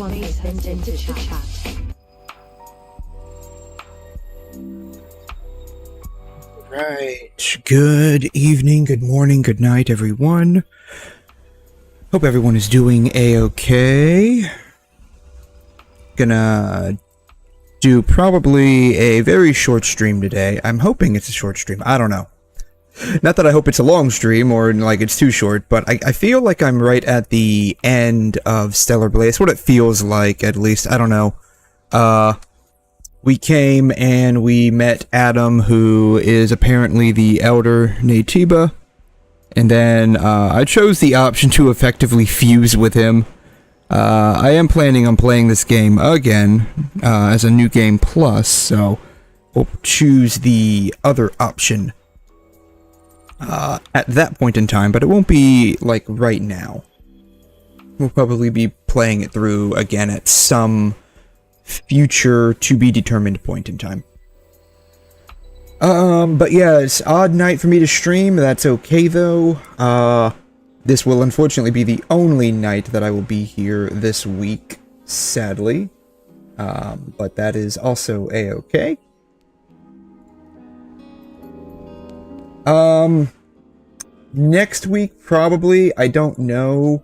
one has been into chat. Right. Good evening, good morning, good night, everyone. Hope everyone is doing a-okay. Gonna do probably a very short stream today. I'm hoping it's a short stream. I don't know. Not that I hope it's a long stream or like it's too short, but I feel like I'm right at the end of Stellar Blade. It's what it feels like, at least. I don't know. We came and we met Adam, who is apparently the 𝘠𝘠𝘦𝘵𝘩, and then I chose the option to effectively fuse with him. I am planning on playing this game again as a new game plus, so we'll choose the other option at that point in time, but it won't be like right now. We'll probably be playing it through again at some future to be determined point in time. But yeah, it's odd night for me to stream. That's okay though. This will unfortunately be the only night that I will be here this week, sadly. But that is also a-okay. Next week probably, I don't know.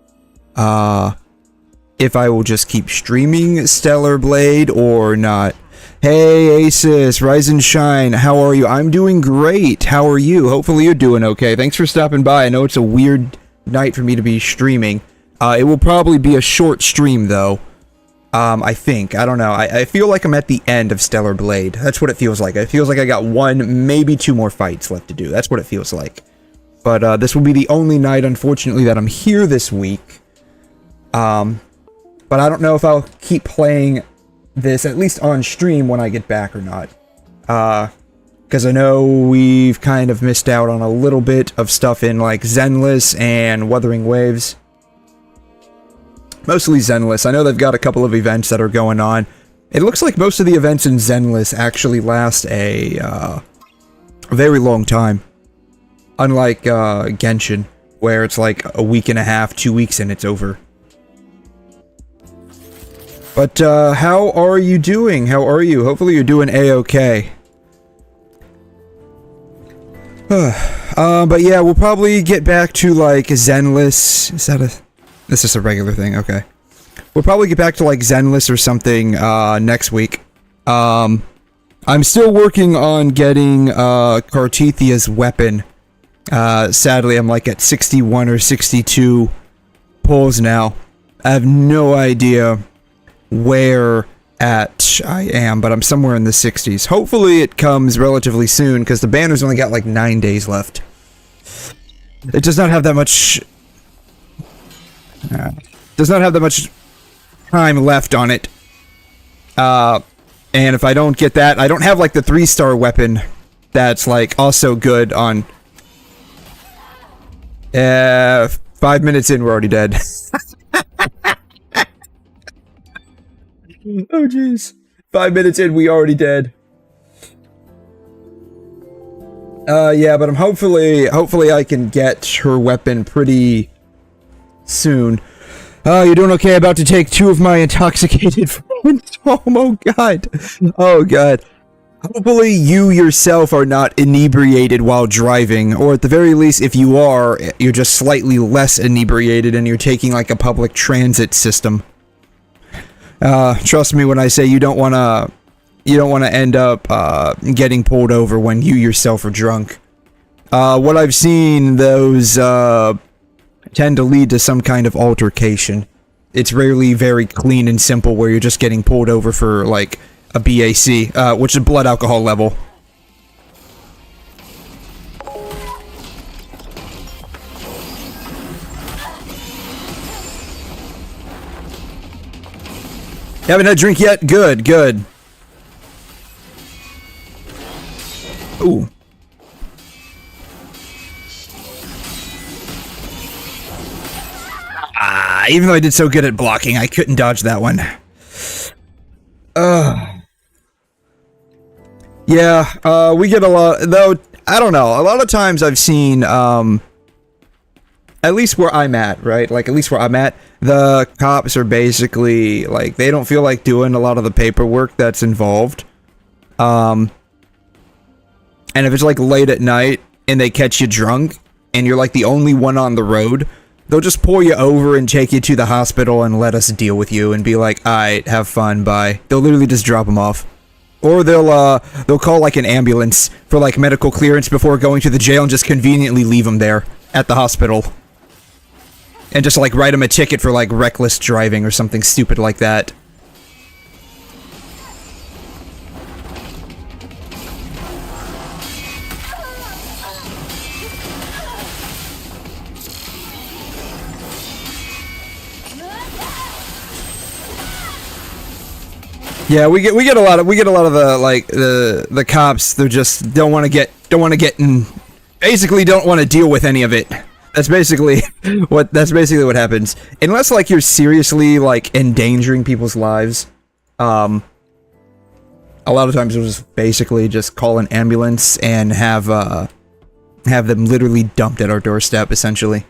If I will just keep streaming Stellar Blade or not. Hey, Asus, rise and shine. How are you? I'm doing great. How are you? Hopefully you're doing okay. Thanks for stopping by. I know it's a weird night for me to be streaming. It will probably be a short stream, though. I think. I don't know. I feel like I'm at the end of Stellar Blade. That's what it feels like. It feels like I got one, maybe two more fights left to do. That's what it feels like. But this will be the only night, unfortunately, that I'm here this week. But I don't know if I'll keep playing this, at least on stream, when I get back or not. Because I know we've kind of missed out on a little bit of stuff in, like, Zenless and Wuthering Waves. Mostly Zenless. I know they've got a couple of events that are going on. It looks like most of the events in Zenless actually last a very long time. Unlike Genshin, where it's like a week and a half, 2 weeks, and it's over. But, how are you doing? How are you? Hopefully you're doing a-okay. But yeah, we'll probably get back to, like, Zenless. Is that a... This is a regular thing, okay. We'll probably get back to, like, Zenless or something, next week. I'm still working on getting, Carthethia's weapon. Sadly, I'm, like, at 61 or 62 pulls now. I have no idea where at I am, but I'm somewhere in the 60s. Hopefully it comes relatively soon, because the banner's only got like 9 days left. It does not have that much... does not have that much time left on it. And if I don't get that, I don't have like the 3-star weapon that's like also good on... 5 minutes in, we're already dead. Oh jeez. 5 minutes in, we already dead. Yeah, but I'm hopefully I can get her weapon pretty soon. Oh, you're doing okay? About to take 2 of my intoxicated friends home. Oh god. Oh god. Hopefully you yourself are not inebriated while driving, or at the very least, if you are, you're just slightly less inebriated and you're taking like a public transit system. Trust me when I say you don't want to end up, getting pulled over when you yourself are drunk. What I've seen, those, tend to lead to some kind of altercation. It's rarely very clean and simple where you're just getting pulled over for, like, a BAC, which is blood alcohol level. You haven't had a drink yet? Good, good. Ooh. Even though I did so good at blocking, I couldn't dodge that one. Yeah, we get a lot, though, I don't know, a lot of times I've seen, at least where I'm at, right? Like, at least where I'm at, the cops are basically, like, they don't feel like doing a lot of the paperwork that's involved. And if it's, like, late at night, and they catch you drunk, and you're, like, the only one on the road, they'll just pull you over and take you to the hospital and let us deal with you, and be like, alright, have fun, bye. They'll literally just drop them off. Or they'll call, like, an ambulance for, like, medical clearance before going to the jail and just conveniently leave them there at the hospital. And just, like, write them a ticket for, like, reckless driving or something stupid like that. Yeah, we get a lot of the, like, the cops. They just don't want to get in, basically don't want to deal with any of it. That's basically what happens. Unless, like, you're seriously, like, endangering people's lives. A lot of times it was basically just call an ambulance and have them literally dumped at our doorstep, essentially.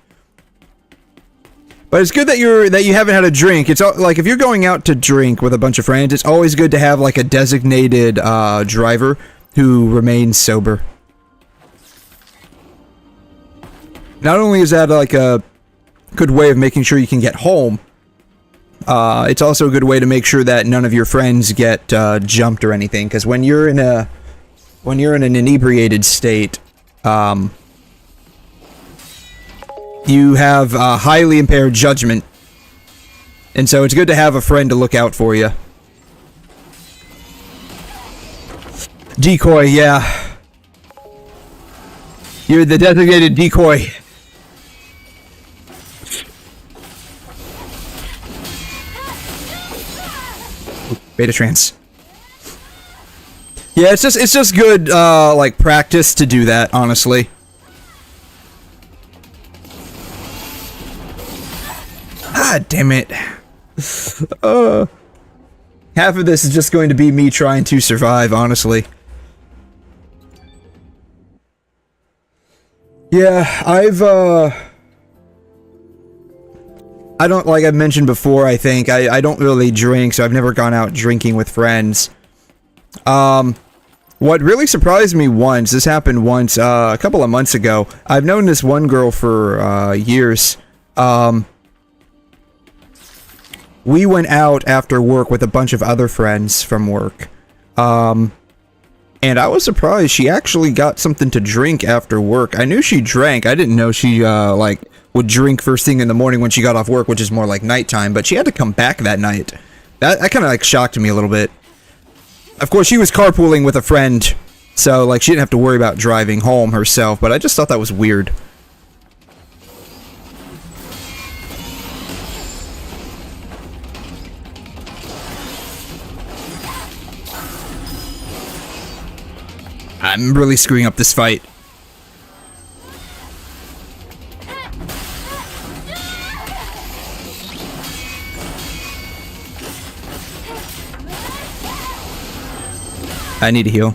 But it's good that you haven't had a drink. It's like, if you're going out to drink with a bunch of friends, it's always good to have, like, a designated driver who remains sober. Not only is that, like, a good way of making sure you can get home, it's also a good way to make sure that none of your friends get jumped or anything. Because when you're in an inebriated state, you have highly impaired judgment, and so it's good to have a friend to look out for you. Decoy, yeah. You're the designated decoy. Beta trans. Yeah, it's just good, like, practice to do that, honestly. God damn it. Half of this is just going to be me trying to survive, honestly. Yeah, I don't, like I mentioned before, I think, I don't really drink, so I've never gone out drinking with friends. What really surprised me once, this happened once, a couple of months ago. I've known this one girl for, years. We went out after work with a bunch of other friends from work. And I was surprised she actually got something to drink after work. I knew she drank. I didn't know she, like, would drink first thing in the morning when she got off work, which is more like nighttime, but she had to come back that night. That kind of, like, shocked me a little bit. Of course, she was carpooling with a friend, so, like, she didn't have to worry about driving home herself, but I just thought that was weird. I'm really screwing up this fight. I need to heal.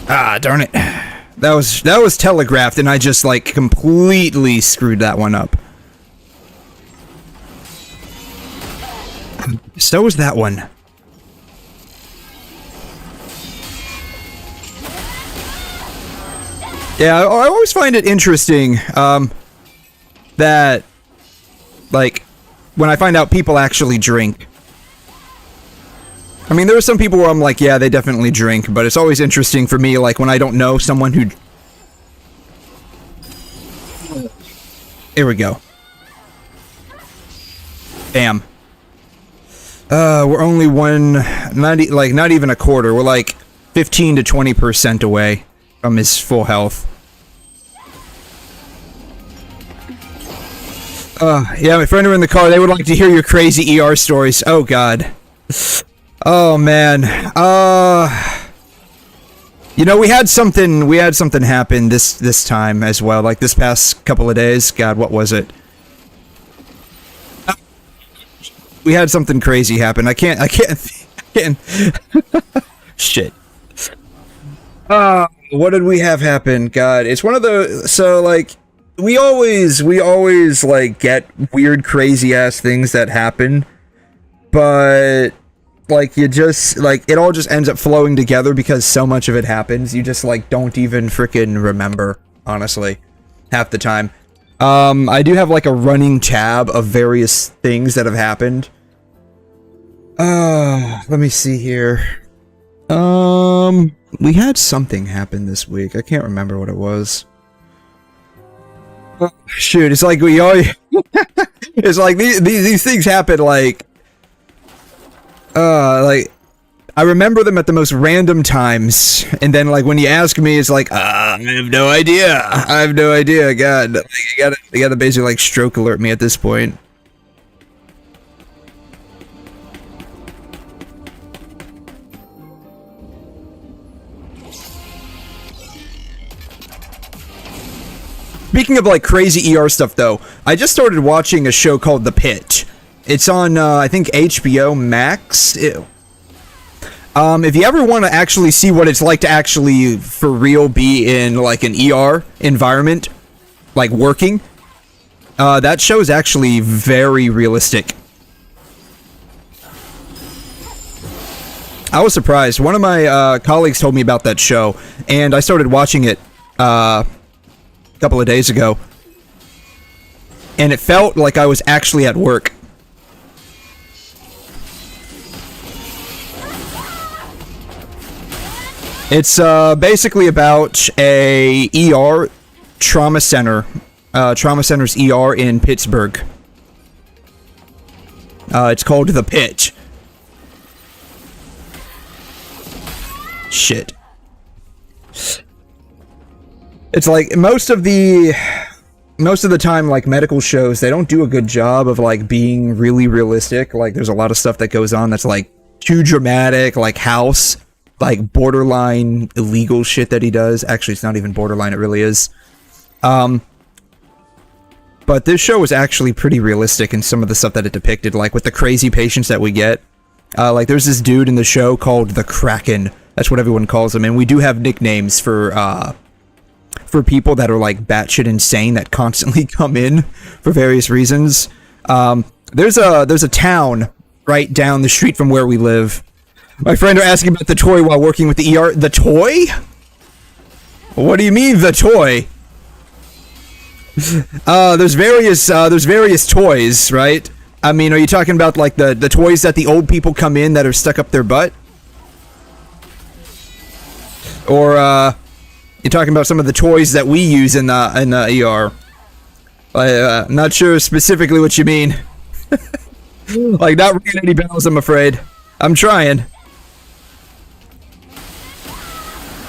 Ah, darn it. That was telegraphed, and I just, like, completely screwed that one up. So was that one. Yeah, I always find it interesting, that, like, when I find out people actually drink. I mean, there are some people where I'm like, yeah, they definitely drink, but it's always interesting for me, like, when I don't know someone who... Here we go. Bam. We're only not even a quarter. We're like 15 to 20% away from his full health. Yeah, my friend are in the car. They would like to hear your crazy ER stories. Oh, God. Oh, man. You know, we had something happen this time as well. Like, this past couple of days. God, what was it? We had something crazy happen. I can't. Shit. what did we have happen? God, it's one of the, so like, we always like get weird, crazy ass things that happen, but like you just like it all just ends up flowing together because so much of it happens. You just like don't even freaking remember, honestly, half the time. I do have like a running tab of various things that have happened. Let me see here. We had something happen this week. I can't remember what it was. Shoot, it's like we all it's like these things happen like I remember them at the most random times, and then like when you ask me, it's like I have no idea. I have no idea. God, like, you gotta basically like stroke alert me at this point. Speaking of like crazy ER stuff though, I just started watching a show called 𝘵𝘮. It's on I think HBO Max. If you ever want to actually see what it's like to actually for real be in like an ER environment, like working, that show is actually very realistic. I was surprised. One of my colleagues told me about that show, and I started watching it couple of days ago, and it felt like I was actually at work. It's basically about a ER trauma center, trauma center's ER in Pittsburgh. It's called 𝘵𝘮. Shit. It's like most of the time, like medical shows, they don't do a good job of like being really realistic. Like there's a lot of stuff that goes on that's like too dramatic, like House, like borderline illegal shit that he does. Actually, it's not even borderline, it really is. But this show was actually pretty realistic in some of the stuff that it depicted, like with the crazy patients that we get. Like there's this dude in the show called the Kraken. That's what everyone calls him, and we do have nicknames for people that are like batshit insane that constantly come in for various reasons. There's a town right down the street from where we live. My friend are asking about the toy while working with the ER. The toy? What do you mean the toy? There's various toys, right? I mean, are you talking about like the toys that the old people come in that are stuck up their butt? Or you're talking about some of the toys that we use in the ER. I'm not sure specifically what you mean. Like, not ringing any bells, I'm afraid. I'm trying.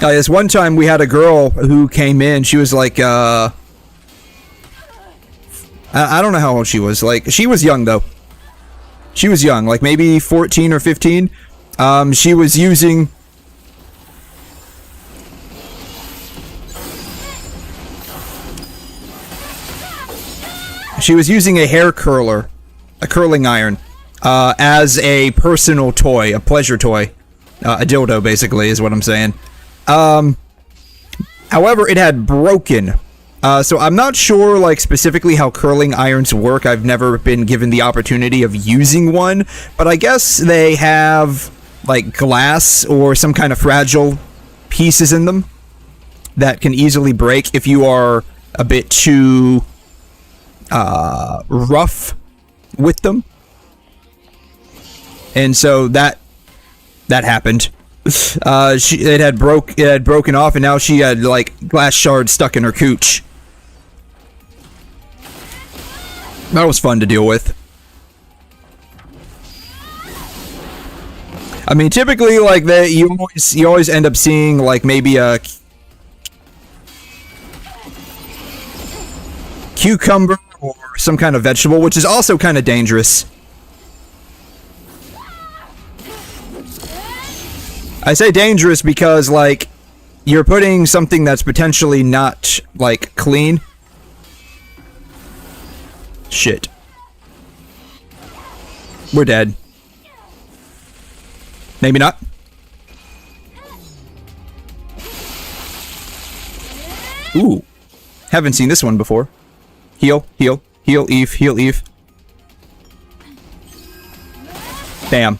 This one time we had a girl who came in. She was like, I don't know how old she was. Like, she was young, though. She was young, like maybe 14 or 15. She was using... She was using a hair curler, a curling iron, as a personal toy, a pleasure toy. A dildo, basically, is what I'm saying. However, it had broken. So I'm not sure, like, specifically how curling irons work. I've never been given the opportunity of using one. But I guess they have, like, glass or some kind of fragile pieces in them that can easily break if you are a bit too... rough with them, and so that happened. It had broken off, and now she had like glass shards stuck in her cooch. That was fun to deal with. I mean, typically, like you always end up seeing like maybe a cucumber or some kind of vegetable, which is also kind of dangerous. I say dangerous because, like, you're putting something that's potentially not, like, clean. Shit. We're dead. Maybe not. Ooh. Haven't seen this one before. Heal, heal, heal Eve, heal Eve. Damn.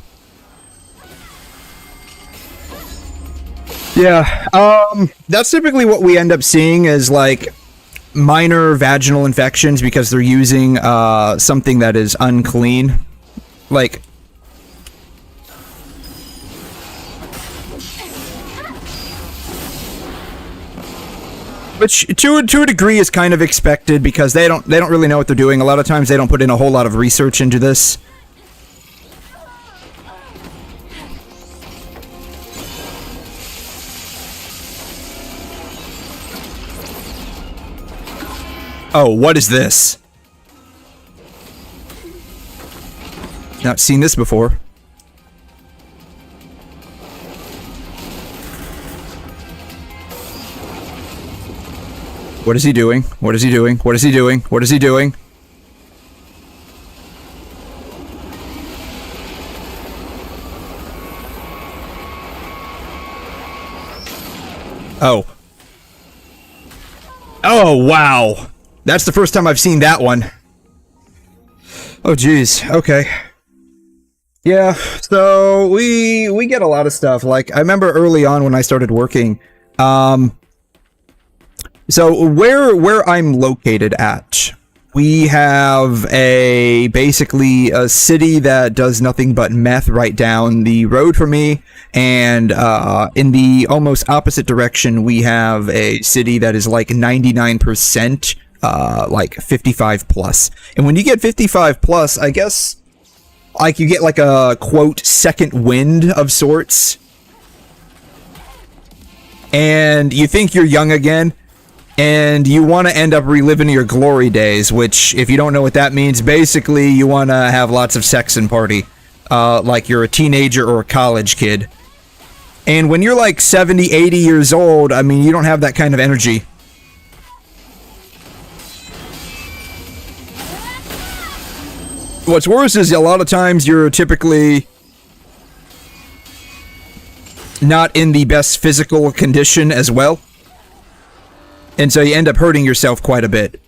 Yeah, that's typically what we end up seeing is, like, minor vaginal infections because they're using, something that is unclean. Like... Which, to a degree, is kind of expected because they don't really know what they're doing. A lot of times they don't put in a whole lot of research into this. Oh, what is this? Not seen this before. What is he doing? What is he doing? What is he doing? What is he doing? Oh. Oh, wow. That's the first time I've seen that one. Oh, jeez. Okay. Yeah, so we get a lot of stuff. Like, I remember early on when I started working, so where I'm located at, we have basically a city that does nothing but meth right down the road from me, and in the almost opposite direction, we have a city that is like 99%, like 55 plus. And when you get 55 plus, I guess, like, you get like a, quote, second wind of sorts. And you think you're young again, and you want to end up reliving your glory days, which, if you don't know what that means, basically you want to have lots of sex and party, like you're a teenager or a college kid. And when you're like 70, 80 years old, I mean, you don't have that kind of energy. What's worse is a lot of times you're typically not in the best physical condition as well. And so you end up hurting yourself quite a bit.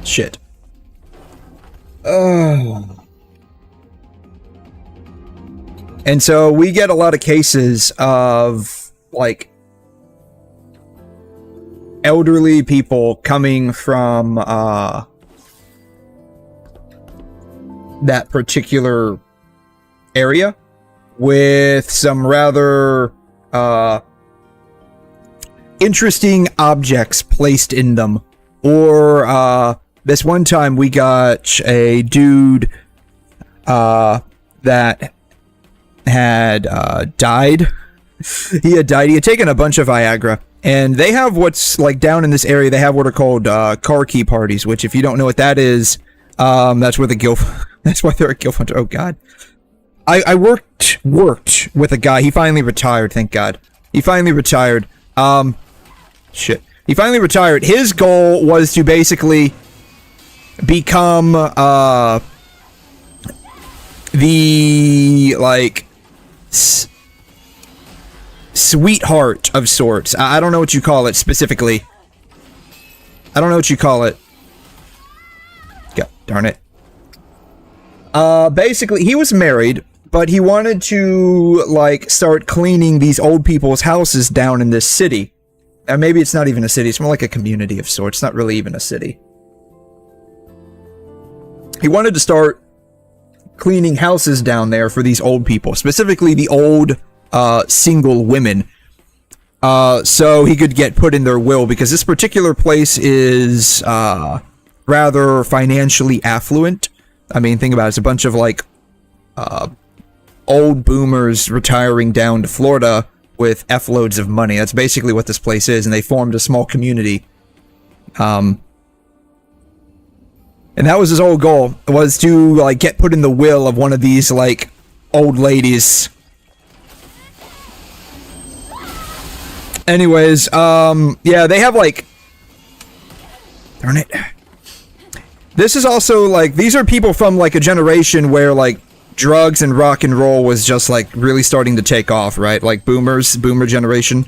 Shit. Oh. And so we get a lot of cases of, like, elderly people coming from, that particular area with some rather, interesting objects placed in them. Or, this one time we got a dude, that had died. He had died. He had taken a bunch of Viagra, and they have what's, like, down in this area, they have what are called car key parties, which, if you don't know what that is, that's where that's why they're a guild hunter. Oh god. I worked with a guy. He finally retired, thank god. He finally retired. Shit. He finally retired. His goal was to basically become the, like, sweetheart of sorts. I don't know what you call it specifically. I don't know what you call it. God darn it. Basically, he was married, but he wanted to, like, start cleaning these old people's houses down in this city. And maybe it's not even a city, it's more like a community of sorts, not really even a city. He wanted to start cleaning houses down there for these old people, specifically the old, single women. So he could get put in their will, because this particular place is, rather financially affluent. I mean, think about it, it's a bunch of, like, old boomers retiring down to Florida with F-loads of money. That's basically what this place is, and they formed a small community. And that was his whole goal, was to, like, get put in the will of one of these, like, old ladies. Anyways, yeah, they have, like... Darn it. This is also, like, these are people from, like, a generation where, like, drugs and rock and roll was just, like, really starting to take off, right? Like, boomer generation.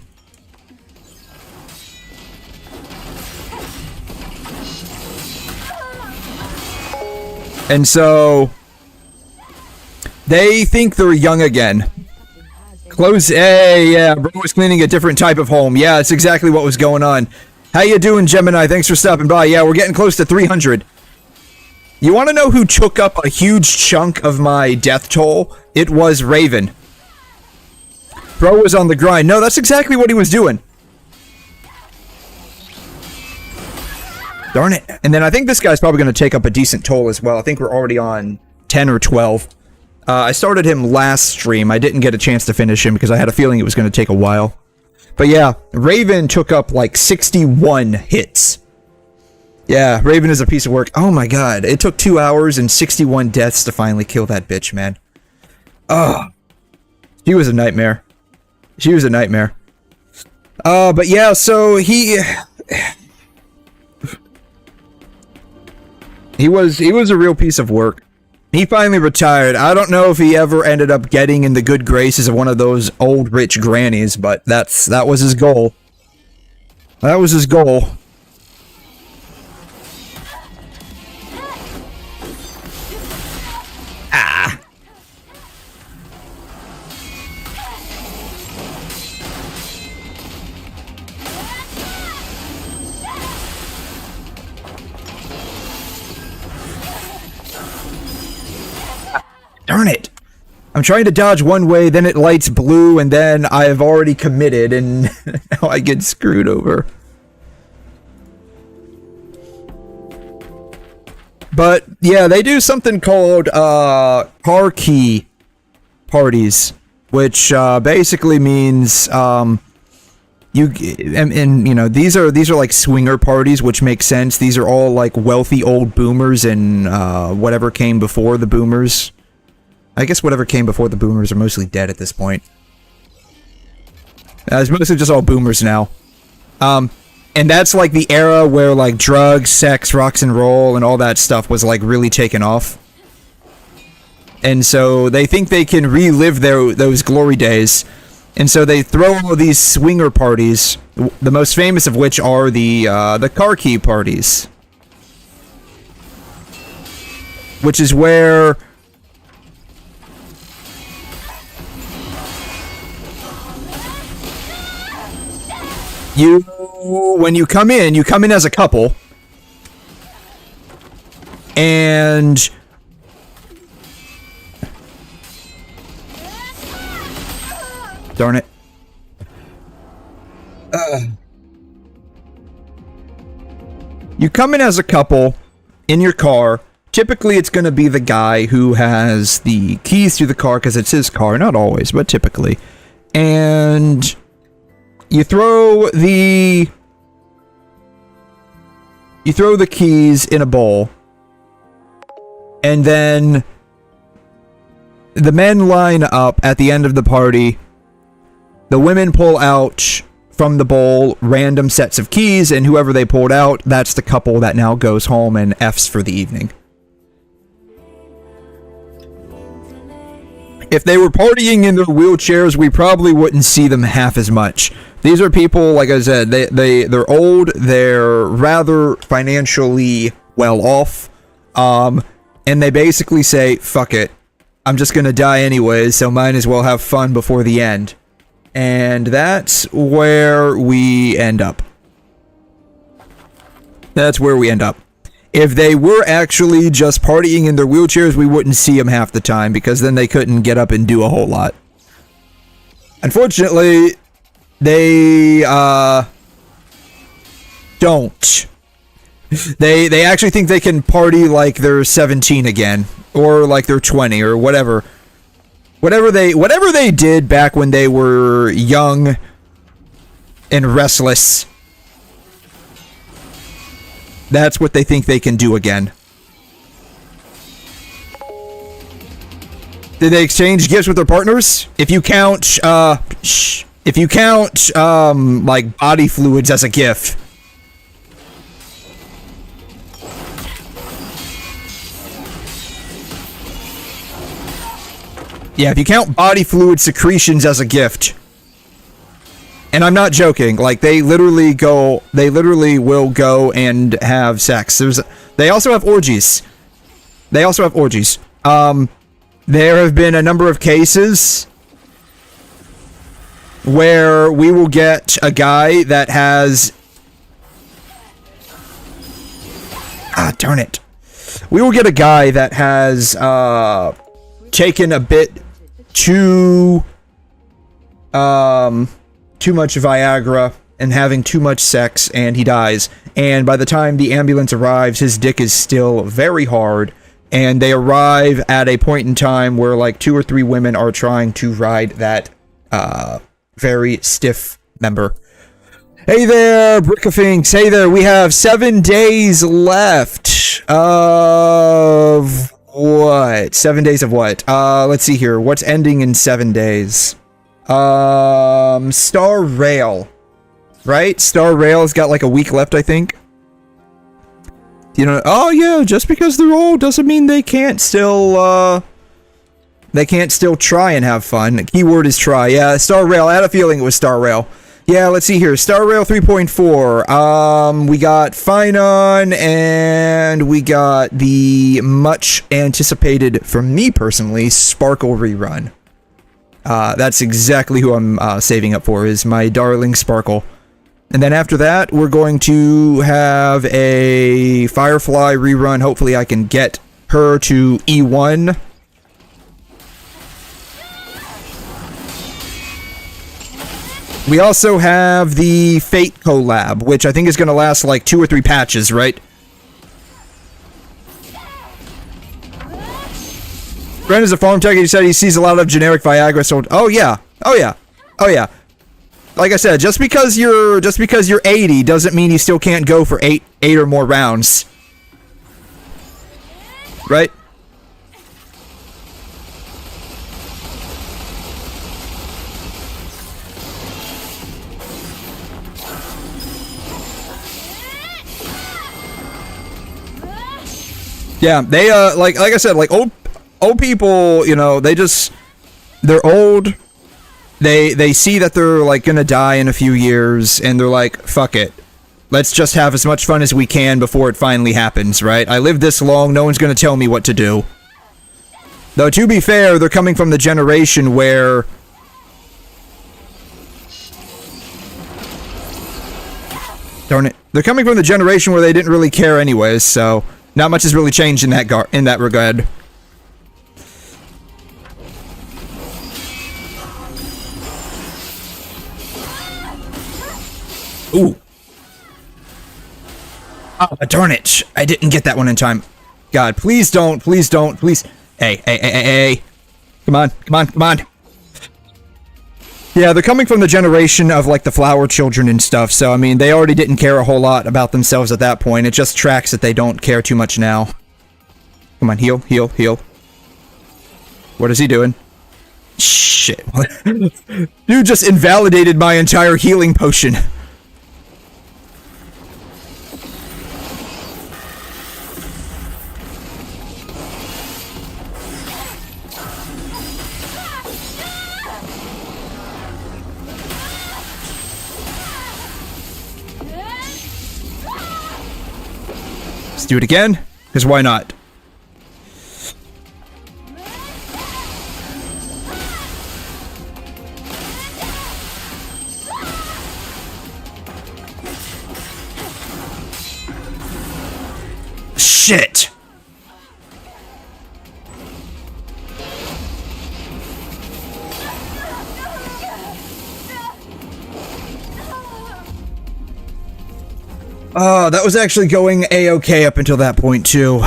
And so, they think they're young again. Close, hey, yeah, bro was cleaning a different type of home. Yeah, it's exactly what was going on. How you doing, Gemini? Thanks for stopping by. Yeah, we're getting close to 300. You want to know who took up a huge chunk of my death toll? It was Raven. Bro was on the grind. No, that's exactly what he was doing. Darn it. And then I think this guy's probably going to take up a decent toll as well. I think we're already on 10 or 12. I started him last stream. I didn't get a chance to finish him because I had a feeling it was going to take a while. But yeah, Raven took up like 61 hits. Yeah, Raven is a piece of work. Oh my god, it took 2 hours and 61 deaths to finally kill that bitch, man. Ugh. She was a nightmare. She was a nightmare. But yeah, so he was a real piece of work. He finally retired. I don't know if he ever ended up getting in the good graces of one of those old rich grannies, but that was his goal. That was his goal. Ah. Darn it. I'm trying to dodge one way, then it lights blue, and then I've already committed, and now I get screwed over. But, yeah, they do something called, car key parties, which, basically means, you know, these are like swinger parties, which makes sense. These are all, like, wealthy old boomers and, whatever came before the boomers. I guess whatever came before the boomers are mostly dead at this point. It's mostly just all boomers now. And that's like the era where like drugs, sex, rocks and roll, and all that stuff was like really taken off. And so they think they can relive those glory days. And so they throw all of these swinger parties, the most famous of which are the car key parties. Which is where when you come in as a couple, and darn it. You come in as a couple in your car. Typically, it's going to be the guy who has the keys to the car because it's his car. Not always, but typically. And you throw the keys in a bowl, and then the men line up at the end of the party. The women pull out from the bowl random sets of keys, and whoever they pulled out, that's the couple that now goes home and F's for the evening. If they were partying in their wheelchairs, we probably wouldn't see them half as much. These are people, like I said, they're old, they're rather financially well off, and they basically say, fuck it, I'm just gonna die anyways, so might as well have fun before the end. And that's where we end up. That's where we end up. If they were actually just partying in their wheelchairs, we wouldn't see them half the time, because then they couldn't get up and do a whole lot. Unfortunately, they, don't. They actually think they can party like they're 17 again, or like they're 20, or whatever. Whatever they did back when they were young and restless, that's what they think they can do again. Did they exchange gifts with their partners? If you count, like body fluids as a gift. Yeah, if you count body fluid secretions as a gift. And I'm not joking, like, they literally will go and have sex. They also have orgies. There have been a number of cases where we will get a guy that has... Ah, darn it. We will get a guy that has, taken a bit too much Viagra and having too much sex, and he dies. And by the time the ambulance arrives, his dick is still very hard, and they arrive at a point in time where like 2 or 3 women are trying to ride that very stiff member. Hey there, Brickafinks. Hey there, we have 7 days left of what? 7 days of what? Let's see here. What's ending in 7 days? Star Rail. Right? Star Rail's got like a week left, I think. You know, oh yeah, just because they're old doesn't mean they can't still try and have fun. The keyword is try. Yeah, Star Rail. I had a feeling it was Star Rail. Yeah, let's see here. Star Rail 3.4. We got Finon, and we got the much anticipated, for me personally, Sparkle rerun. That's exactly who I'm saving up for, is my darling Sparkle. And then after that, we're going to have a Firefly rerun. Hopefully I can get her to E1. We also have the Fate collab, which I think is going to last like 2 or 3 patches, right? Brent is a farm tech. He said he sees a lot of generic Viagra sold. Oh yeah, oh yeah, oh yeah. Like I said, just because you're 80 doesn't mean you still can't go for 8 or more rounds, right? Yeah, they like I said, like old people, you know, they're old. They see that they're like gonna die in a few years, and they're like, fuck it, let's just have as much fun as we can before it finally happens, right? I lived this long, no one's gonna tell me what to do. Though to be fair, they're coming from the generation where darn it, they're coming from the generation where they didn't really care anyways, so not much has really changed in that regard. Ooh. Oh, darn it. I didn't get that one in time. God, please don't, please. Hey. Come on. Yeah, they're coming from the generation of, like, the flower children and stuff, so, I mean, they already didn't care a whole lot about themselves at that point. It just tracks that they don't care too much now. Come on, heal. What is he doing? Shit. Dude just invalidated my entire healing potion. Let's do it again, because why not? Shit! That was actually going A-okay up until that point, too.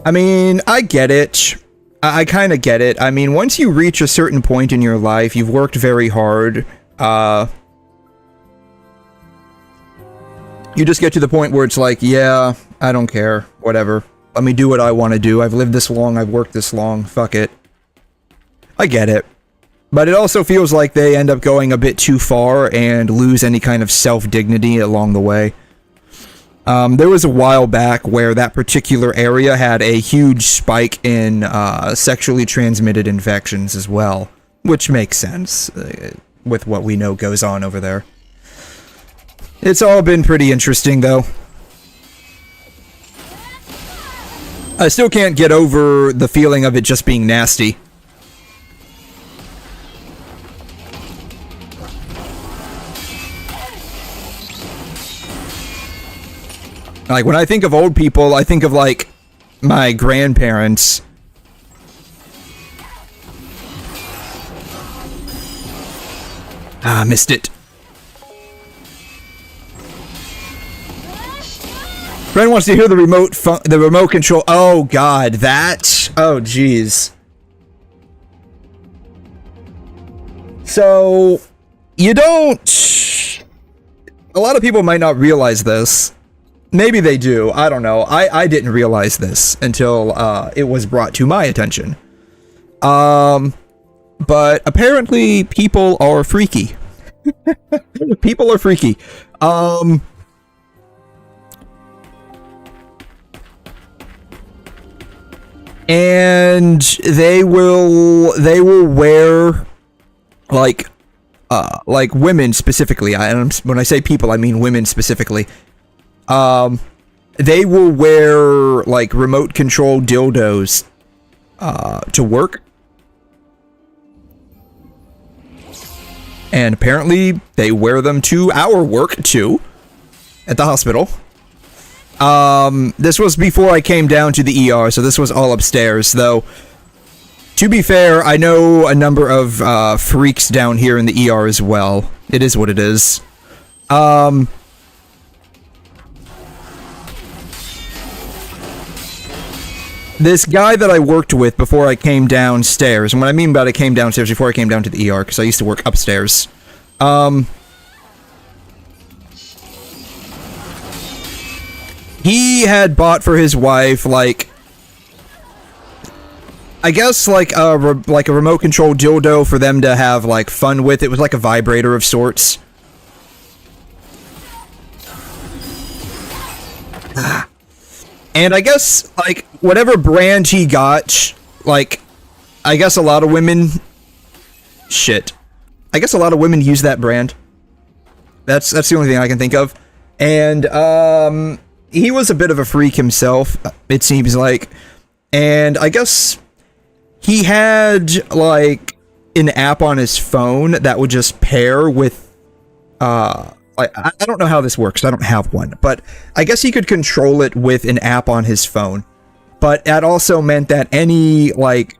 I mean, I get it. I kind of get it. I mean, once you reach a certain point in your life, you've worked very hard, you just get to the point where it's like, yeah, I don't care, whatever. Let me do what I want to do. I've lived this long, I've worked this long, fuck it. I get it. But it also feels like they end up going a bit too far and lose any kind of self-dignity along the way. There was a while back where that particular area had a huge spike in sexually transmitted infections as well, which makes sense with what we know goes on over there. It's all been pretty interesting, though. I still can't get over the feeling of it just being nasty. Like, when I think of old people, I think of, like, my grandparents. Ah, missed it. Friend wants to hear the remote control. Oh, God, that? Oh, jeez. So, you don't... A lot of people might not realize this. Maybe they do. I don't know. I didn't realize this until it was brought to my attention. But apparently people are freaky. People are freaky. And they will wear like women specifically. When I say people, I mean women specifically. They will wear, like, remote control dildos, to work. And apparently, they wear them to our work, too. At the hospital. This was before I came down to the ER, so this was all upstairs, though. To be fair, I know a number of, freaks down here in the ER as well. It is what it is. This guy that I worked with before I came downstairs, and what I mean by I came downstairs before I came down to the ER, because I used to work upstairs, he had bought for his wife, like, I guess, like a remote control dildo for them to have, like, fun with. It was like a vibrator of sorts. And I guess, like, whatever brand he got, like, I guess a lot of women... Shit. I guess a lot of women use that brand. That's the only thing I can think of. And, he was a bit of a freak himself, it seems like. And I guess he had, like, an app on his phone that would just pair with, like, I don't know how this works, I don't have one, but I guess he could control it with an app on his phone. But that also meant that any, like,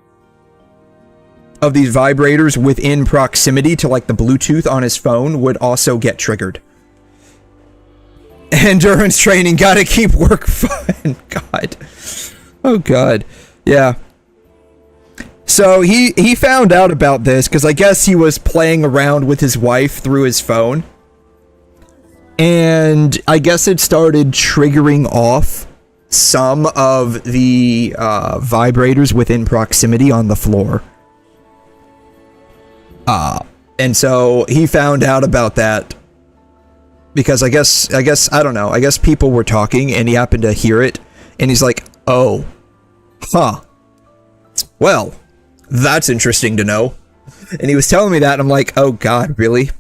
of these vibrators within proximity to, like, the Bluetooth on his phone would also get triggered. Endurance training, gotta keep work fun. God. Oh, God. Yeah. So, he found out about this, because I guess he was playing around with his wife through his phone. And I guess it started triggering off some of the vibrators within proximity on the floor. And so he found out about that because I guess I don't know. I guess people were talking and he happened to hear it and he's like, "Oh, huh. Well, that's interesting to know." And he was telling me that and I'm like, "Oh God, really?"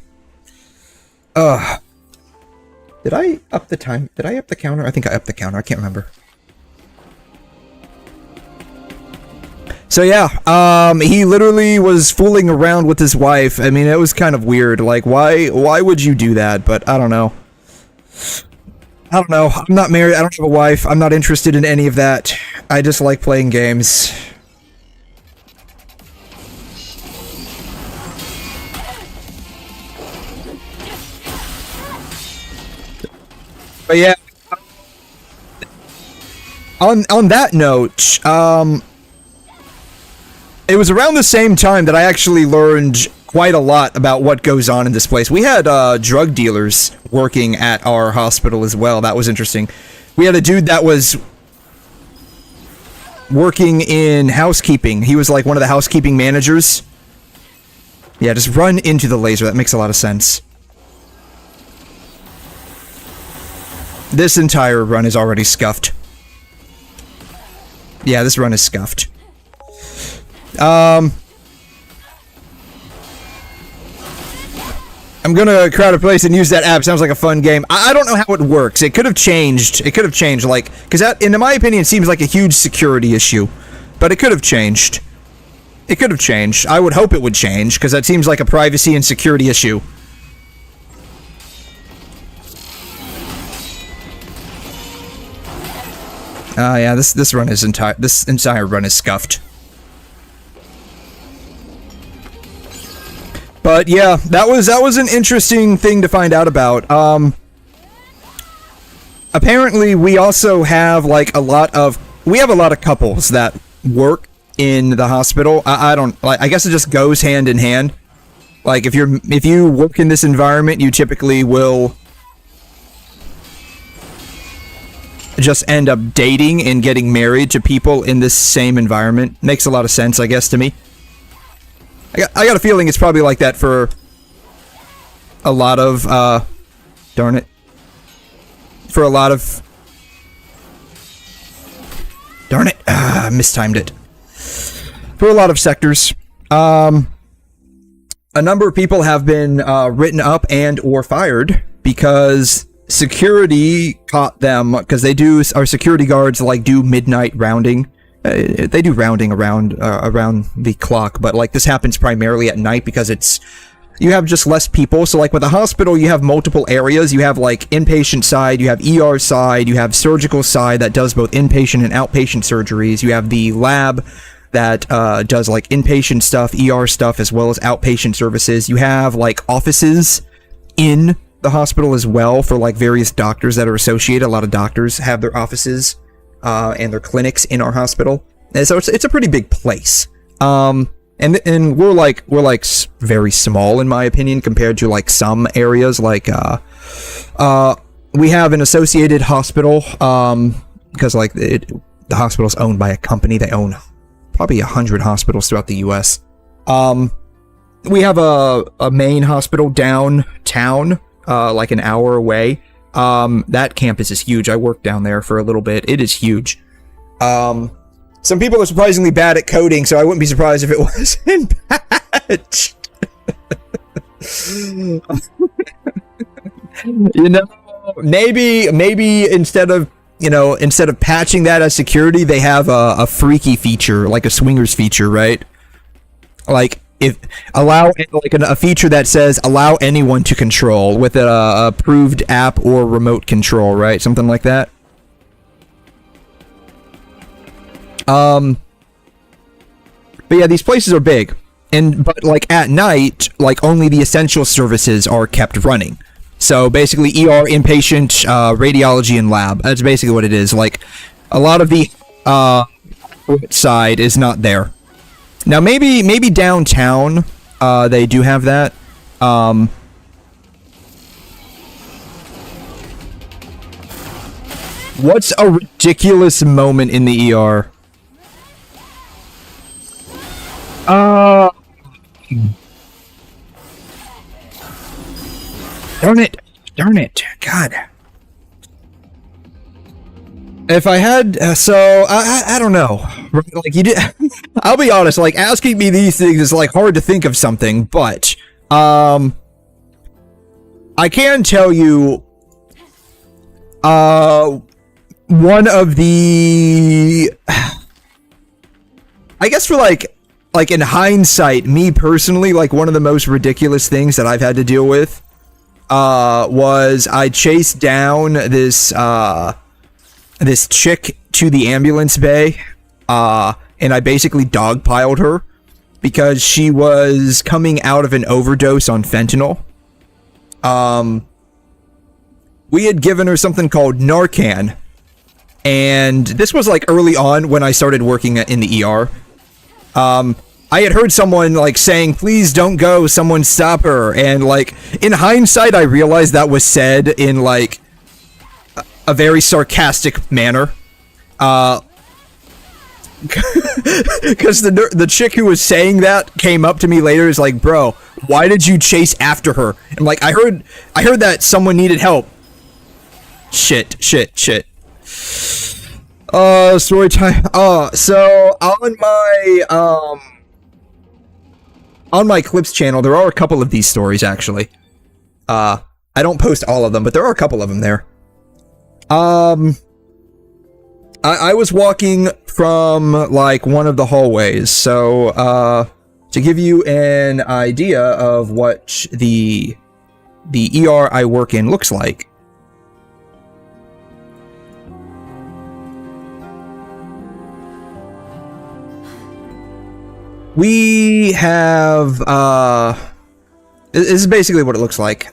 Did I up the time? Did I up the counter? I think I upped the counter. I can't remember. So yeah, he literally was fooling around with his wife. I mean, it was kind of weird. Like, why would you do that? But I don't know. I don't know. I'm not married. I don't have a wife. I'm not interested in any of that. I just like playing games. But yeah, on that note, it was around the same time that I actually learned quite a lot about what goes on in this place. We had drug dealers working at our hospital as well. That was interesting. We had a dude that was working in housekeeping. He was like one of the housekeeping managers. Yeah, just run into the laser. That makes a lot of sense. This entire run is already scuffed. Yeah, this run is scuffed. I'm gonna crowd a place and use that app. Sounds like a fun game. I don't know how it works. It could have changed. It could have changed, like, because that, in my opinion, seems like a huge security issue. But it could have changed. It could have changed. I would hope it would change, because that seems like a privacy and security issue. Yeah, this entire run is scuffed. But yeah, that was an interesting thing to find out about. Apparently we also have like a lot of couples that work in the hospital. I guess it just goes hand in hand. Like if you work in this environment, you typically will just end up dating and getting married to people in this same environment. Makes a lot of sense, I guess, to me. I got a feeling it's probably like that for a lot of, darn it. For a lot of... Darn it, mistimed it. For a lot of sectors. A number of people have been written up and or fired because security caught them, because our security guards like do midnight rounding. They do rounding around the clock, but like this happens primarily at night because you have just less people. So like with a hospital, you have multiple areas. You have like inpatient side, you have ER side, you have surgical side that does both inpatient and outpatient surgeries. You have the lab that does like inpatient stuff, ER stuff, as well as outpatient services. You have like offices in the hospital as well for like various doctors that are associated. A lot of doctors have their offices and their clinics in our hospital, and so it's a pretty big place. And we're like very small in my opinion compared to like some areas. Like we have an associated hospital because like the hospital's owned by a company. They own probably 100 hospitals throughout the U.S. We have a main hospital downtown, like an hour away. That campus is huge. I worked down there for a little bit. It is huge. Some people are surprisingly bad at coding, so I wouldn't be surprised if it wasn't patched. You know, maybe instead of patching that as security, they have a freaky feature, like a swingers feature, right? Like a feature that says allow anyone to control with an approved app or remote control, right? Something like that. But yeah, these places are big, but like at night, like only the essential services are kept running. So basically, ER, inpatient, radiology, and lab. That's basically what it is. Like a lot of the side is not there. Now maybe downtown they do have that. What's a ridiculous moment in the ER? Darn it, God. If I had, I don't know. Like you did, I'll be honest. Like asking me these things is like hard to think of something, but I can tell you, one of the, I guess for like in hindsight, me personally, like one of the most ridiculous things that I've had to deal with, was I chased down this chick to the ambulance bay, and I basically dogpiled her because she was coming out of an overdose on fentanyl. We had given her something called Narcan, and this was like early on when I started working in the ER. I had heard someone like saying, "Please don't go, someone stop her," and like in hindsight I realized that was said in like a very sarcastic manner, because the chick who was saying that came up to me later, is like, "Bro, why did you chase after her?" And like I heard that someone needed help, Shit. Story time. So on my Clips channel, there are a couple of these stories, actually. I don't post all of them, but there are a couple of them there. I was walking from, like, one of the hallways, so, to give you an idea of what the ER I work in looks like. We have, this is basically what it looks like.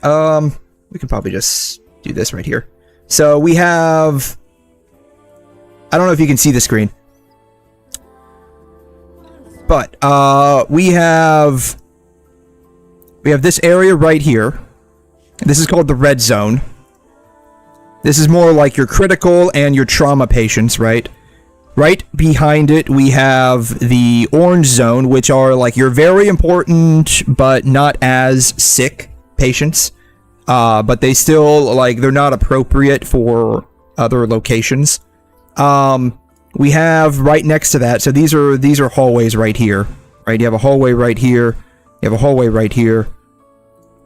We can probably just do this right here. So we have, I don't know if you can see the screen, but, we have this area right here. This is called the red zone. This is more like your critical and your trauma patients, right? Right behind it, we have the orange zone, which are like your very important but not as sick patients. But they still, like, they're not appropriate for other locations. We have right next to that, so these are hallways right here. Right, you have a hallway right here. You have a hallway right here.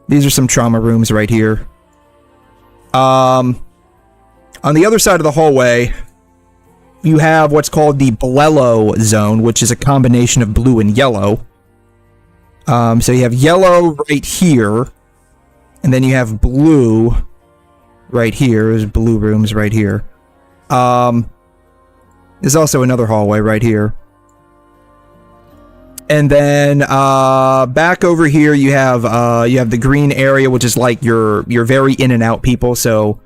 These are some trauma rooms right here. On the other side of the hallway, you have what's called the Blello zone, which is a combination of blue and yellow. So you have yellow right here, and then you have blue right here. There's blue rooms right here. There's also another hallway right here. And then back over here, you have the green area, which is like your very in and out people. So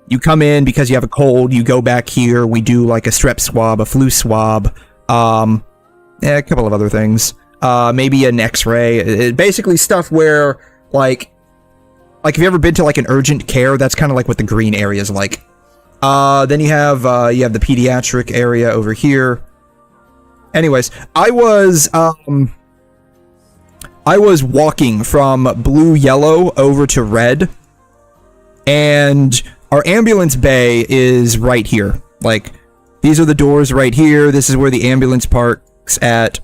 you come in because you have a cold, you go back here, we do like a strep swab, a flu swab, a couple of other things. Maybe an x-ray. Basically stuff where, like if you've ever been to like an urgent care, that's kind of like what the green area is like. Then you have the pediatric area over here. Anyways, I was walking from blue-yellow over to red, and our ambulance bay is right here. Like, these are the doors right here. This is where the ambulance parks at.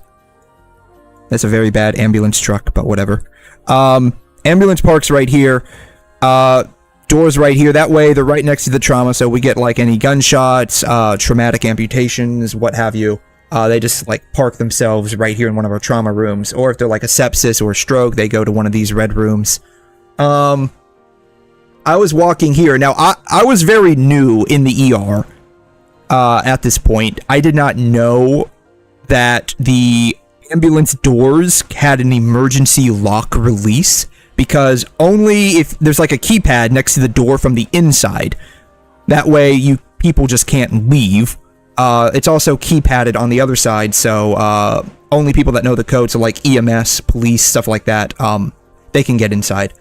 That's a very bad ambulance truck, but whatever. Ambulance parks right here. Doors right here. That way, they're right next to the trauma, so we get, like, any gunshots, traumatic amputations, what have you. They just, like, park themselves right here in one of our trauma rooms. Or if they're, like, a sepsis or a stroke, they go to one of these red rooms. I was walking here. Now, I was very new in the ER at this point. I did not know that the ambulance doors had an emergency lock release, because only if there's like a keypad next to the door from the inside. That way, people just can't leave. It's also keypadded on the other side, so only people that know the code, so like EMS, police, stuff like that, they can get inside.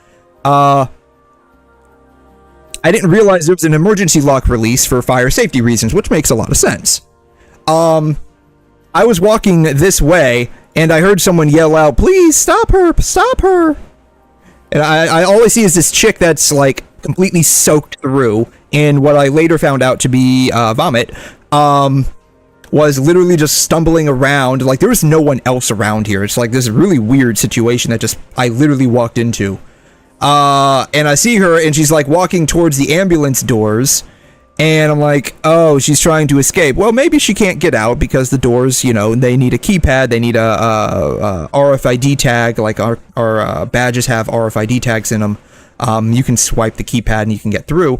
I didn't realize there was an emergency lock release for fire safety reasons, which makes a lot of sense. I was walking this way, and I heard someone yell out, "Please, stop her! Stop her!" And all I see is this chick that's, like, completely soaked through, and what I later found out to be vomit, was literally just stumbling around. Like, there was no one else around here. It's like this really weird situation that I literally walked into. And I see her, and she's, like, walking towards the ambulance doors, and I'm like, oh, she's trying to escape. Well, maybe she can't get out, because the doors, you know, they need a keypad, they need a RFID tag, like our badges have RFID tags in them. You can swipe the keypad and you can get through.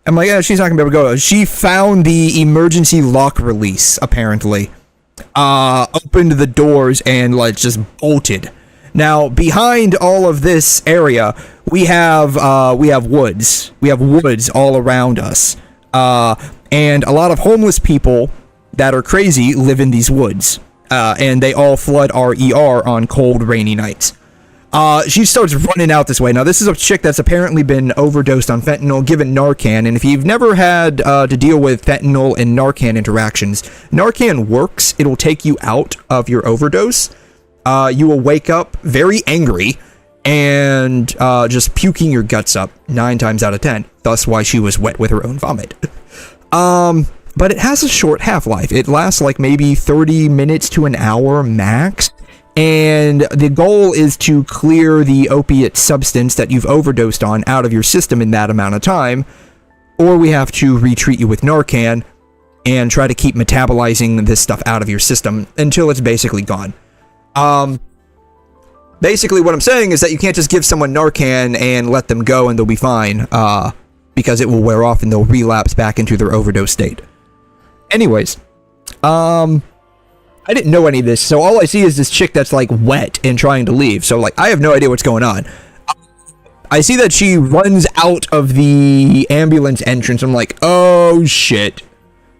I'm like, yeah, she's not gonna be able to go. She found the emergency lock release, apparently. Opened the doors and, like, just bolted. Now, behind all of this area, we have woods. We have woods all around us. And a lot of homeless people that are crazy live in these woods. And they all flood our ER on cold, rainy nights. She starts running out this way. Now, this is a chick that's apparently been overdosed on fentanyl, given Narcan. And if you've never had to deal with fentanyl and Narcan interactions, Narcan works. It'll take you out of your overdose. You will wake up very angry, and just puking your guts up 9 times out of 10. Thus why she was wet with her own vomit. But it has a short half-life. It lasts like maybe 30 minutes to an hour max. And the goal is to clear the opiate substance that you've overdosed on out of your system in that amount of time. Or we have to retreat you with Narcan and try to keep metabolizing this stuff out of your system until it's basically gone. Basically what I'm saying is that you can't just give someone Narcan and let them go and they'll be fine. Because it will wear off and they'll relapse back into their overdose state. Anyways, I didn't know any of this, so all I see is this chick that's like wet and trying to leave. So like, I have no idea what's going on. I see that she runs out of the ambulance entrance. I'm like, oh shit.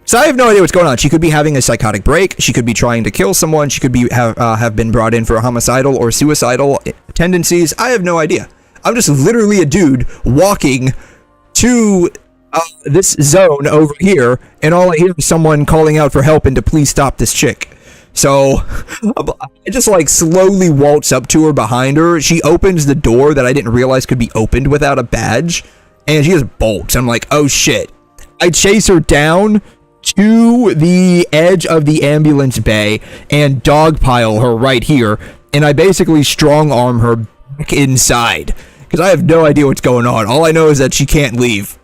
So I have no idea what's going on. She could be having a psychotic break. She could be trying to kill someone. She could be have been brought in for homicidal or suicidal tendencies. I have no idea. I'm just literally a dude walking to this zone over here, and all I hear is someone calling out for help and to please stop this chick. So I just like slowly waltz up to her behind her. She opens the door that I didn't realize could be opened without a badge, and she just bolts. I'm like, oh shit. I chase her down to the edge of the ambulance bay and dogpile her right here, and I basically strong arm her back inside because I have no idea what's going on. All I know is that she can't leave.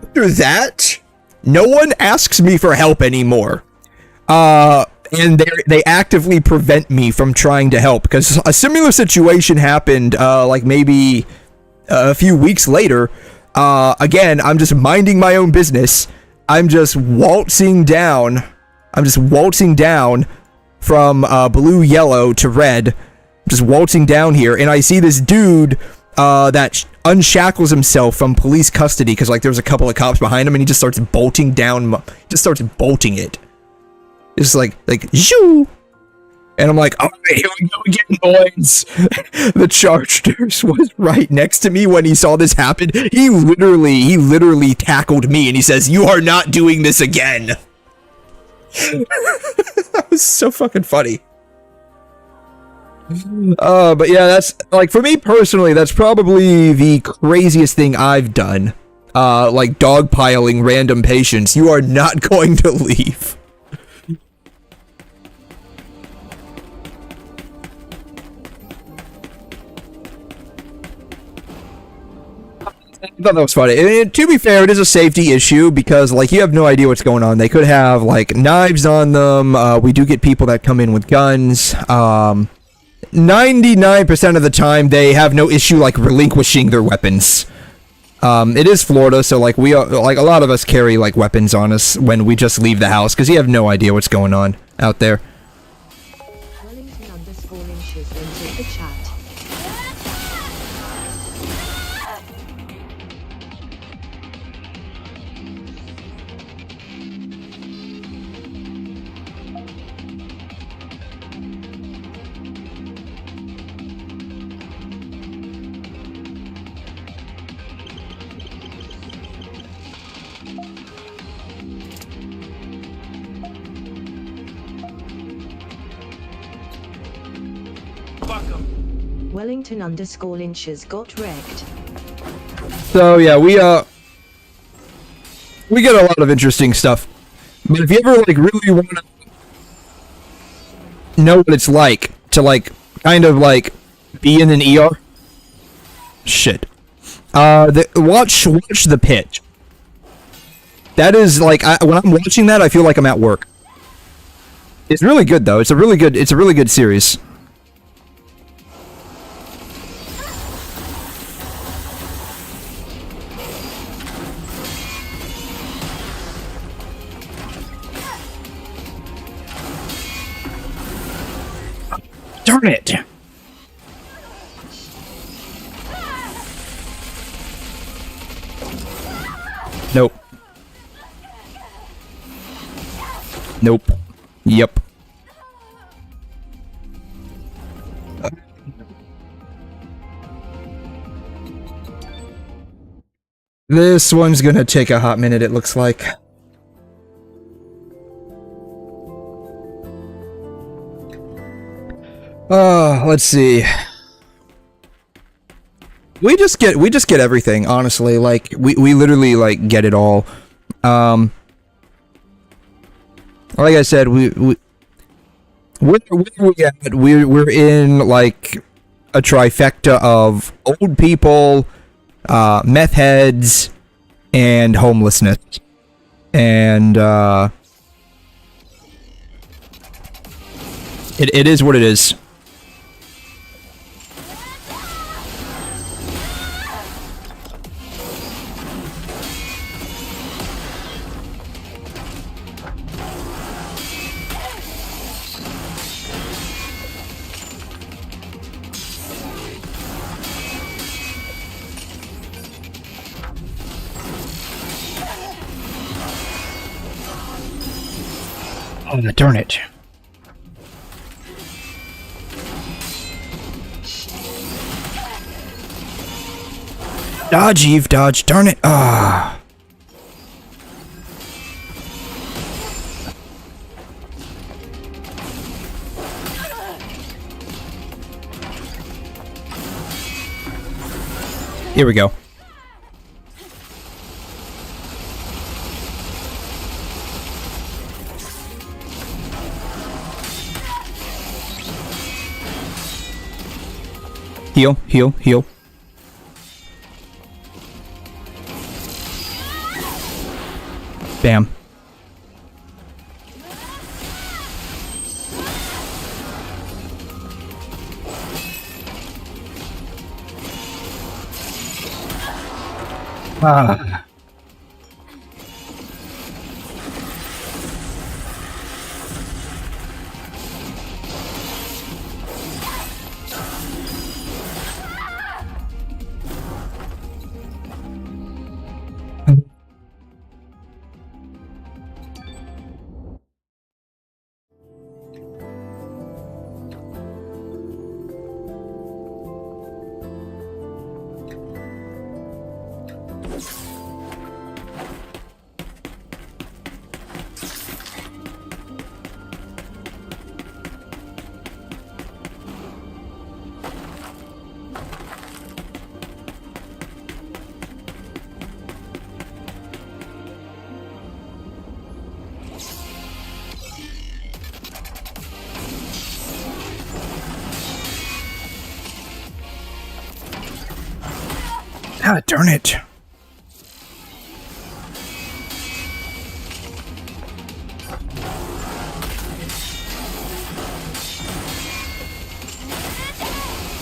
After that, no one asks me for help anymore. And they actively prevent me from trying to help, because a similar situation happened, like maybe a few weeks later. Again, I'm just minding my own business. I'm just waltzing down from blue, yellow to red. I'm just waltzing down here, and I see this dude that unshackles himself from police custody, because like there's a couple of cops behind him, and he just starts bolting down. Just starts bolting it. It's like shoo, and I'm like, all right, here we go again, boys. The charge nurse was right next to me when he saw this happen. He literally tackled me, and he says, "You are not doing this again." That was so fucking funny. But yeah, that's like, for me personally, that's probably the craziest thing I've done. Like dogpiling random patients. You are not going to leave. I thought that was funny. And to be fair, it is a safety issue because, like, you have no idea what's going on. They could have, like, knives on them. We do get people that come in with guns. 99% of the time, they have no issue, like, relinquishing their weapons. It is Florida, so, like, we are, like, a lot of us carry, like, weapons on us when we just leave the house because you have no idea what's going on out there. 𝘺𝘮 got wrecked. So yeah, we get a lot of interesting stuff. But if you ever like really want to know what it's like to like kind of like be in an ER, shit. Watch The Pitch. That is like, when I'm watching that, I feel like I'm at work. It's really good though. It's a really good series. Darn it! Nope. Nope. Yep. This one's gonna take a hot minute, it looks like. Let's see. we just get everything, honestly. Like, we literally, like, get it all. Like I said, where are we at? We're in, like, a trifecta of old people, meth heads, and homelessness. And, it is what it is. Oh, darn it. Dodge, Eve, dodge, darn it. Ah. Here we go. Heal, heal, heal. Bam. Ah. God darn it.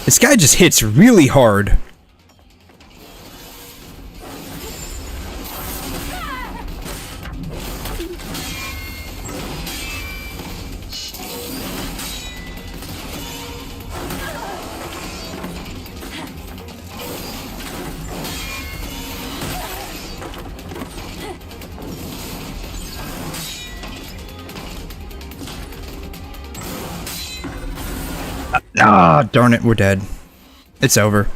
This guy just hits really hard. Ah, darn it, we're dead. It's over.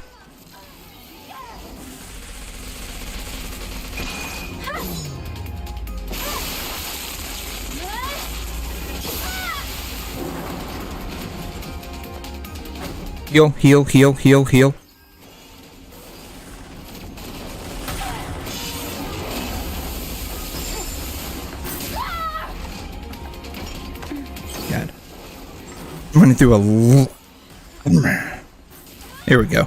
Heal, heal, heal, heal, heal. God. I'm running through a... Here we go.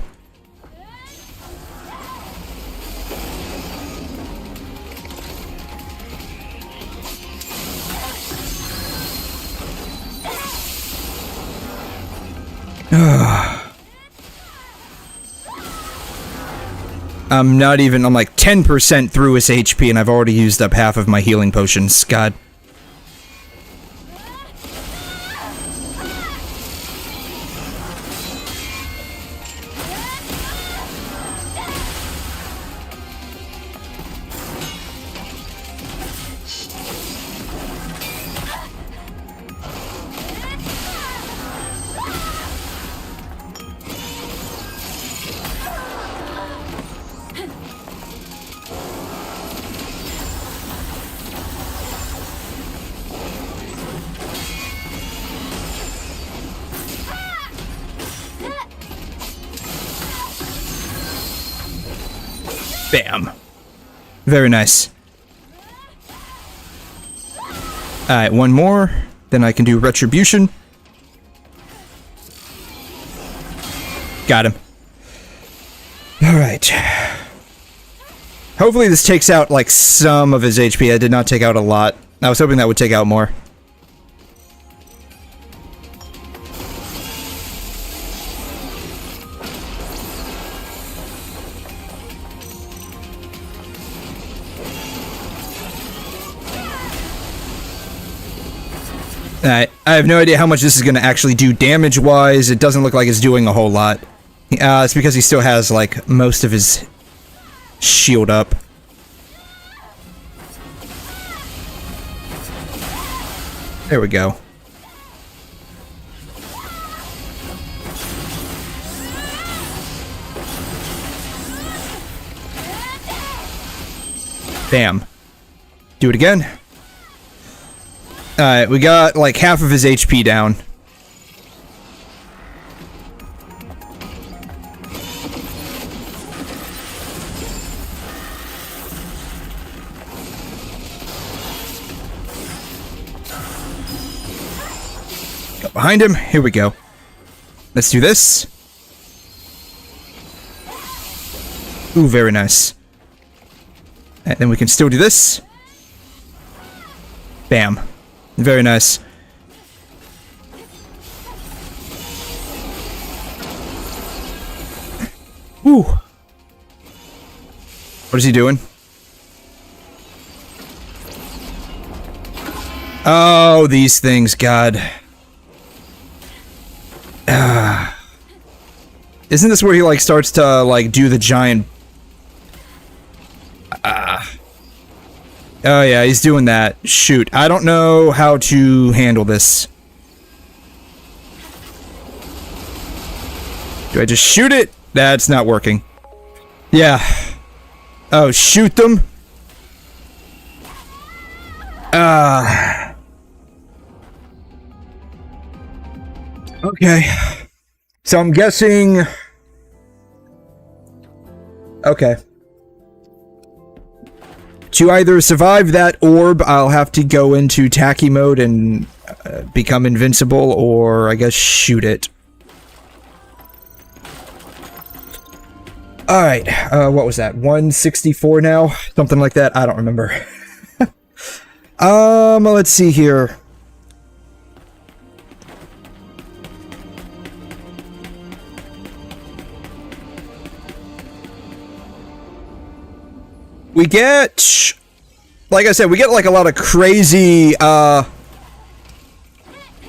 I'm not even, I'm like 10% through his HP and I've already used up half of my healing potions. God. Bam. Very nice. Alright, one more. Then I can do retribution. Got him. Alright. Hopefully this takes out, like, some of his HP. I did not take out a lot. I was hoping that would take out more. I have no idea how much this is going to actually do damage-wise. It doesn't look like it's doing a whole lot. It's because he still has, like, most of his shield up. There we go. Bam. Do it again. Alright, we got like half of his HP down. Go behind him. Here we go. Let's do this. Ooh, very nice. And then we can still do this. Bam. Very nice. Whew. What is he doing? Oh, these things, God. Isn't this where he, like, starts to, like, do the giant... Oh yeah, he's doing that. Shoot, I don't know how to handle this. Do I just shoot it? That's not working. Yeah. Oh, shoot them? Okay. So I'm guessing... Okay. To either survive that orb, I'll have to go into tacky mode and become invincible, or I guess shoot it. Alright, what was that? 164 now? Something like that? I don't remember. Let's see here. We get, like I said, we get like a lot of crazy,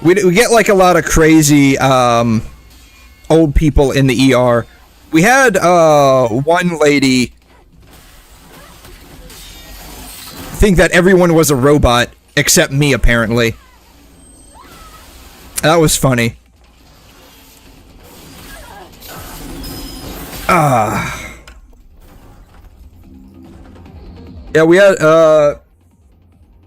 we get like a lot of crazy, old people in the ER. We had, one lady think that everyone was a robot, except me, apparently. That was funny. Yeah, we had,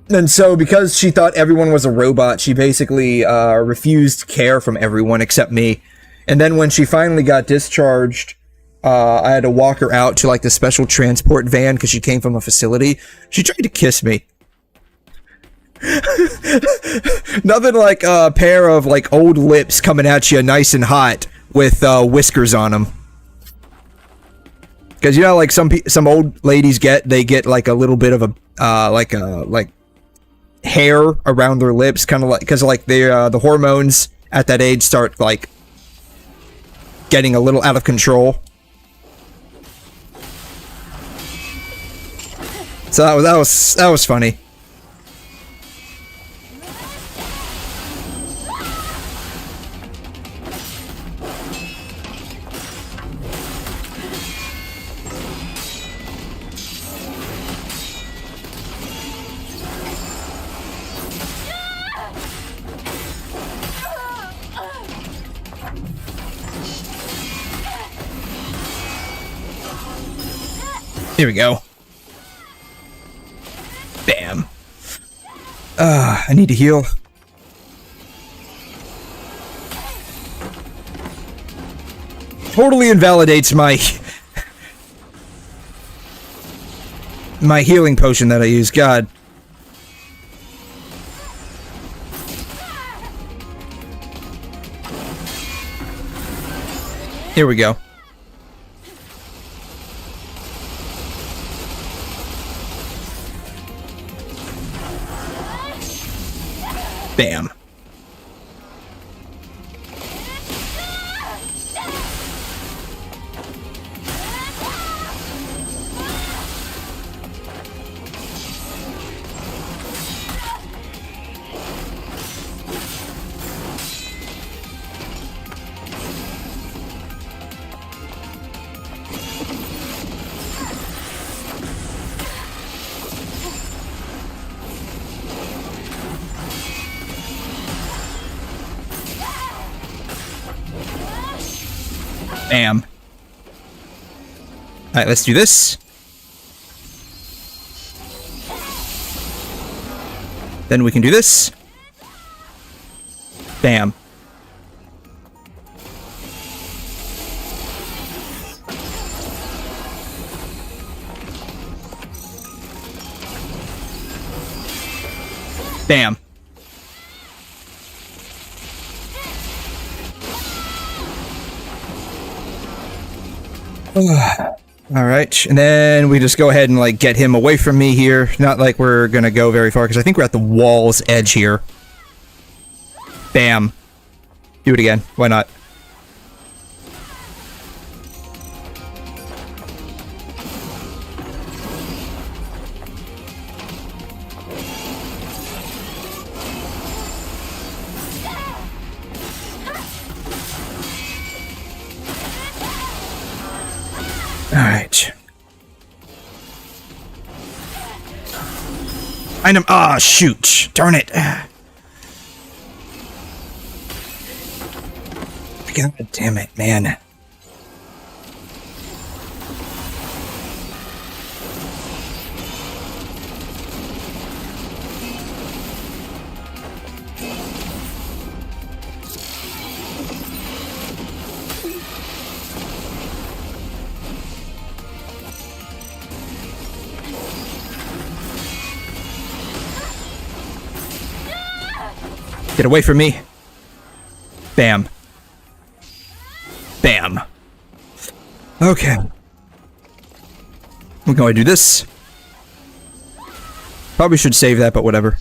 and so because she thought everyone was a robot, she basically, refused care from everyone except me. And then when she finally got discharged, I had to walk her out to, like, the special transport van because she came from a facility. She tried to kiss me. Nothing like a pair of, like, old lips coming at you nice and hot with, whiskers on them. Because, you know, like, some old ladies get like a little bit of a, like hair around their lips, kind of like, because, like, the hormones at that age start, like, getting a little out of control. So that was funny. Here we go. Bam. I need to heal. Totally invalidates my my healing potion that I use. God. Here we go. Bam. Bam. Alright, let's do this. Then we can do this. Bam. Bam. Alright, and then we just go ahead and, like, get him away from me here. Not like we're gonna go very far, because I think we're at the wall's edge here. Bam. Do it again. Why not? Alright. Item. Ah, shoot. Darn it. God damn it, man. Get away from me. Bam. Bam. Okay. We're going to do this. Probably should save that, but whatever.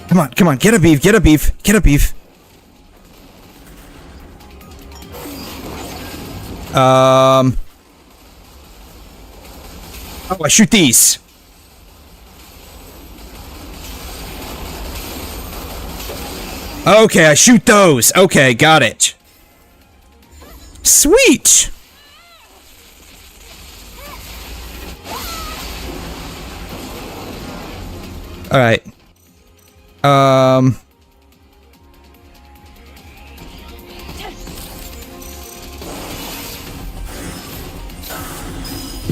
Come on, come on, get a beef, get a beef, get a beef. Oh, I shoot these. Okay, I shoot those. Okay, got it. Sweet. All right.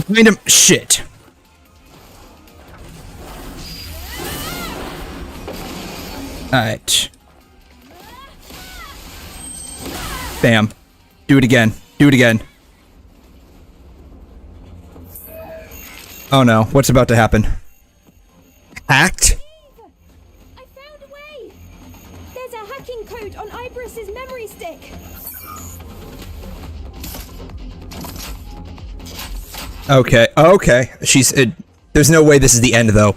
Behind him. Shit. Alright. Bam. Do it again. Do it again. Oh no. What's about to happen? Hacked? I found a way. There's a hacking code on Ibris's memory stick. Okay. Okay. There's no way this is the end though.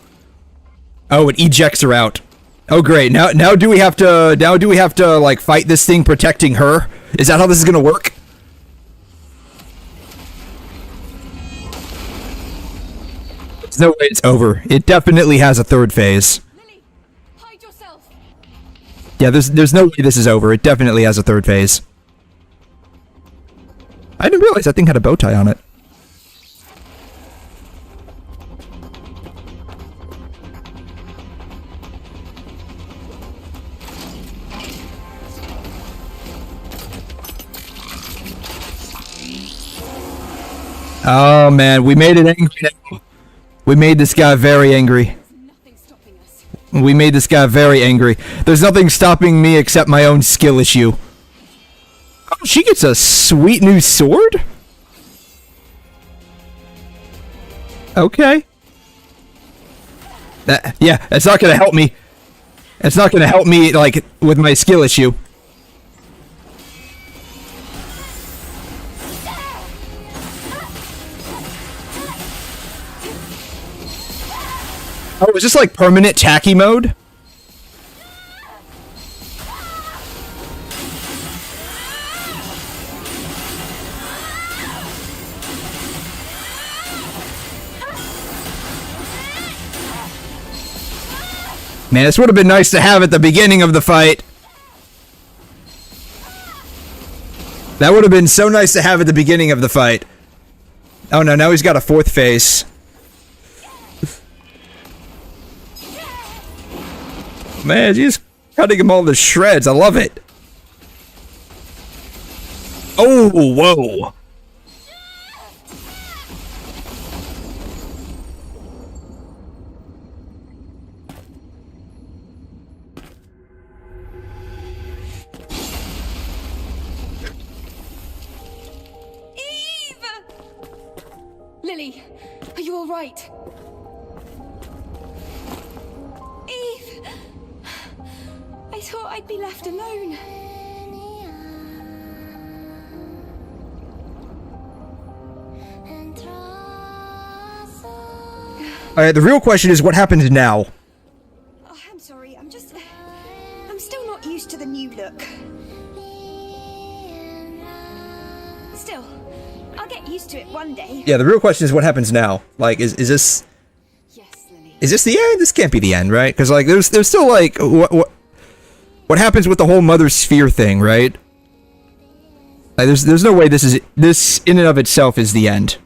Oh, it ejects her out. Oh great. Now do we have to like fight this thing protecting her? Is that how this is gonna work? There's no way it's over. It definitely has a third phase. Lily, hide yourself. Yeah, there's no way this is over. It definitely has a third phase. I didn't realize that thing had a bow tie on it. Oh man, we made it angry now. We made this guy very angry. We made this guy very angry. There's nothing stopping me except my own skill issue. Oh, she gets a sweet new sword? Okay. Yeah, that's not gonna help me. It's not gonna help me, like, with my skill issue. Oh, is this like permanent tacky mode? Man, this would have been nice to have at the beginning of the fight. That would have been so nice to have at the beginning of the fight. Oh no, now he's got a fourth face. Man, she's cutting him all to shreds. I love it. Oh, whoa. Lily, are you all right? Eve! I thought I'd be left alone. Alright, the real question is what happens now? Oh, I'm sorry, I'm still not used to the new look. Still, I'll get used to it one day. Yeah, the real question is what happens now? Like, is this... Yes, Lily. Is this the end? This can't be the end, right? Because, like, there's still, like, what happens with the whole mother sphere thing, right? Like, there's no way this in and of itself is the end.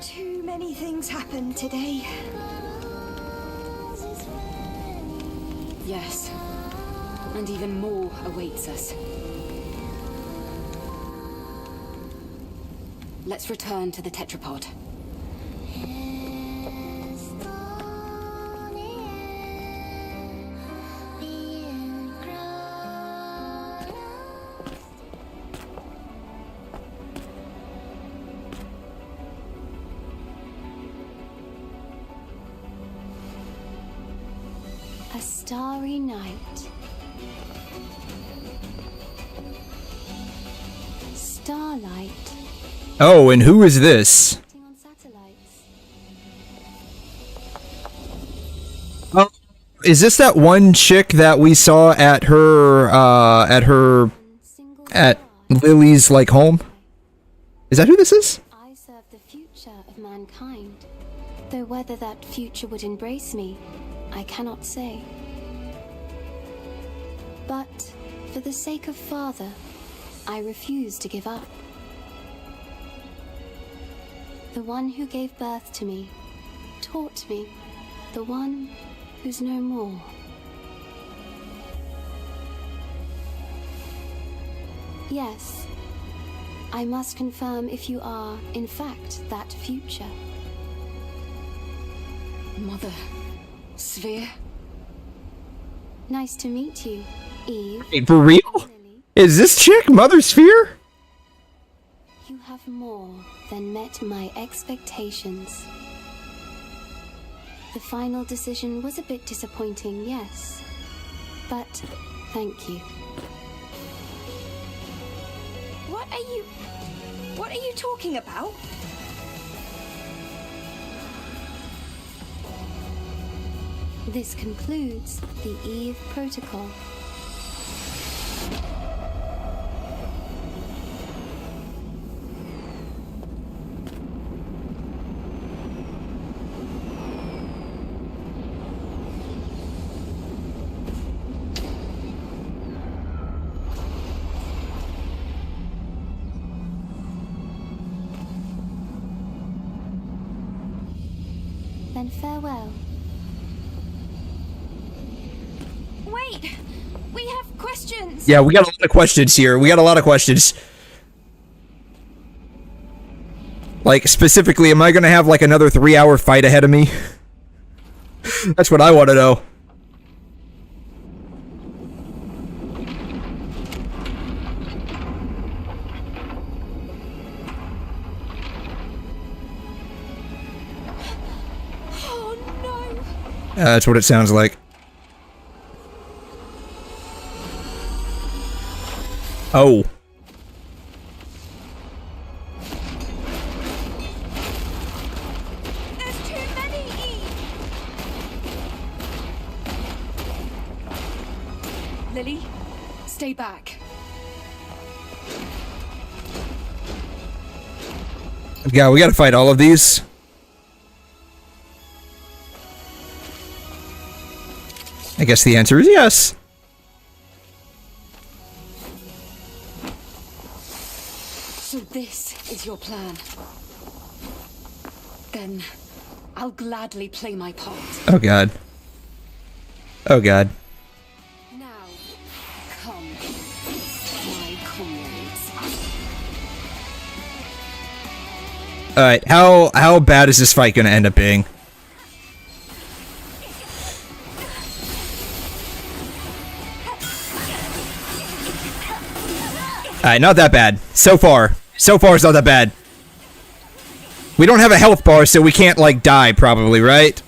Too many things happened today. Yes, and even more awaits us. Let's return to the tetrapod. A starry night. Starlight. Oh, and who is this? On satellites. Oh, is this that one chick that we saw at her, at Lily's, like, home? Is that who this is? I serve the future of mankind. Though whether that future would embrace me, I cannot say. But for the sake of Father, I refuse to give up. The one who gave birth to me, taught me, the one who's no more. Yes, I must confirm if you are, in fact, that future. Mother Sphere? Nice to meet you, Eve. Wait, for real? Lily. Is this chick Mother Sphere? You have more than met my expectations. The final decision was a bit disappointing, yes. But thank you. What are you talking about? This concludes the Eve Protocol. Then farewell. Wait! We have questions! Yeah, we got a lot of questions here. We got a lot of questions. Like, specifically, am I gonna have, like, another 3-hour fight ahead of me? That's what I want to know. Oh no! That's what it sounds like. Oh. There's too many Eve! Lily, stay back. Yeah, we gotta fight all of these. I guess the answer is yes. So this is your plan. Then I'll gladly play my part. Oh god. Oh god. Now, come, my comrades. Alright, how bad is this fight gonna end up being? Alright, not that bad. So far. So far, it's not that bad. We don't have a health bar, so we can't, like, die, probably, right?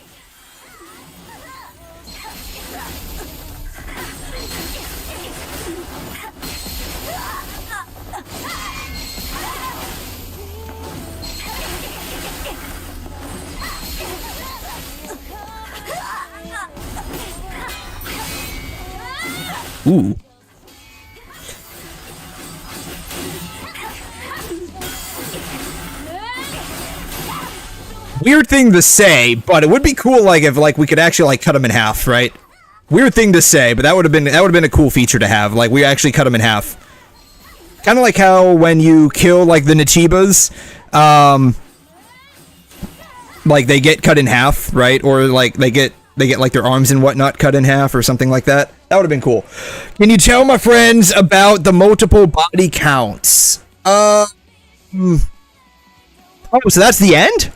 Ooh. Weird thing to say, but it would be cool, like, if, like, we could actually, like, cut him in half, right? Weird thing to say, but that would have been a cool feature to have. Like, we actually cut him in half. Kind of like how when you kill, like, the 𝘵𝘮𝘳𝘕, like, they get cut in half, right? Or, like, they get, like, their arms and whatnot cut in half or something like that. That would have been cool. Can you tell my friends about the multiple body counts? Oh, so that's the end?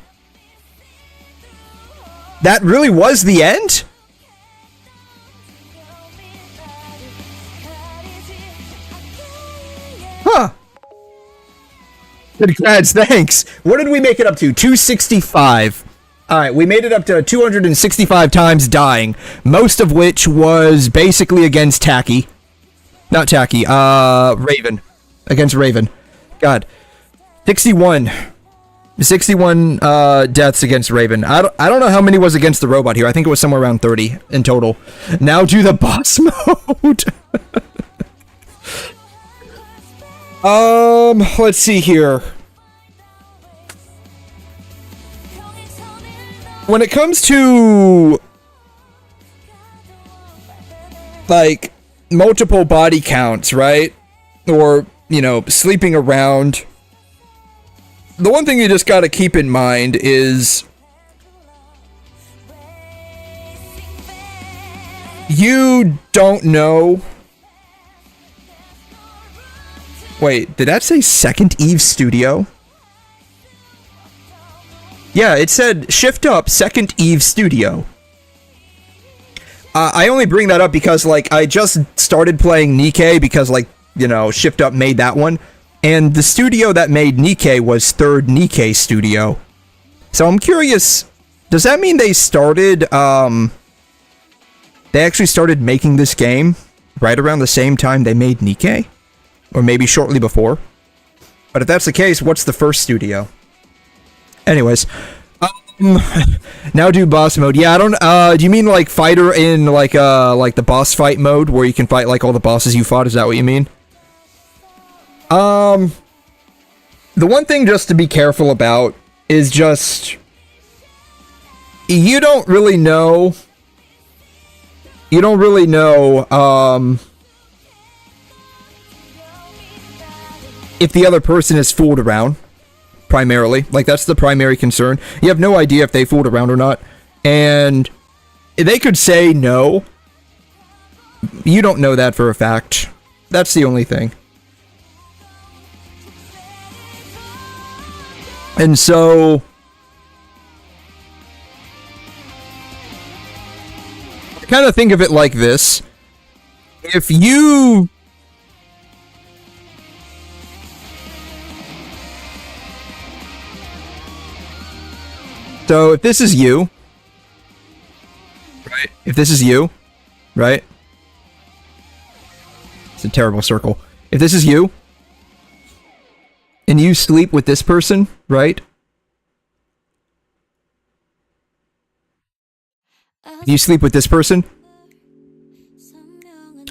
That really was the end? Huh. Congrats, thanks. What did we make it up to? 265. Alright, we made it up to 265 times dying, most of which was basically against Tacky. Not Tacky, Raven. Against Raven. God. 61 deaths against Raven. I don't know how many was against the robot here. I think it was somewhere around 30 in total. Now do the boss mode. Let's see here. When it comes to, like, multiple body counts, right? Or, you know, sleeping around. The one thing you just gotta keep in mind is you don't know. Wait, did that say second Eve Studio? Yeah, it said shift up second Eve Studio. I only bring that up because, like, I just started playing 𝘵𝘮 because, like, you know, shift up made that one. And the studio that made 𝘵𝘮 was third 𝘵𝘮 Studio. So I'm curious, does that mean they started, they actually started making this game right around the same time they made 𝘵𝘮? Or maybe shortly before? But if that's the case, what's the first studio? Anyways. Now do boss mode. Yeah, I don't, do you mean like fighter in like the boss fight mode where you can fight like all the bosses you fought? Is that what you mean? The one thing just to be careful about is just, you don't really know, if the other person is fooled around, primarily. Like, that's the primary concern. You have no idea if they fooled around or not, and they could say no. You don't know that for a fact. That's the only thing. And so I kind of think of it like this. If you So if this is you, right? If this is you, right? It's a terrible circle. If this is you, and you sleep with this person, right? You sleep with this person,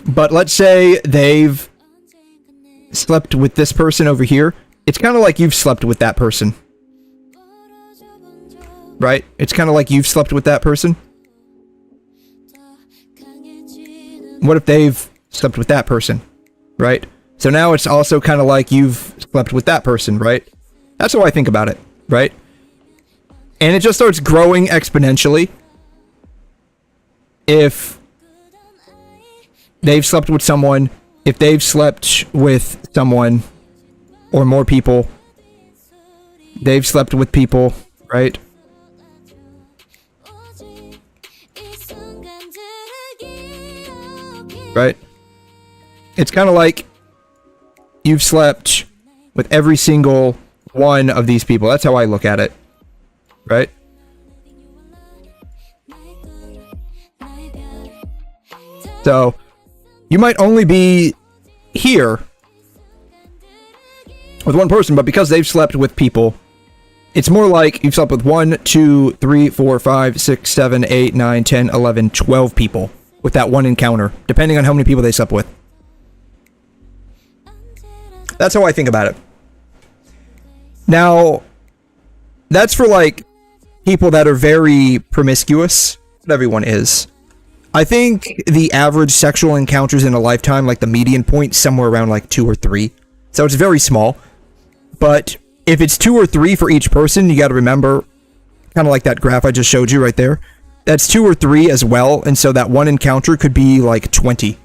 but let's say they've slept with this person over here. It's kind of like you've slept with that person. Right? It's kind of like you've slept with that person. What if they've slept with that person? Right? So now it's also kind of like you've slept with that person, right? That's how I think about it, right? And it just starts growing exponentially. If they've slept with someone, if they've slept with someone, or more people, they've slept with people, right? Right? It's kind of like you've slept with every single one of these people. That's how I look at it. Right? So, you might only be here with one person, but because they've slept with people, it's more like you've slept with 1, 2, 3, 4, 5, 6, 7, 8, 9, 10, 11, 12 people with that one encounter, depending on how many people they slept with. That's how I think about it. Now, that's for like people that are very promiscuous, but everyone is. I think the average sexual encounters in a lifetime, like the median point, somewhere around like 2 or 3. So it's very small. But if it's 2 or 3 for each person, you got to remember, kind of like that graph I just showed you right there, that's 2 or 3 as well, and so that one encounter could be like 20.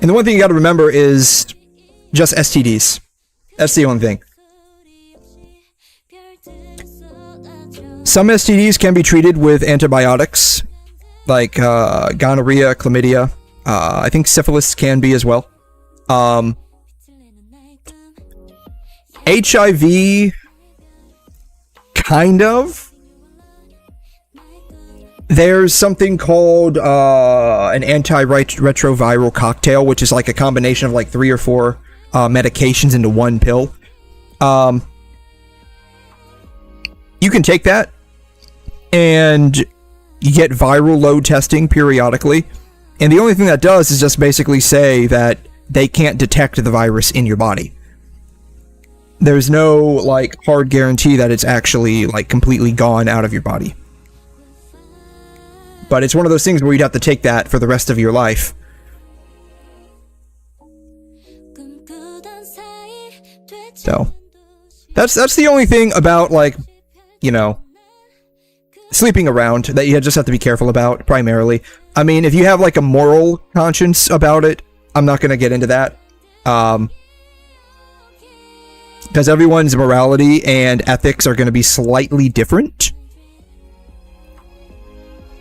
And the one thing you got to remember is just STDs. That's the only thing. Some STDs can be treated with antibiotics, like gonorrhea, chlamydia. I think syphilis can be as well. HIV, kind of. There's something called an antiretroviral cocktail, which is like a combination of like 3 or 4 medications into one pill. You can take that, and you get viral load testing periodically. And the only thing that does is just basically say that they can't detect the virus in your body. There's no like hard guarantee that it's actually like completely gone out of your body. But it's one of those things where you'd have to take that for the rest of your life. So, that's the only thing about, like, you know, sleeping around that you just have to be careful about, primarily. I mean, if you have, like, a moral conscience about it, I'm not going to get into that. Because everyone's morality and ethics are going to be slightly different.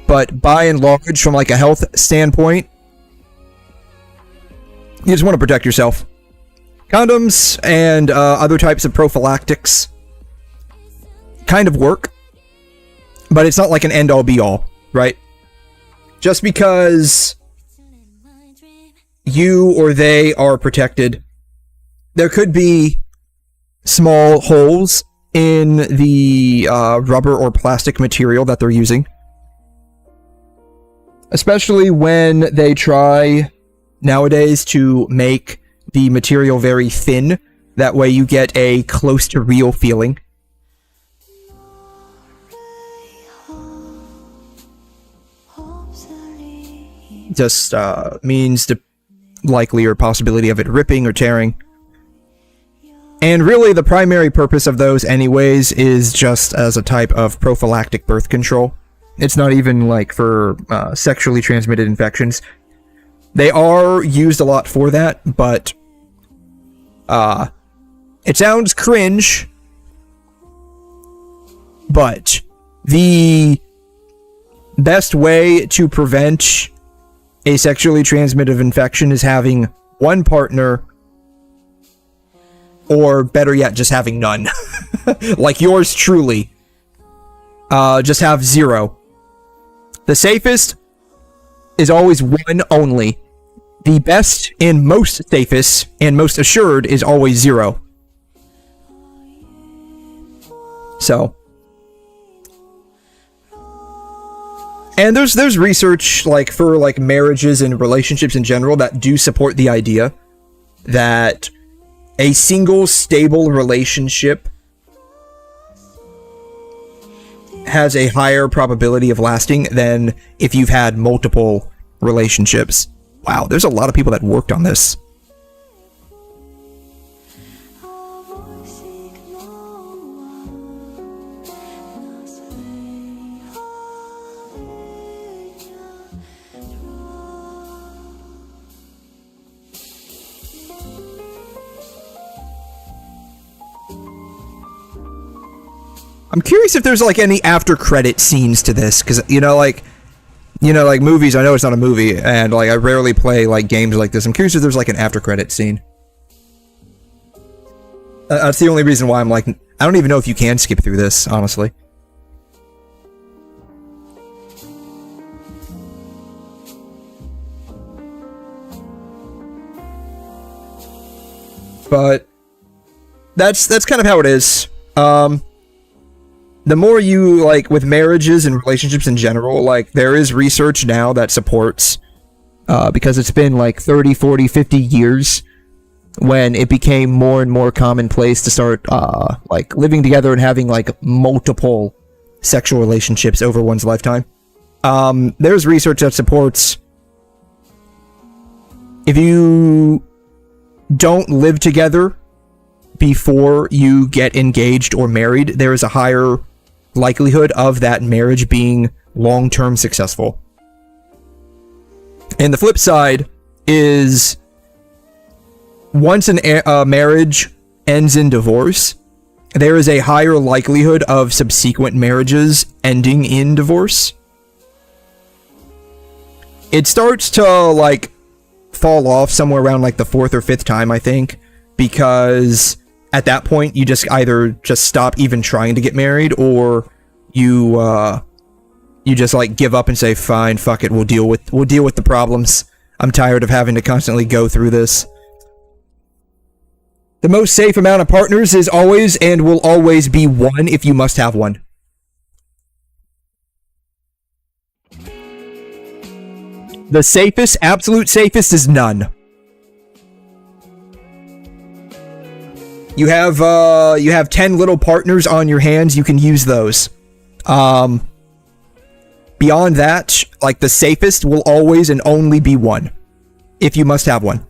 But by and large, from like a health standpoint, you just want to protect yourself. Condoms and other types of prophylactics kind of work, but it's not like an end-all be-all, right? Just because you or they are protected, there could be small holes in the rubber or plastic material that they're using. Especially when they try nowadays to make the material very thin. That way you get a close to real feeling. Just means the likelier possibility of it ripping or tearing. And really the primary purpose of those anyways is just as a type of prophylactic birth control. It's not even like for sexually transmitted infections. They are used a lot for that, but It sounds cringe, but the best way to prevent a sexually transmitted infection is having one partner, or better yet, just having none. Like yours truly. Just have 0. The safest is always one only. The best and most safest and most assured is always 0. So. And there's research like for like marriages and relationships in general that do support the idea that a single stable relationship has a higher probability of lasting than if you've had multiple relationships. Wow, there's a lot of people that worked on this. I'm curious if there's like any after credit scenes to this, because like movies, I know it's not a movie, and like I rarely play like games like this. I'm curious if there's like an after credit scene. That's the only reason why I'm like, I don't even know if you can skip through this, honestly. But that's kind of how it is. The more you, like, with marriages and relationships in general, like, there is research now that supports, because it's been, like, 30, 40, 50 years when it became more and more commonplace to start, like, living together and having, like, multiple sexual relationships over one's lifetime. There's research that supports if you don't live together before you get engaged or married, there is a higher likelihood of that marriage being long-term successful. And the flip side is once a marriage ends in divorce, there is a higher likelihood of subsequent marriages ending in divorce. It starts to like fall off somewhere around like the 4th or 5th time, I think, because at that point, you just either just stop even trying to get married, or you just like give up and say, "Fine, fuck it, we'll deal with the problems. I'm tired of having to constantly go through this." The most safe amount of partners is always and will always be 1 if you must have one. The safest, absolute safest, is none. You have 10 little partners on your hands, you can use those. Beyond that, like, the safest will always and only be 1, if you must have one.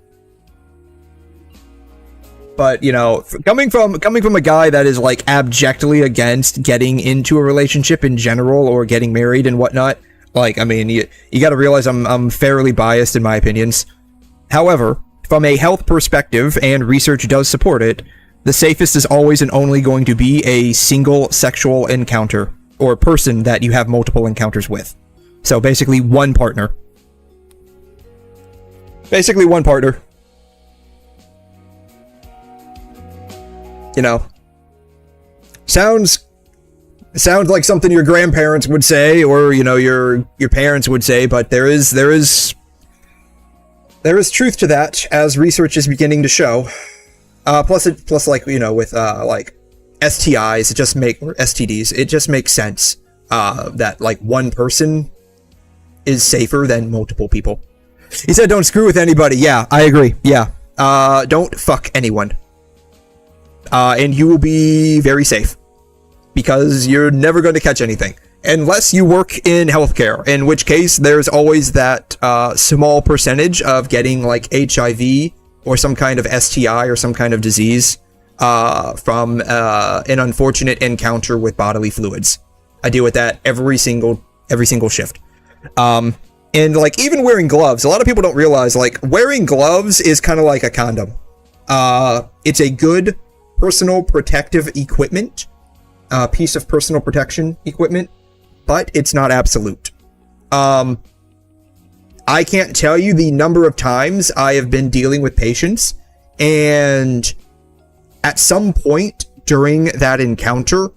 But, coming from a guy that is, like, abjectly against getting into a relationship in general, or getting married and whatnot, like, I mean, you gotta realize I'm fairly biased in my opinions. However, from a health perspective, and research does support it, the safest is always and only going to be a single sexual encounter, or person that you have multiple encounters with. So basically one partner. Basically one partner. Sounds like something your grandparents would say, or your parents would say, but there is truth to that, as research is beginning to show. Plus like, with, like, STIs, STDs, it just makes sense, that, like, one person is safer than multiple people. He said don't screw with anybody. Yeah, I agree. Yeah. Don't fuck anyone. And you will be very safe. Because you're never going to catch anything. Unless you work in healthcare, in which case there's always that, small percentage of getting, like, HIV, or some kind of STI or some kind of disease from an unfortunate encounter with bodily fluids. I deal with that every single shift. And like, even wearing gloves, a lot of people don't realize, like, wearing gloves is kind of like a condom. It's a good personal protective equipment, piece of personal protection equipment, but it's not absolute. I can't tell you the number of times I have been dealing with patients, and at some point during that encounter,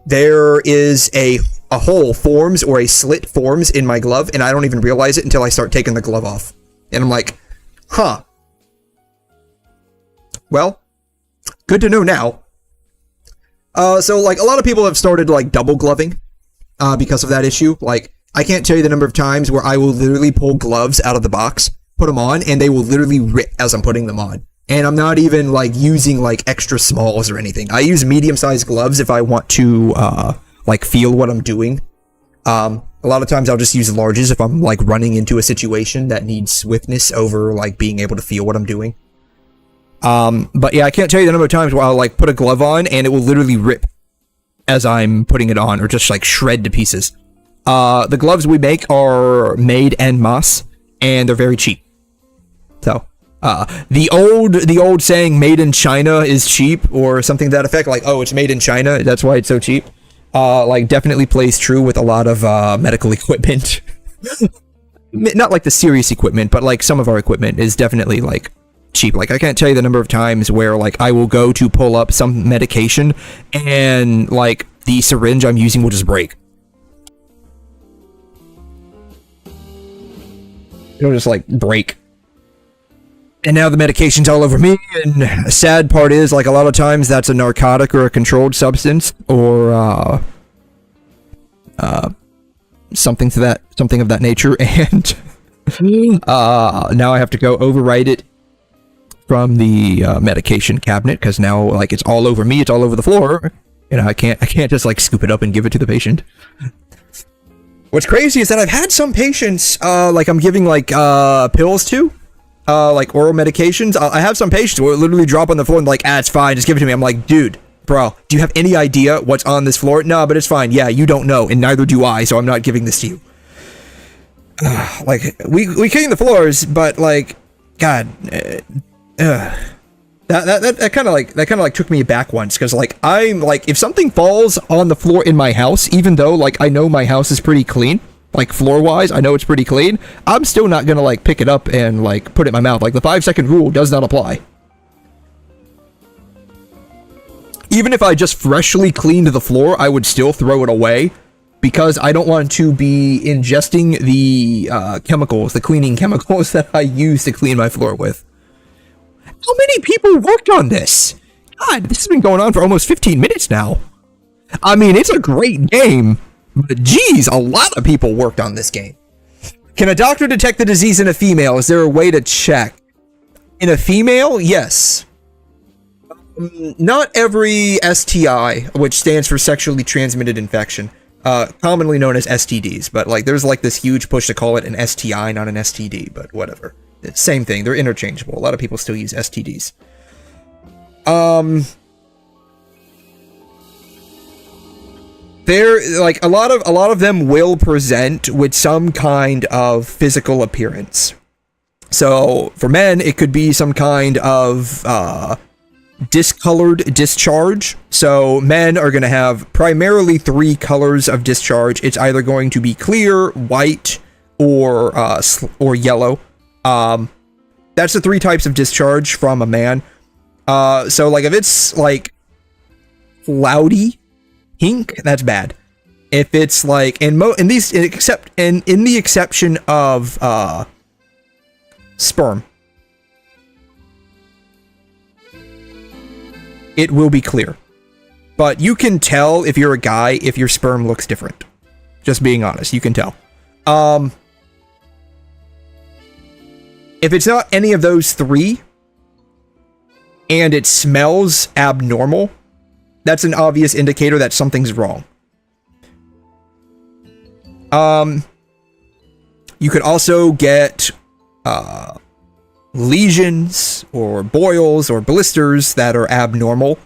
there is a hole forms or a slit forms in my glove, and I don't even realize it until I start taking the glove off. And I'm like, huh. Well, good to know now. So, like, a lot of people have started, like, double gloving because of that issue. Like, I can't tell you the number of times where I will literally pull gloves out of the box, put them on, and they will literally rip as I'm putting them on. And I'm not even, like, using, like, extra smalls or anything. I use medium-sized gloves if I want to, like, feel what I'm doing. A lot of times I'll just use larges if I'm, like, running into a situation that needs swiftness over, like, being able to feel what I'm doing. But yeah, I can't tell you the number of times where I'll, like, put a glove on and it will literally rip as I'm putting it on, or just, like, shred to pieces. The gloves we make are made en masse, and they're very cheap. So, the old saying, made in China is cheap, or something to that effect, like, oh, it's made in China, that's why it's so cheap. Like, definitely plays true with a lot of, medical equipment. Not like the serious equipment, but, like, some of our equipment is definitely, like, cheap. Like, I can't tell you the number of times where, like, I will go to pull up some medication and, like, the syringe I'm using will just break. It'll just, like, break. And now the medication's all over me, and the sad part is, like, a lot of times that's a narcotic or a controlled substance, or, something of that nature, and, now I have to go overwrite it from the medication cabinet, because now, like, it's all over me, it's all over the floor, and I can't just, like, scoop it up and give it to the patient. What's crazy is that I've had some patients, like, I'm giving, like, pills to, like, oral medications. I have some patients who will literally drop on the floor and, like, it's fine, just give it to me. I'm like, dude, bro, do you have any idea what's on this floor? No, but it's fine. Yeah, you don't know, and neither do I, so I'm not giving this to you. Like, we clean the floors, but, like, God, that kind of like took me back once, because, like, I'm like, if something falls on the floor in my house, even though, like, I know my house is pretty clean, like, floor wise, I know it's pretty clean, I'm still not gonna, like, pick it up and, like, put it in my mouth. Like, the 5-second rule does not apply. Even if I just freshly cleaned the floor, I would still throw it away, because I don't want to be ingesting the chemicals, the cleaning chemicals that I use to clean my floor with. How many people worked on this? God, this has been going on for almost 15 minutes now. I mean, it's a great game, but geez, a lot of people worked on this game. Can a doctor detect the disease in a female? Is there a way to check? In a female? Yes. Not every STI, which stands for sexually transmitted infection, commonly known as STDs, but, like, there's, like, this huge push to call it an STI, not an STD, but whatever. It's same thing. They're interchangeable. A lot of people still use STDs. They're, like, a lot of them will present with some kind of physical appearance. So for men, it could be some kind of discolored discharge. So men are going to have primarily 3 colors of discharge. It's either going to be clear, white, or yellow. That's the 3 types of discharge from a man. So, like, if it's, like, cloudy pink, that's bad. If it's, like, in the exception of, sperm, it will be clear. But you can tell, if you're a guy, if your sperm looks different. Just being honest, you can tell. If it's not any of those 3, and it smells abnormal, that's an obvious indicator that something's wrong. You could also get lesions or boils or blisters that are abnormal.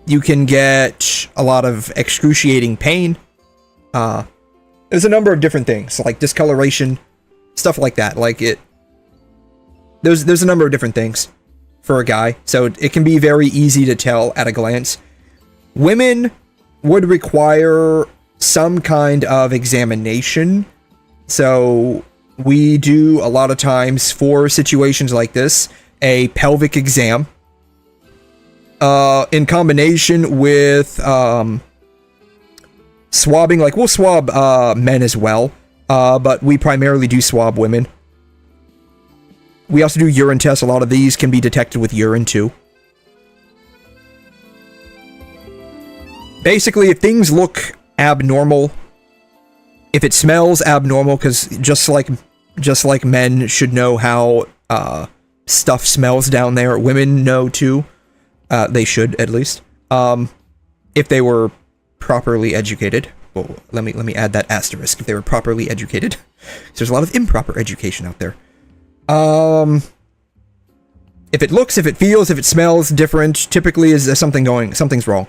You can get a lot of excruciating pain. There's a number of different things, like discoloration, stuff like that. Like, there's a number of different things. for a guy, so it can be very easy to tell at a glance. Women would require some kind of examination, so we do a lot of times for situations like this a pelvic exam in combination with swabbing. Like, we'll swab men as well, but we primarily do swab women. We also do urine tests. A lot of these can be detected with urine too. Basically, if things look abnormal, if it smells abnormal, because just like men should know how stuff smells down there, women know too. They should, at least. If they were properly educated. Well, let me add that asterisk. If they were properly educated. There's a lot of improper education out there. If it looks, if it feels, if it smells different, typically is something's wrong.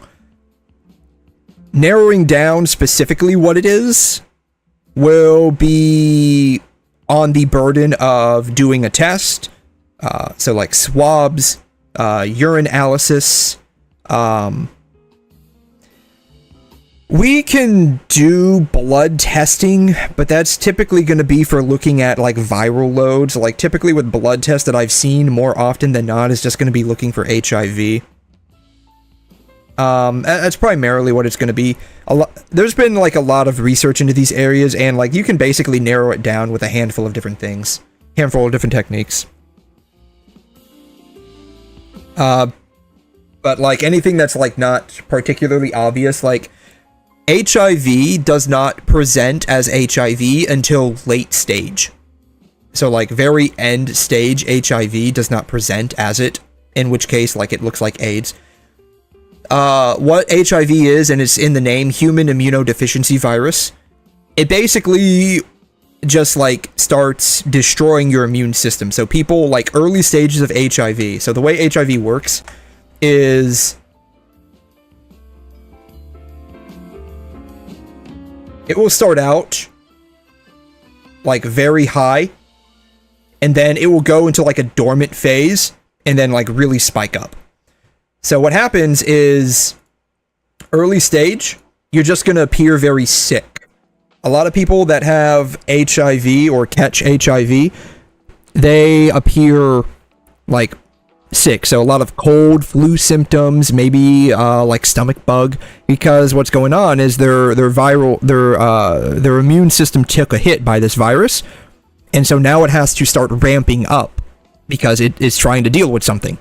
Narrowing down specifically what it is will be on the burden of doing a test. So like swabs, urine analysis. We can do blood testing, but that's typically going to be for looking at like viral loads. Like typically with blood tests that I've seen more often than not is just going to be looking for HIV. That's primarily what it's going to be. There's been like a lot of research into these areas, and like you can basically narrow it down with a handful of different things, handful of different techniques. But like anything that's like not particularly obvious, like HIV does not present as HIV until late stage. So like very end stage HIV does not present as it, in which case like it looks like AIDS. What HIV is, and it's in the name, human immunodeficiency virus, it basically just like starts destroying your immune system. So people like early stages of HIV. So the way HIV works is it will start out like very high, and then it will go into like a dormant phase and then like really spike up. So what happens is early stage, you're just going to appear very sick. A lot of people that have HIV or catch HIV, they appear like sick. So a lot of cold, flu symptoms, maybe like stomach bug, because what's going on is their immune system took a hit by this virus, and so now it has to start ramping up because it is trying to deal with something.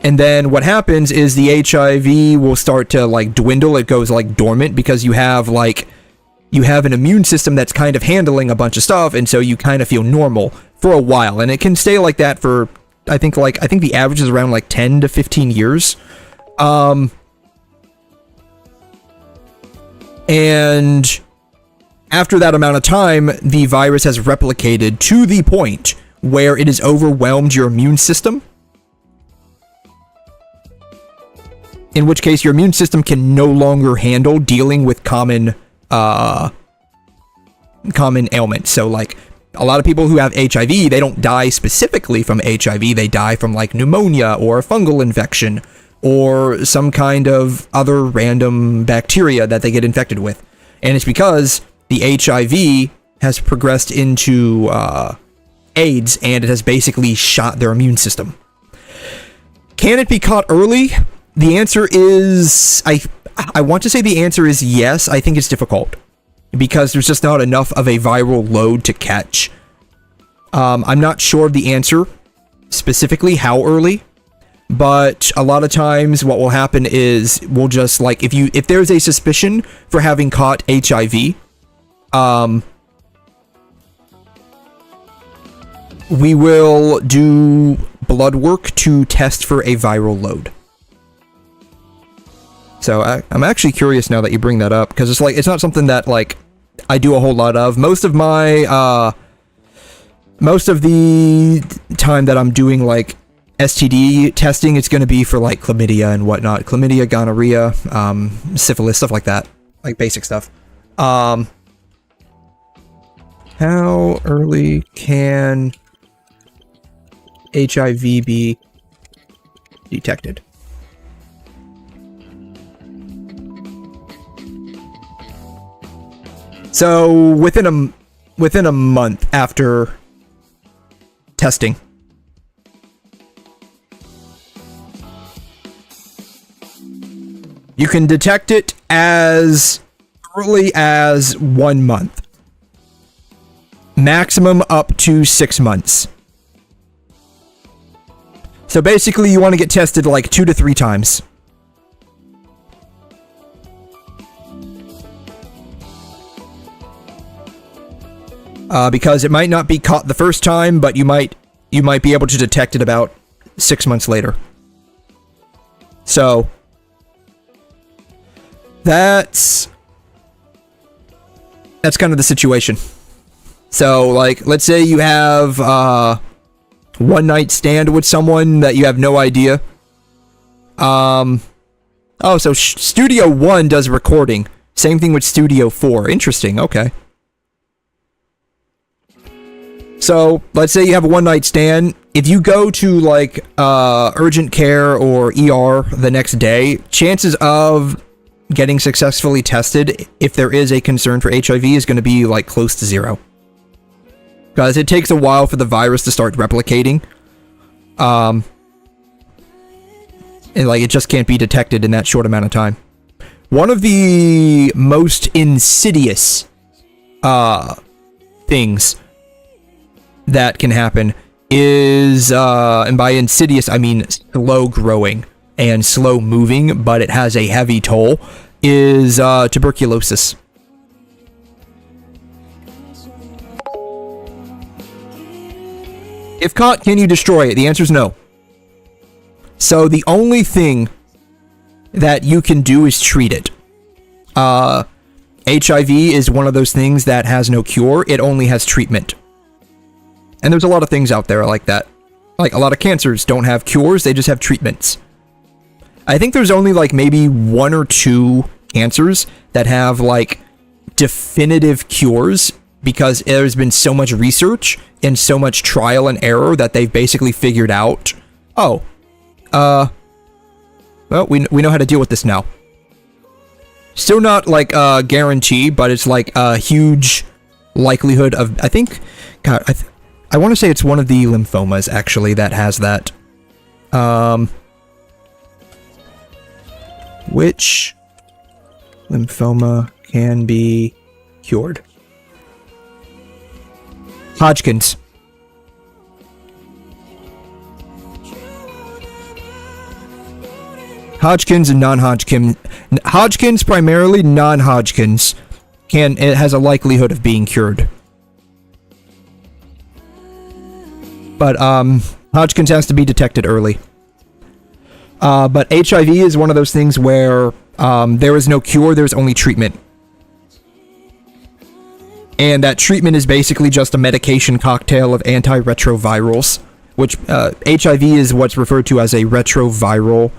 And then what happens is the HIV will start to like dwindle. It goes like dormant because you have an immune system that's kind of handling a bunch of stuff, and so you kind of feel normal for a while, and it can stay like that for I think the average is around like 10 to 15 years. And after that amount of time, the virus has replicated to the point where it has overwhelmed your immune system. In which case, your immune system can no longer handle dealing with common ailments. So, like, a lot of people who have HIV, they don't die specifically from HIV. They die from, like, pneumonia or a fungal infection or some kind of other random bacteria that they get infected with. And it's because the HIV has progressed into AIDS, and it has basically shot their immune system. Can it be caught early? The answer is, I want to say the answer is yes. I think it's difficult because there's just not enough of a viral load to catch. I'm not sure of the answer specifically how early, but a lot of times what will happen is we'll just like, if there's a suspicion for having caught HIV, we will do blood work to test for a viral load. So I'm actually curious now that you bring that up, because it's like, it's not something that like I do a whole lot of. Most of the time that I'm doing like STD testing, it's going to be for like chlamydia and whatnot. Chlamydia, gonorrhea, syphilis, stuff like that. Like basic stuff. How early can HIV be detected? So within a month after testing, you can detect it as early as 1 month. Maximum up to 6 months. So basically you want to get tested like 2 to 3 times. Because it might not be caught the first time, but you might be able to detect it about 6 months later. So that's kind of the situation. So, like, let's say you have one night stand with someone that you have no idea. Oh, so Studio 1 does recording. Same thing with Studio 4. Interesting, okay. So, let's say you have a one night stand. If you go to, like, urgent care or ER the next day, chances of getting successfully tested, if there is a concern for HIV, is going to be, like, close to 0. Because it takes a while for the virus to start replicating. And, like, it just can't be detected in that short amount of time. One of the most insidious things that can happen is, and by insidious I mean slow growing and slow moving, but it has a heavy toll, is tuberculosis. If caught, can you destroy it? The answer is no. So the only thing that you can do is treat it. HIV is one of those things that has no cure. It only has treatment. And there's a lot of things out there like that. Like, a lot of cancers don't have cures, they just have treatments. I think there's only, like, maybe 1 or 2 cancers that have, like, definitive cures, because there's been so much research and so much trial and error that they've basically figured out, oh, well, we know how to deal with this now. Still not, like, guarantee, but it's, like, a huge likelihood of, I think, God, I want to say it's one of the lymphomas, actually, that has that. Which lymphoma can be cured? Hodgkin's. Hodgkin's and non-Hodgkin. Hodgkin's primarily, non-Hodgkin's it has a likelihood of being cured. But Hodgkin's has to be detected early. But HIV is one of those things where there is no cure, there's only treatment. And that treatment is basically just a medication cocktail of antiretrovirals, which HIV is what's referred to as a retroviral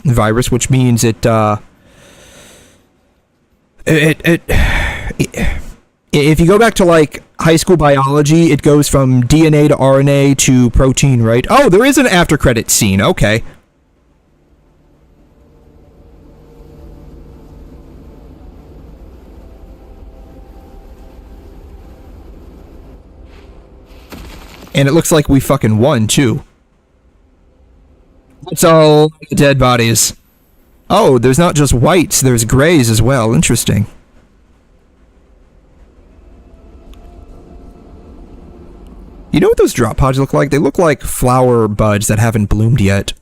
virus, which means if you go back to, like, high school biology, it goes from DNA to RNA to protein, right? Oh, there is an after credit scene, okay. And it looks like we fucking won, too. That's all dead bodies. Oh, there's not just whites, there's grays as well. Interesting. You know what those drop pods look like? They look like flower buds that haven't bloomed yet.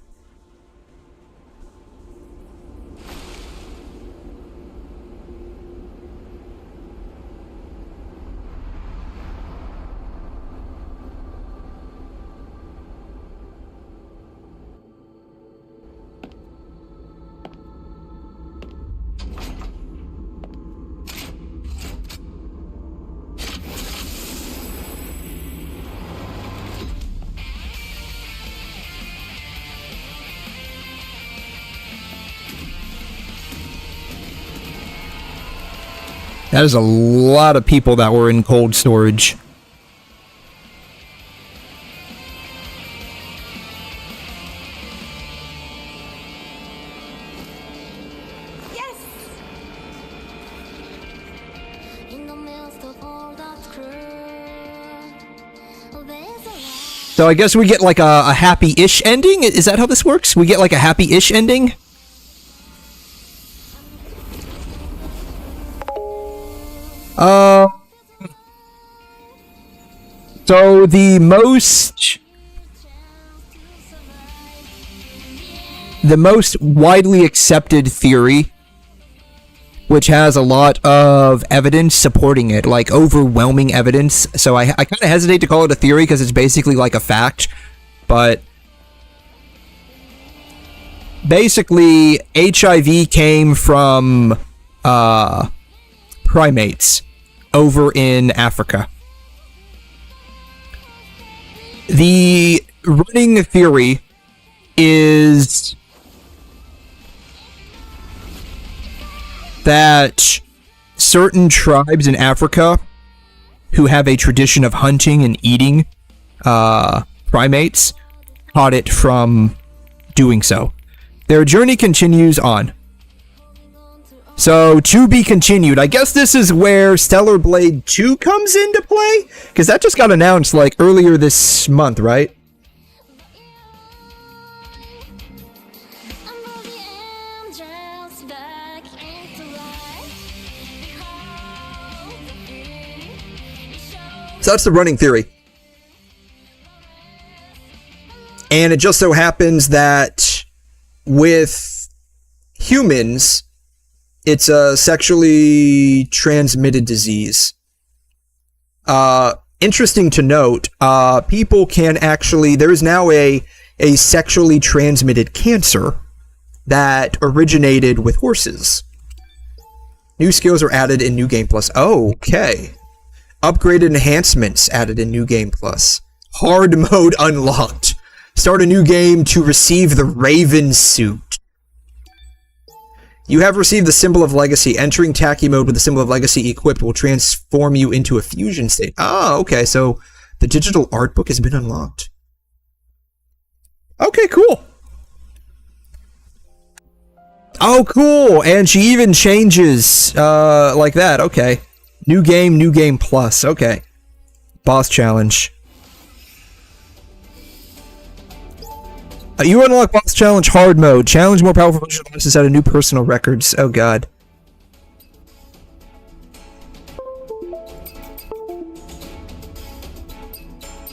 That is a lot of people that were in cold storage. So I guess we get like a happy-ish ending? Is that how this works? We get like a happy-ish ending? So the most widely accepted theory, which has a lot of evidence supporting it, like overwhelming evidence. So I kind of hesitate to call it a theory because it's basically like a fact, but basically HIV came from primates over in Africa. The running theory is that certain tribes in Africa who have a tradition of hunting and eating primates caught it from doing so. Their journey continues on. So, to be continued. I guess this is where Stellar Blade 2 comes into play? Because that just got announced, like, earlier this month, right? So that's the running theory. And it just so happens that with humans, it's a sexually transmitted disease. Interesting to note, people can actually, there is now a sexually transmitted cancer that originated with horses. New skills are added in New Game Plus. Oh, okay. Upgraded enhancements added in New Game Plus. Hard mode unlocked. Start a new game to receive the Raven suit. You have received the Symbol of Legacy. Entering Tacky mode with the Symbol of Legacy equipped will transform you into a fusion state. Ah, okay, so the digital art book has been unlocked. Okay, cool. Oh, cool, and she even changes, like that, okay. New game plus, okay. Boss challenge. You unlock boss challenge hard mode. Challenge more powerful bosses out of new personal records. Oh god.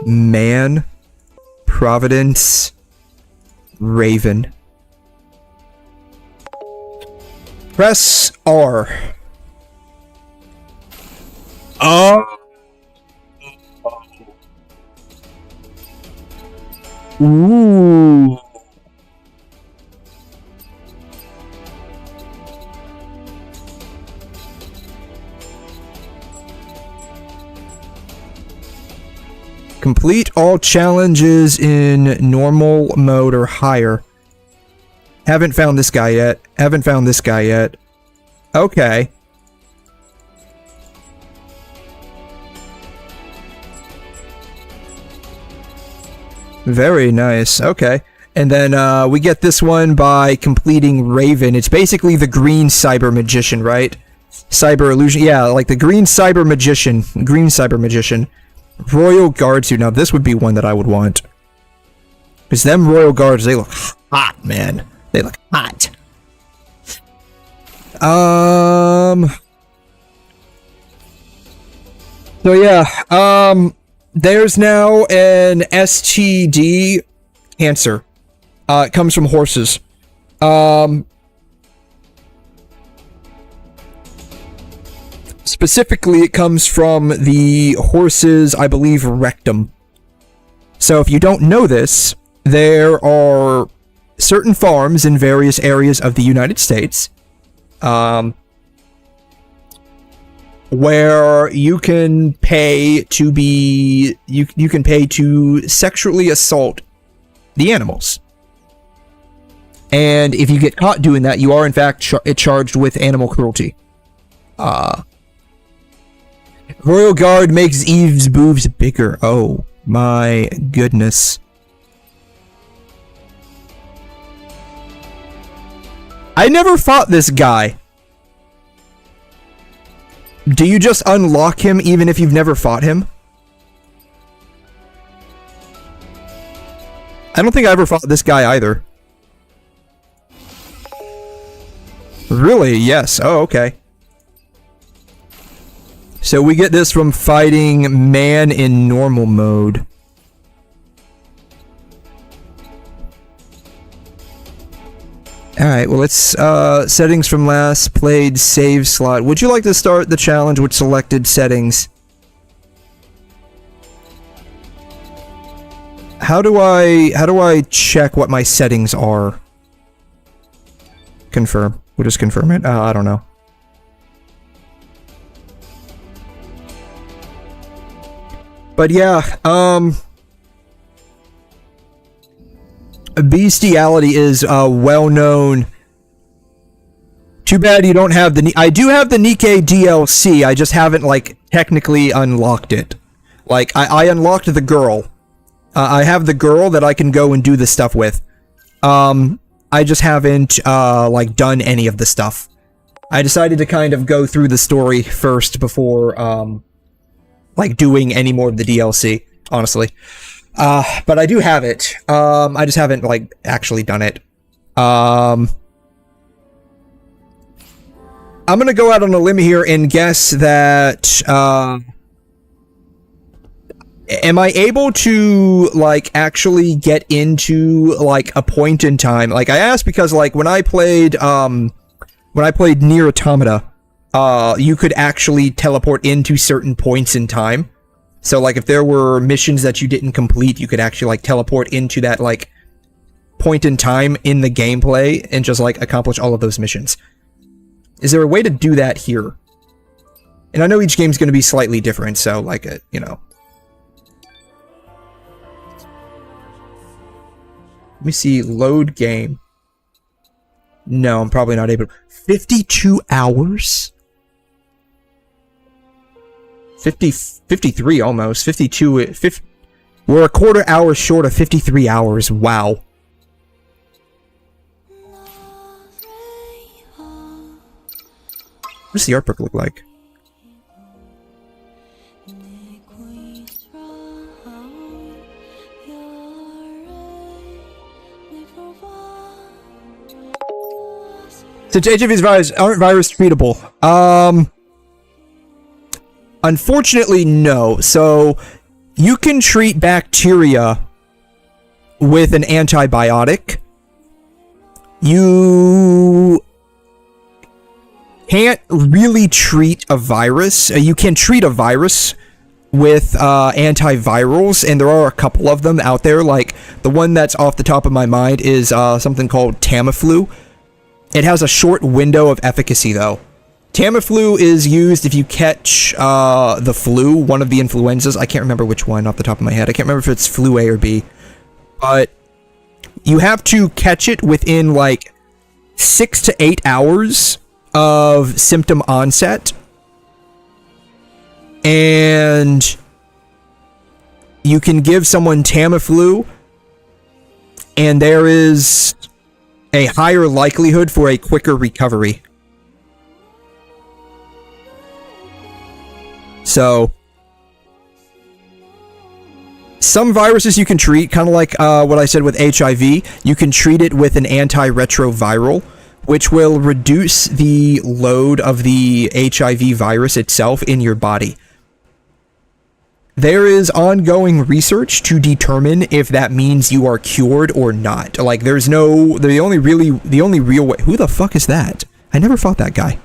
Man. Providence. Raven. Press R. Oh. Ooh. Complete all challenges in normal mode or higher. Haven't found this guy yet. Okay. Very nice. Okay. And then we get this one by completing Raven. It's basically the green cyber magician, right? Cyber illusion. Yeah, like the green cyber magician. Green cyber magician. Royal Guard suit. Now this would be one that I would want. Because them Royal Guards, they look hot, man. They look hot. So yeah, there's now an STD cancer. It comes from horses. Specifically, it comes from the horse's, I believe, rectum. So if you don't know this, there are certain farms in various areas of the United States, where you can pay to be, you can pay to sexually assault the animals. And if you get caught doing that, you are in fact charged with animal cruelty. Royal Guard makes Eve's boobs bigger. Oh my goodness. I never fought this guy. Do you just unlock him even if you've never fought him? I don't think I ever fought this guy either. Really? Yes. Oh, okay. So we get this from fighting man in normal mode. Alright, well let's, settings from last played save slot. Would you like to start the challenge with selected settings? How do I check what my settings are? Confirm. We'll just confirm it. I don't know. But yeah, bestiality is well known. Too bad you don't have the. I do have the 𝘵𝘮 DLC. I just haven't like technically unlocked it. Like I unlocked the girl. I have the girl that I can go and do the stuff with. I just haven't like done any of the stuff. I decided to kind of go through the story first before like doing any more of the DLC, honestly. But I do have it. I just haven't like actually done it. I'm gonna go out on a limb here and guess that am I able to like actually get into like a point in time? Like I asked because like when I played 𝘵𝘮 Automata, you could actually teleport into certain points in time. So like if there were missions that you didn't complete, you could actually like teleport into that like point in time in the gameplay and just like accomplish all of those missions. Is there a way to do that here? And I know each game's going to be slightly different, so like you know. Let me see, load game. No, I'm probably not able to. 52 hours? 53 almost. 52. We're a quarter hour short of 53 hours. Wow. What does the art book look like? Since HIV's virus aren't virus treatable. Unfortunately, no. So you can treat bacteria with an antibiotic. You can't really treat a virus. You can treat a virus with antivirals, and there are a couple of them out there. Like the one that's off the top of my mind is something called Tamiflu. It has a short window of efficacy, though. Tamiflu is used if you catch the flu, one of the influenzas. I can't remember which one off the top of my head. I can't remember if it's flu A or B. But you have to catch it within, like, 6 to 8 hours of symptom onset. And you can give someone Tamiflu, and there is a higher likelihood for a quicker recovery. So, some viruses you can treat, kind of like what I said with HIV. You can treat it with an antiretroviral, which will reduce the load of the HIV virus itself in your body. There is ongoing research to determine if that means you are cured or not. Like, there's no... The only real way... Who the fuck is that? I never fought that guy.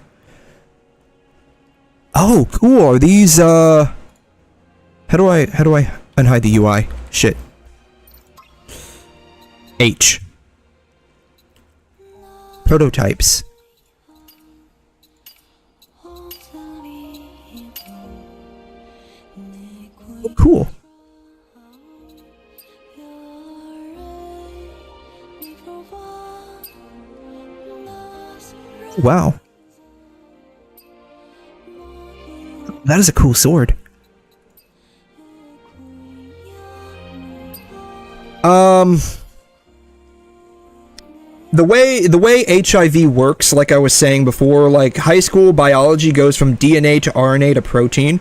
Oh, cool. Are these, How do I unhide the UI? Shit. H. Prototypes. Oh, cool. Wow. That is a cool sword. The way HIV works, like I was saying before, like high school biology goes from DNA to RNA to protein.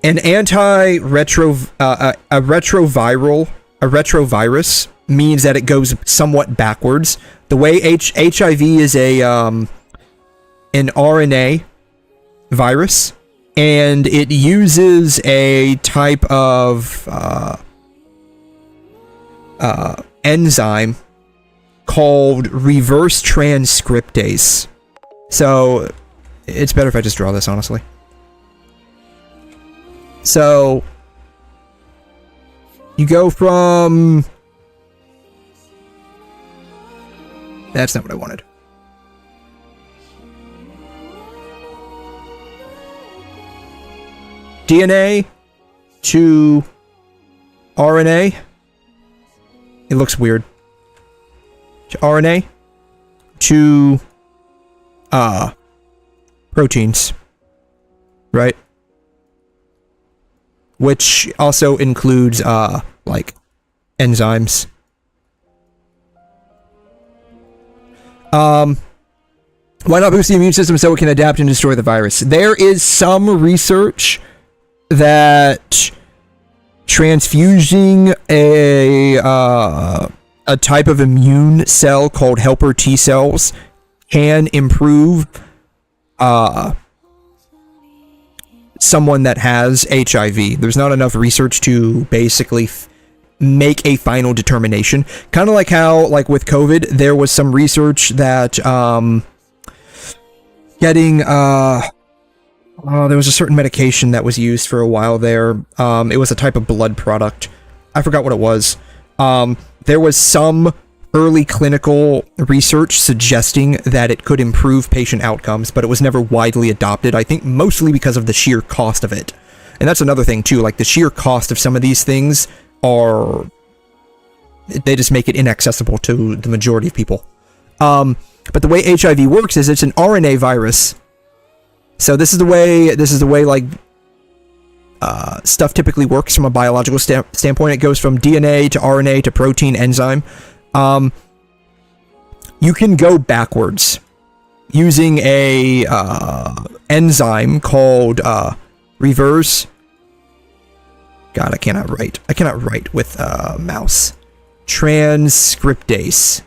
An retrovirus means that it goes somewhat backwards. The way HIV is an RNA virus, and it uses a type of enzyme called reverse transcriptase. So it's better if I just draw this, honestly. So you go from... That's not what I wanted. DNA to RNA. It looks weird. To RNA to proteins, right? Which also includes like enzymes. Why not boost the immune system so it can adapt and destroy the virus? There is some research that transfusing a type of immune cell called helper T cells can improve someone that has HIV. There's not enough research to basically make a final determination. Kind of like how, like with COVID, there was some research that getting there was a certain medication that was used for a while there. It was a type of blood product. I forgot what it was. There was some early clinical research suggesting that it could improve patient outcomes, but it was never widely adopted, I think mostly because of the sheer cost of it. And that's another thing too, like the sheer cost of some of these things they just make it inaccessible to the majority of people. But the way HIV works is it's an RNA virus. So this is the way like stuff typically works from a biological standpoint. It goes from DNA to RNA to protein enzyme. You can go backwards using a enzyme called reverse. God, I cannot write with mouse. Transcriptase.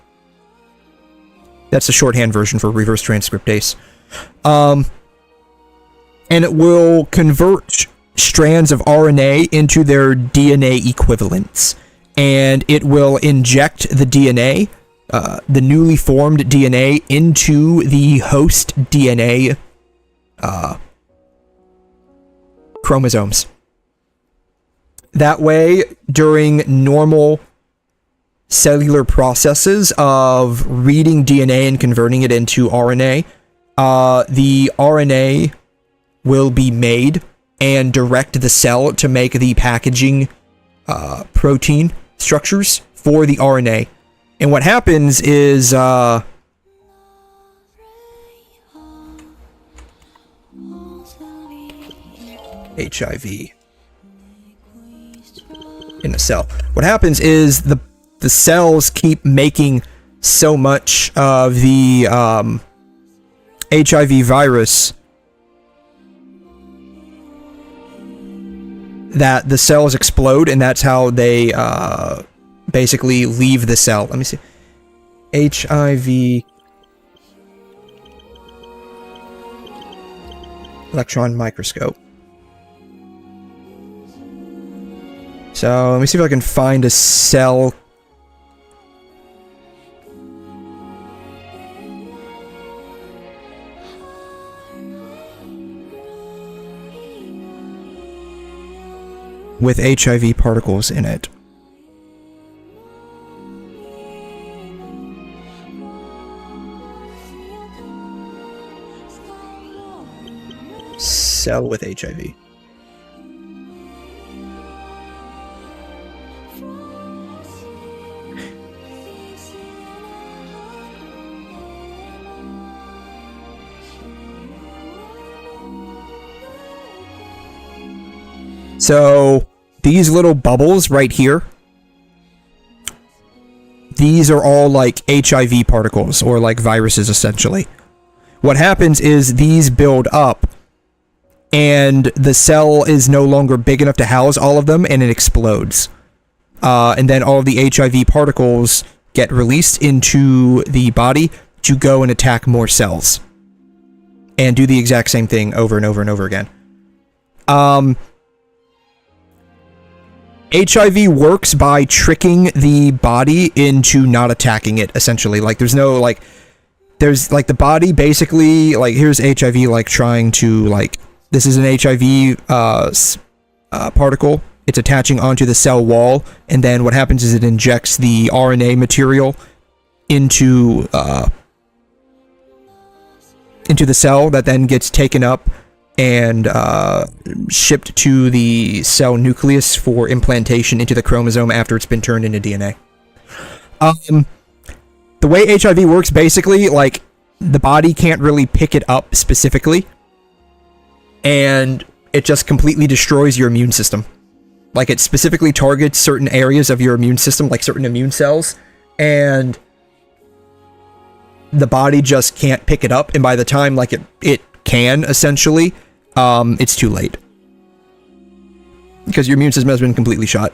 That's the shorthand version for reverse transcriptase. And it will convert strands of RNA into their DNA equivalents. And it will inject the DNA, the newly formed DNA, into the host DNA chromosomes. That way, during normal cellular processes of reading DNA and converting it into RNA, the RNA will be made and direct the cell to make the packaging protein structures for the RNA. And what happens is HIV in a cell. What happens is the cells keep making so much of the HIV virus that the cells explode, and that's how they basically leave the cell. Let me see. HIV electron microscope. So let me see if I can find a cell. With HIV particles in it. Cell with HIV. So these little bubbles right here, these are all like HIV particles, or like viruses essentially. What happens is these build up and the cell is no longer big enough to house all of them, and it explodes. and then all of the HIV particles get released into the body to go and attack more cells. And do the exact same thing over and over and over again. HIV works by tricking the body into not attacking it, essentially. Like, there's no, like, there's, like, the body basically, like, here's HIV, like, trying to, like, this is an HIV particle. It's attaching onto the cell wall, and then what happens is it injects the RNA material into the cell that then gets taken up and shipped to the cell nucleus for implantation into the chromosome after it's been turned into DNA. The way HIV works, basically, like, the body can't really pick it up specifically, and it just completely destroys your immune system. Like, it specifically targets certain areas of your immune system, like certain immune cells, and the body just can't pick it up, and by the time, like, it can, essentially, it's too late. Because your immune system has been completely shot.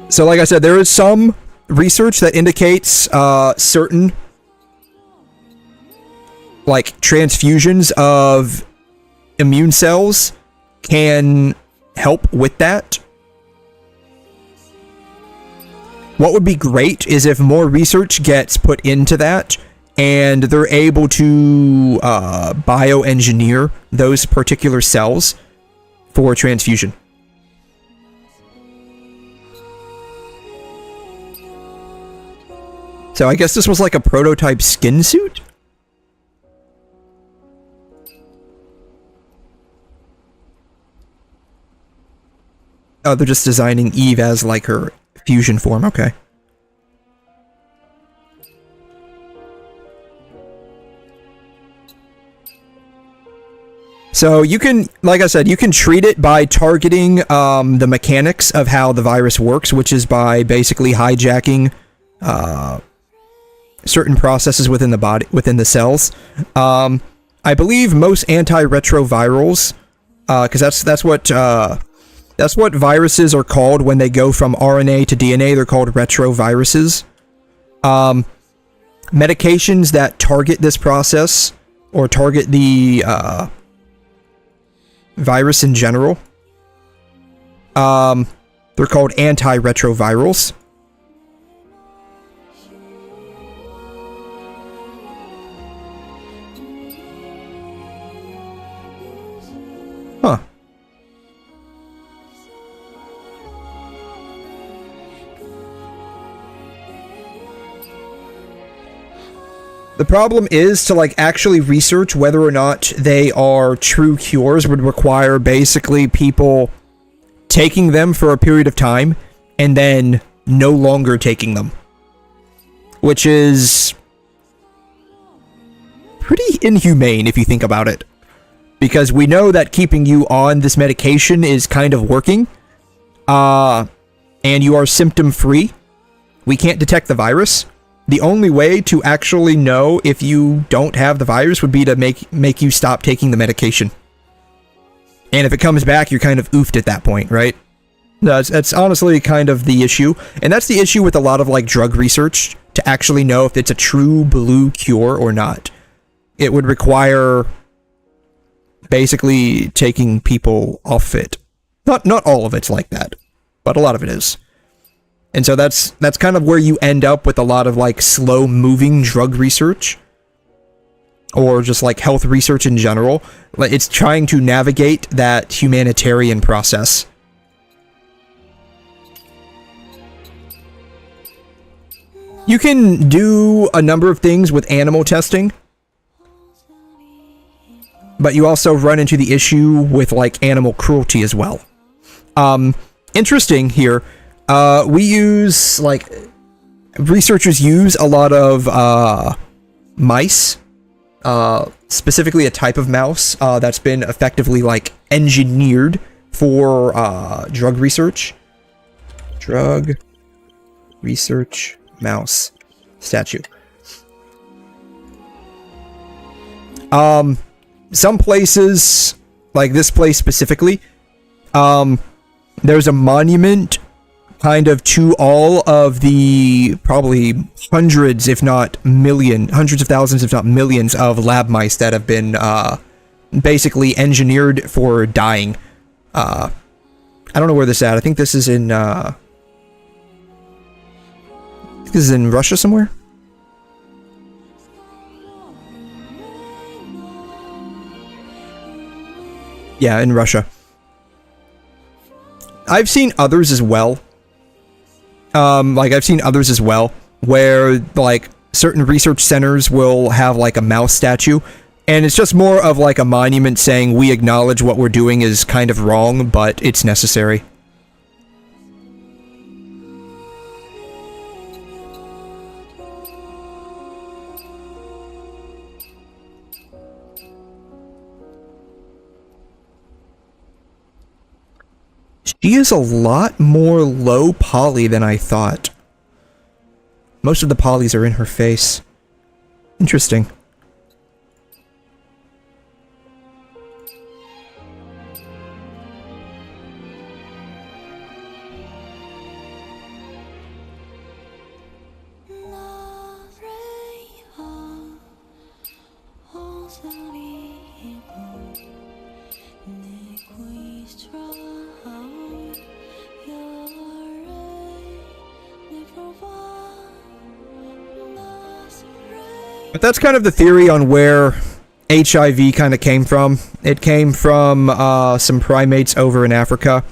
So, like I said, there is some research that indicates certain, like, transfusions of immune cells can help with that. What would be great is if more research gets put into that, and they're able to bioengineer those particular cells for transfusion. So I guess this was like a prototype skin suit? Oh, they're just designing Eve as, like, her fusion form, okay. So you can, like I said, you can treat it by targeting the mechanics of how the virus works, which is by basically hijacking certain processes within the body, within the cells. I believe most antiretrovirals, because that's what viruses are called when they go from RNA to DNA. They're called retroviruses. Medications that target this process, or target the virus in general, they're called antiretrovirals. Huh. The problem is to, like, actually research whether or not they are true cures would require basically people taking them for a period of time and then no longer taking them. Which is pretty inhumane if you think about it. Because we know that keeping you on this medication is kind of working. And you are symptom free. We can't detect the virus. The only way to actually know if you don't have the virus would be to make you stop taking the medication. And if it comes back, you're kind of oofed at that point, right? That's honestly kind of the issue. And that's the issue with a lot of, like, drug research, to actually know if it's a true blue cure or not. It would require basically taking people off it. Not all of it's like that, but a lot of it is. And so that's kind of where you end up with a lot of, like, slow-moving drug research, or just, like, health research in general. Like, it's trying to navigate that humanitarian process. You can do a number of things with animal testing, but you also run into the issue with, like, animal cruelty as well. Interesting here. We use, like, researchers use a lot of mice, specifically a type of mouse that's been effectively, like, engineered for drug research. Drug research mouse statue. Some places, like this place specifically, there's a monument kind of to all of the probably hundreds, if not hundreds of thousands, if not millions of lab mice that have been basically engineered for dying. I don't know where this is at. I think this is in Russia somewhere. Yeah, in Russia. I've seen others as well. I've seen others as well, where, like, certain research centers will have, like, a mouse statue, and it's just more of, like, a monument saying, we acknowledge what we're doing is kind of wrong, but it's necessary. She is a lot more low poly than I thought. Most of the polys are in her face. Interesting. But that's kind of the theory on where HIV kind of came from. It came from some primates over in Africa.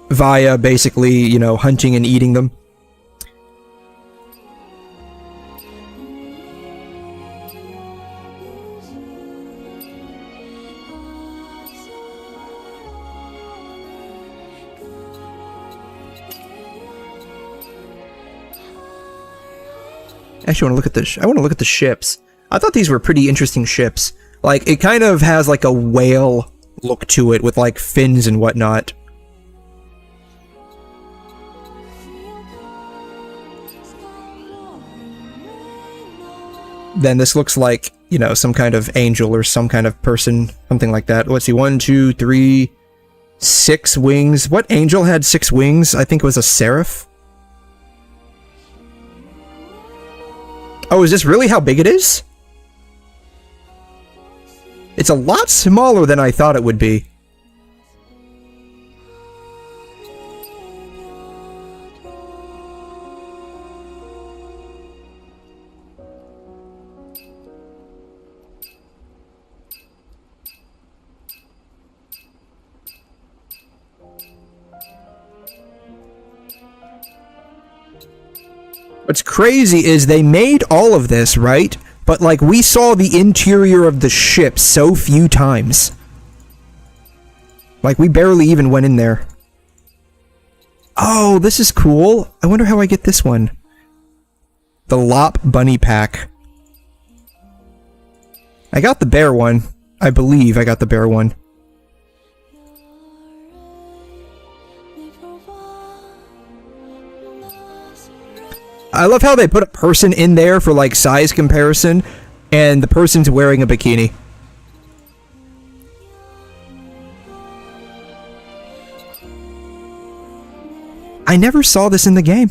Via basically, you know, hunting and eating them. Actually, I want to look at the ships. I thought these were pretty interesting ships. Like, it kind of has like a whale look to it with like fins and whatnot. Then this looks like, you know, some kind of angel or some kind of person, something like that. Let's see, 1, 2, 3, 6 wings. What angel had 6 wings? I think it was a seraph. Oh, is this really how big it is? It's a lot smaller than I thought it would be. What's crazy is they made all of this, right? But, like, we saw the interior of the ship so few times. Like, we barely even went in there. Oh, this is cool. I wonder how I get this one. The Lop Bunny Pack. I got the bear one. I believe I got the bear one. I love how they put a person in there for, like, size comparison, and the person's wearing a bikini. I never saw this in the game.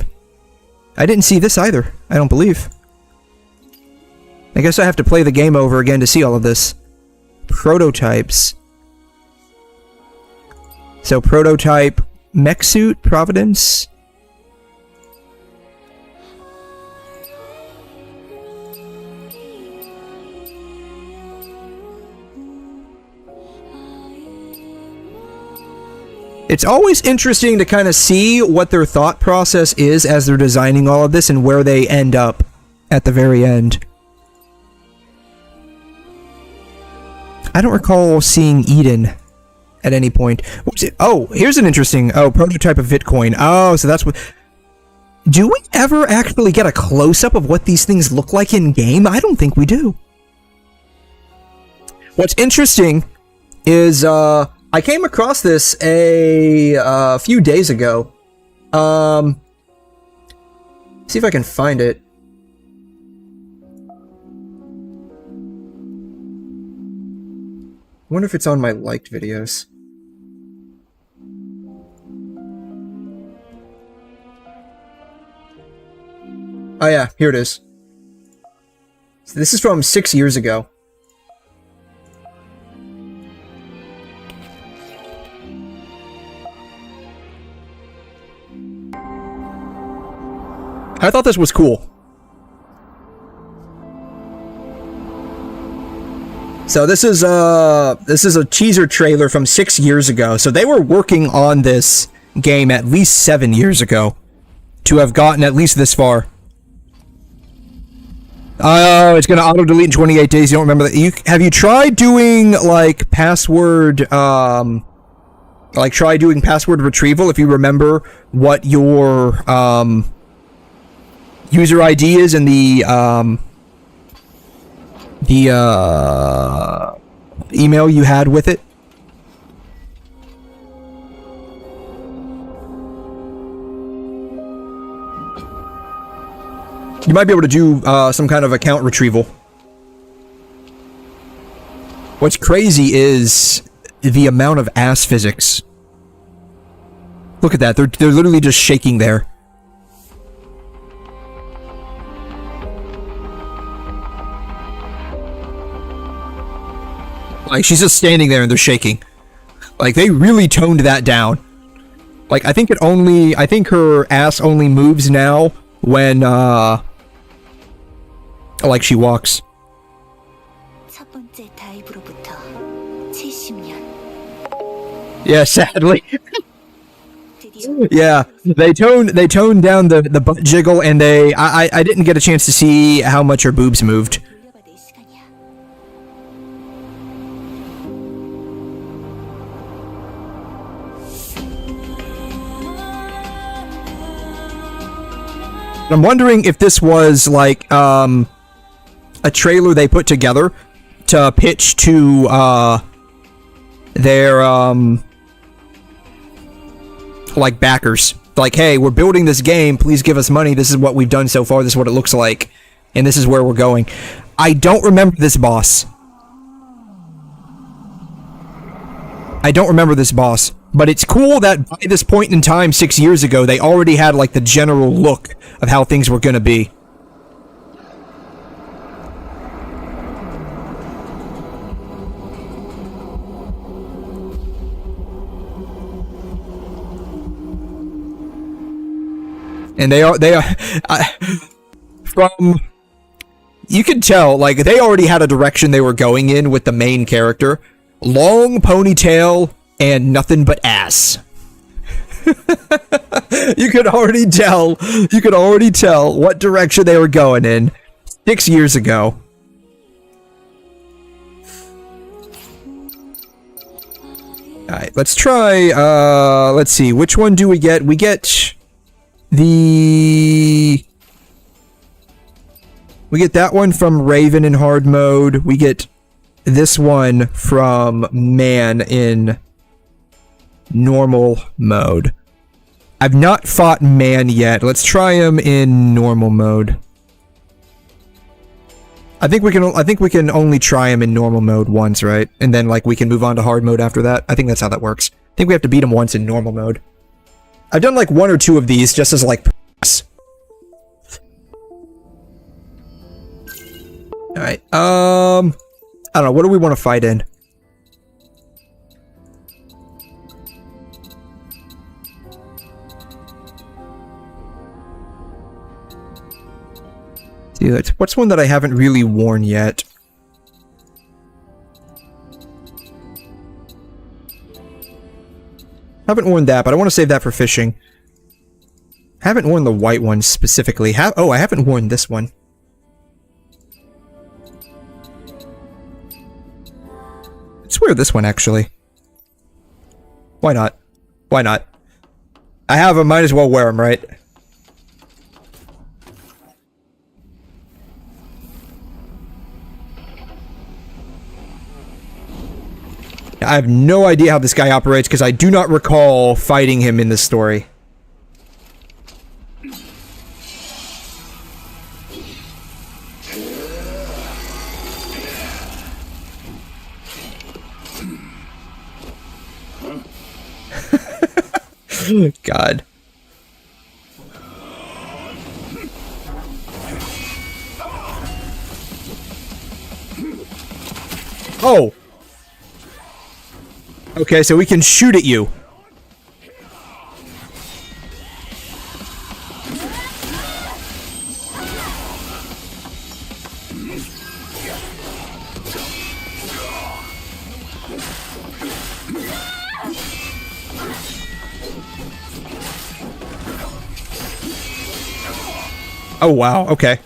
I didn't see this either, I don't believe. I guess I have to play the game over again to see all of this. Prototypes. So, prototype mech suit, Providence. It's always interesting to kind of see what their thought process is as they're designing all of this and where they end up at the very end. I don't recall seeing Eden at any point. What was it? Oh, here's an interesting... Oh, prototype of Bitcoin. Oh, so that's what... Do we ever actually get a close-up of what these things look like in-game? I don't think we do. What's interesting is, I came across this a few days ago. See if I can find it. wonder if it's on my liked videos. Oh yeah, here it is. So this is from 6 years ago. I thought this was cool. So this is a teaser trailer from 6 years ago. So they were working on this game at least 7 years ago to have gotten at least this far. Oh, it's gonna auto delete in 28 days. You don't remember that? Have you tried doing like password? Like try doing password retrieval if you remember what your user ID is in the email you had with it. You might be able to do some kind of account retrieval. What's crazy is the amount of ass physics. Look at that. They're literally just shaking there. Like, she's just standing there and they're shaking. Like, they really toned that down. Like, I think her ass only moves now when, like she walks. Yeah, sadly. Yeah, they toned down the butt jiggle, and I didn't get a chance to see how much her boobs moved. I'm wondering if this was like a trailer they put together to pitch to their like backers. Like, hey, we're building this game, please give us money. This is what we've done so far, this is what it looks like, and this is where we're going. I don't remember this boss. But it's cool that by this point in time, 6 years ago, they already had like the general look of how things were gonna be. And they are from, you can tell, like, they already had a direction they were going in with the main character. Long ponytail and nothing but ass. You could already tell what direction they were going in 6 years ago. Alright, let's try, let's see, which one do we get? We get that one from Raven in hard mode. We get this one from Man in normal mode. I've not fought Man yet. Let's try him in normal mode. I think we can only try him in normal mode once, right? And then like we can move on to hard mode after that. I think that's how that works. I think we have to beat him once in normal mode. I've done like 1 or 2 of these just as like practice. Alright, I don't know, what do we want to fight in? See, what's one that I haven't really worn yet? Haven't worn that, but I want to save that for fishing. Haven't worn the white one specifically. Oh, I haven't worn this one. Let's wear this one, actually. Why not? Why not? I have them, might as well wear them, right? I have no idea how this guy operates because I do not recall fighting him in this story. God. Oh! Okay, so we can shoot at you. Oh, wow, okay.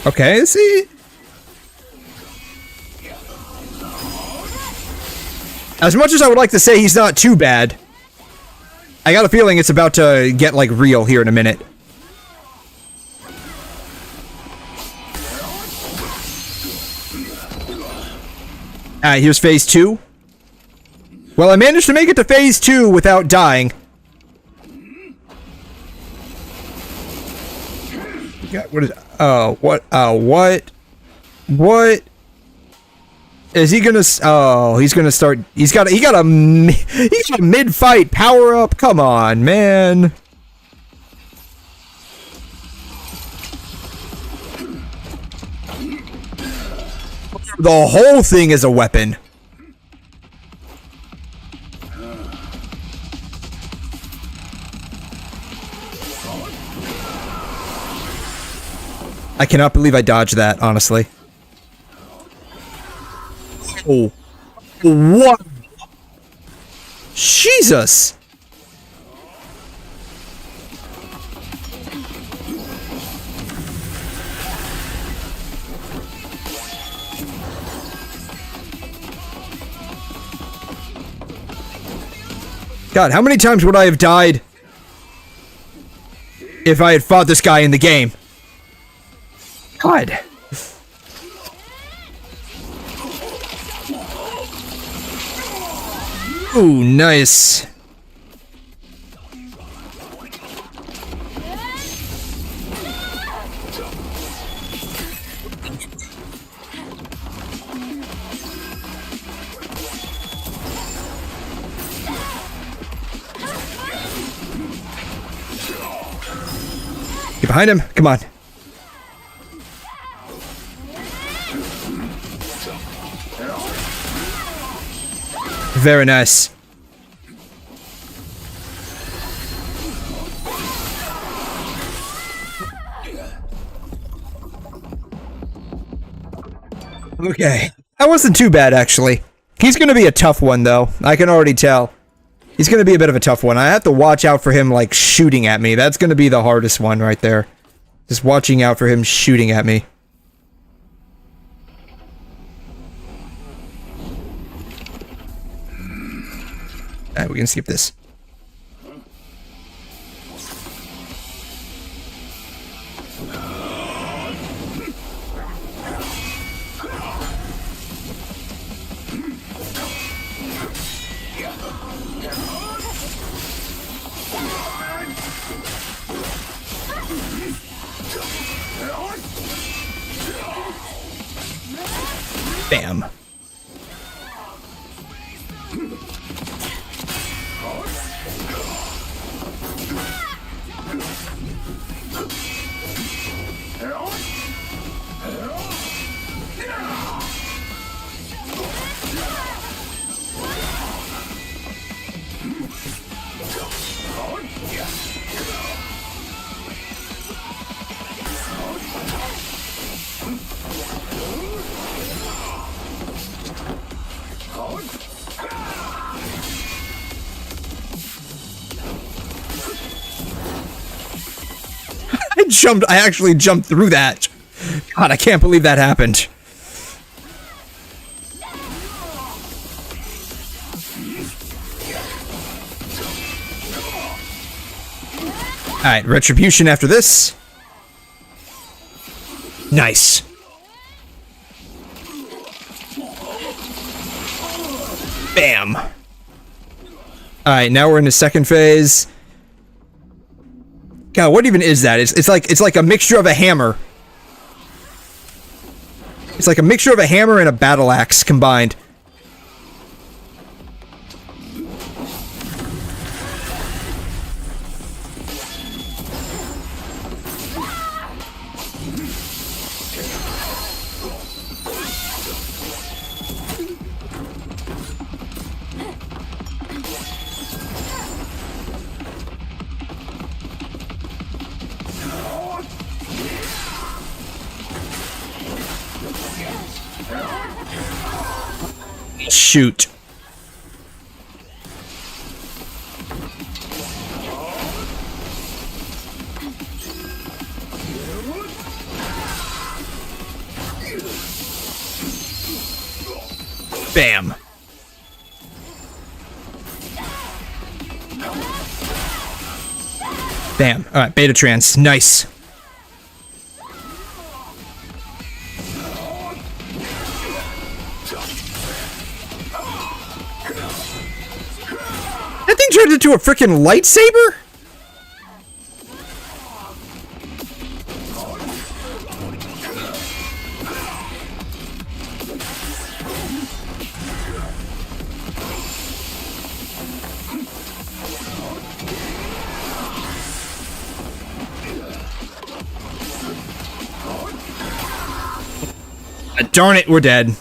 Okay, see? As much as I would like to say he's not too bad, I got a feeling it's about to get, like, real here in a minute. Alright, here's phase 2. Well, I managed to make it to phase 2 without dying. God, what is... Oh, what? What? What? Is he gonna... Oh, he's gonna start... He got a mid-fight power-up? Come on, man. The whole thing is a weapon. I cannot believe I dodged that, honestly. Oh. What? Jesus! God, how many times would I have died if I had fought this guy in the game? God. Ooh, nice. Get behind him. Come on. Very nice. Okay. That wasn't too bad, actually. He's gonna be a tough one, though. I can already tell. He's gonna be a bit of a tough one. I have to watch out for him, like, shooting at me. That's gonna be the hardest one right there. Just watching out for him shooting at me. Alright, we can skip this. Bam. I actually jumped through that. God, I can't believe that happened. Alright, retribution after this. Nice. Bam. Alright, now we're in the second phase. God, what even is that? It's like a mixture of a hammer. It's like a mixture of a hammer and a battle axe combined. Shoot. Bam. Bam. Alright, beta trance. Nice. That thing turned into a freaking lightsaber? Darn it, we're dead.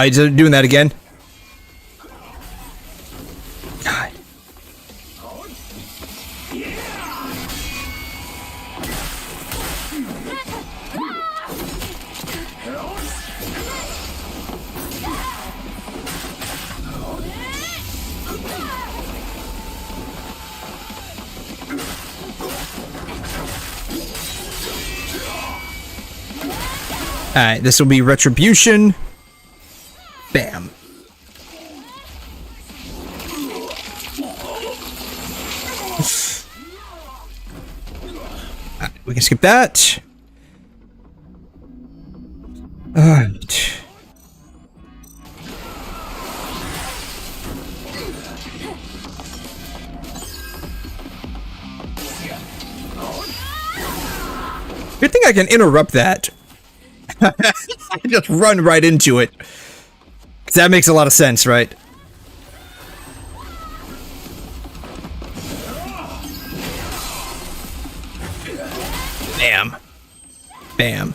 He's doing that again. God. Alright, this will be retribution. Bam. We can skip that. Alright. Good thing I can interrupt that. Just run right into it. That makes a lot of sense, right? Bam. Bam.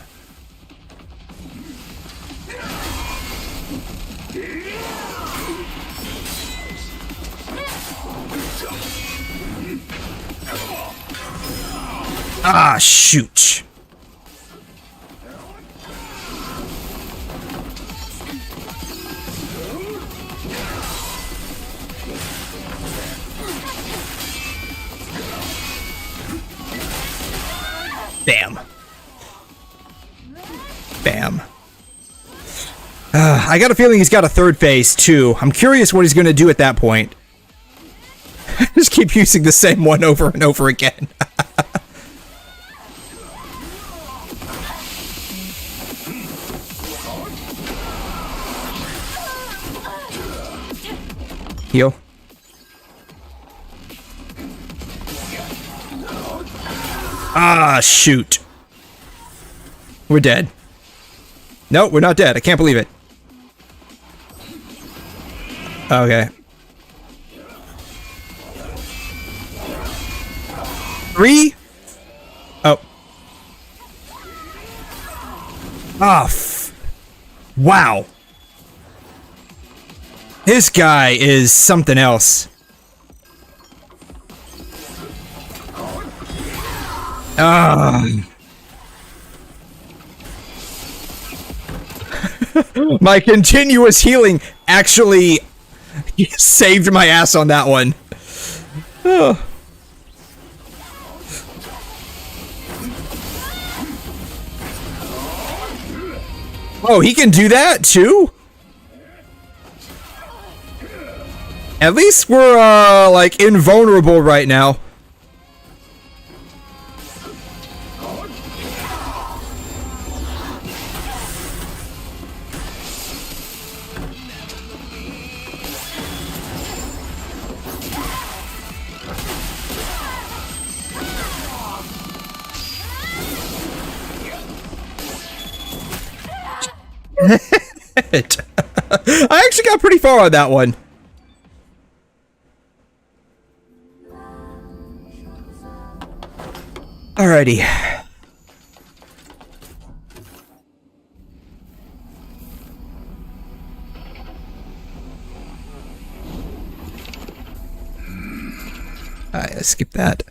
Ah, shoot. Bam. Bam. I got a feeling he's got a third phase, too. I'm curious what he's going to do at that point. Just keep using the same one over and over again. Heal. Ah, shoot. We're dead. No, we're not dead. I can't believe it. Okay. 3? Oh. Ah, wow. This guy is something else. My continuous healing actually saved my ass on that one. Oh, he can do that too? At least we're, like, invulnerable right now. I actually got pretty far on that one. Alrighty. Alright, let's skip that.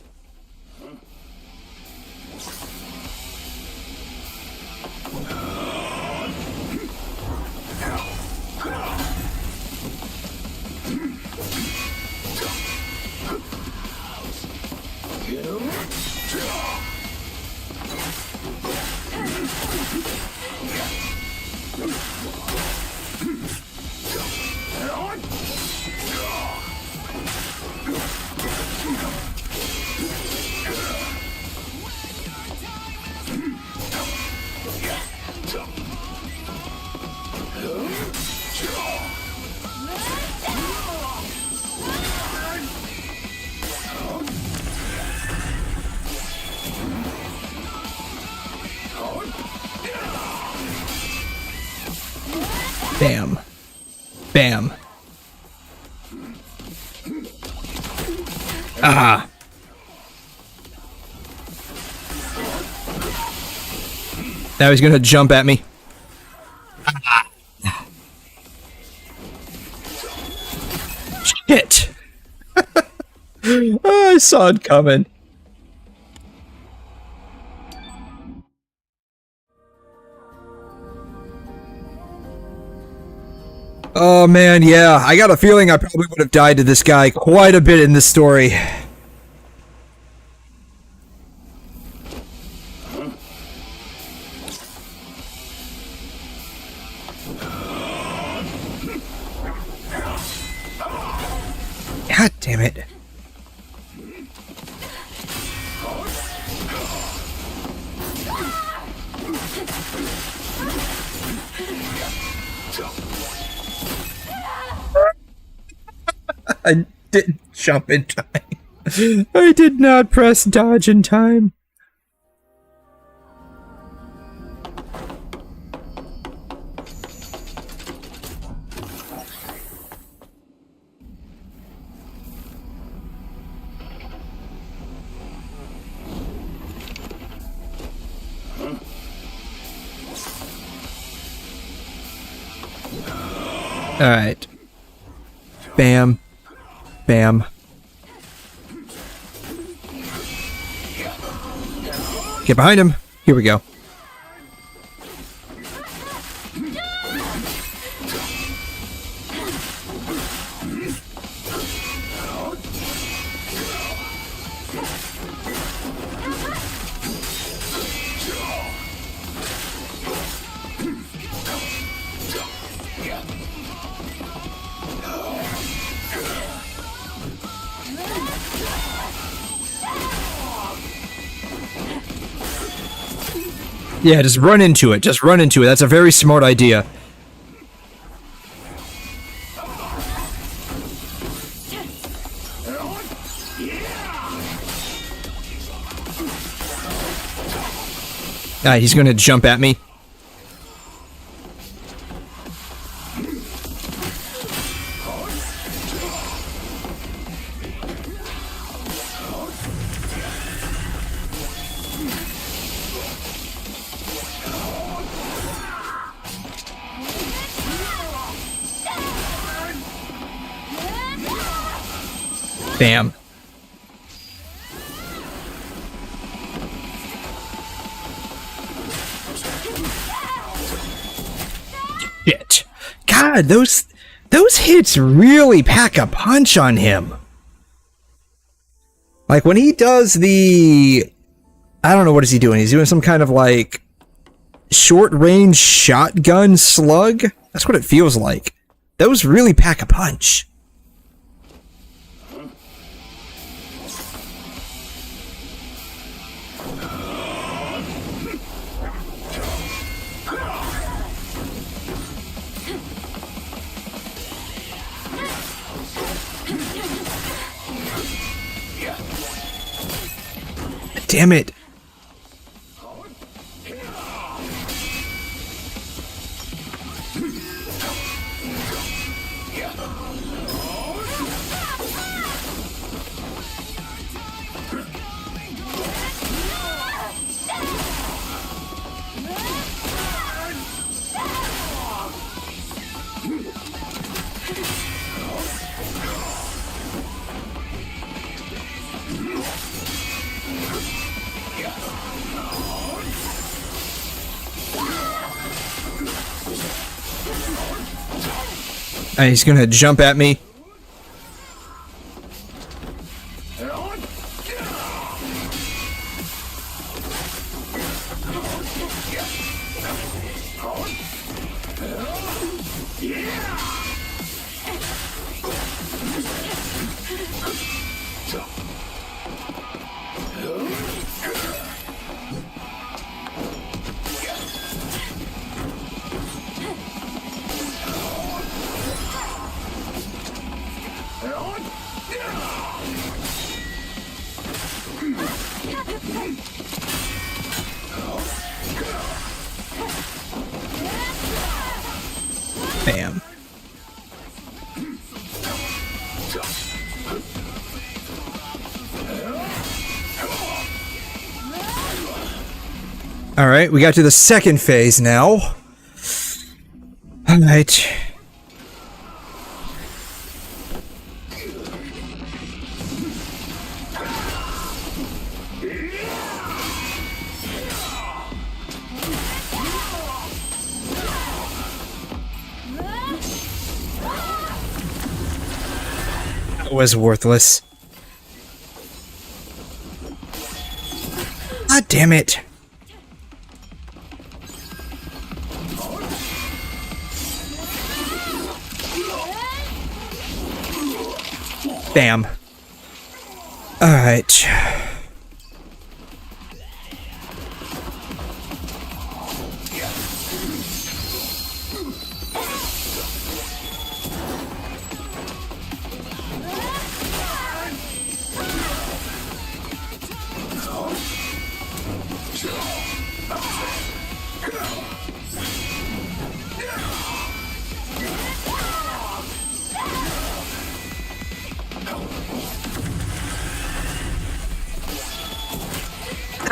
Bam. Bam. Ah. Now he's gonna jump at me. Ah. Shit. Oh, I saw it coming. Oh man, yeah. I got a feeling I probably would have died to this guy quite a bit in this story. God damn it. I didn't jump in time. I did not press dodge in time. All right. Bam. Bam. Get behind him. Here we go. Yeah, just run into it. Just run into it. That's a very smart idea. Ah, he's gonna jump at me. Bam. Shit. God, those hits really pack a punch on him. Like when he does the, I don't know, what is he doing? He's doing some kind of like short range shotgun slug. That's what it feels like. Those really pack a punch. Damn it. He's gonna jump at me. Bam. Alright, we got to the second phase now. Alright. Was worthless. God damn it. Bam. Alright.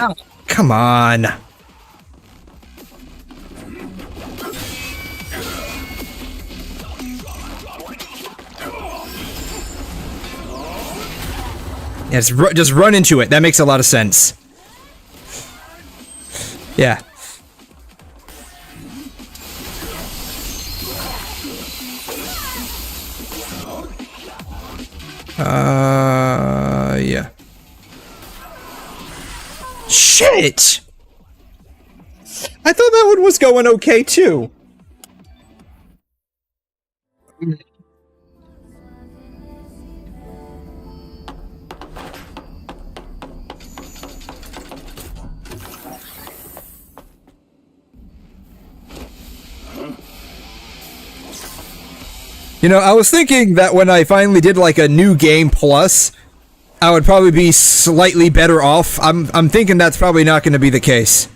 Oh, come on. Yeah, just run into it. That makes a lot of sense. Yeah. Yeah. Shit! I thought that one was going okay, too. You know, I was thinking that when I finally did like a new game plus, I would probably be slightly better off. I'm thinking that's probably not going to be the case.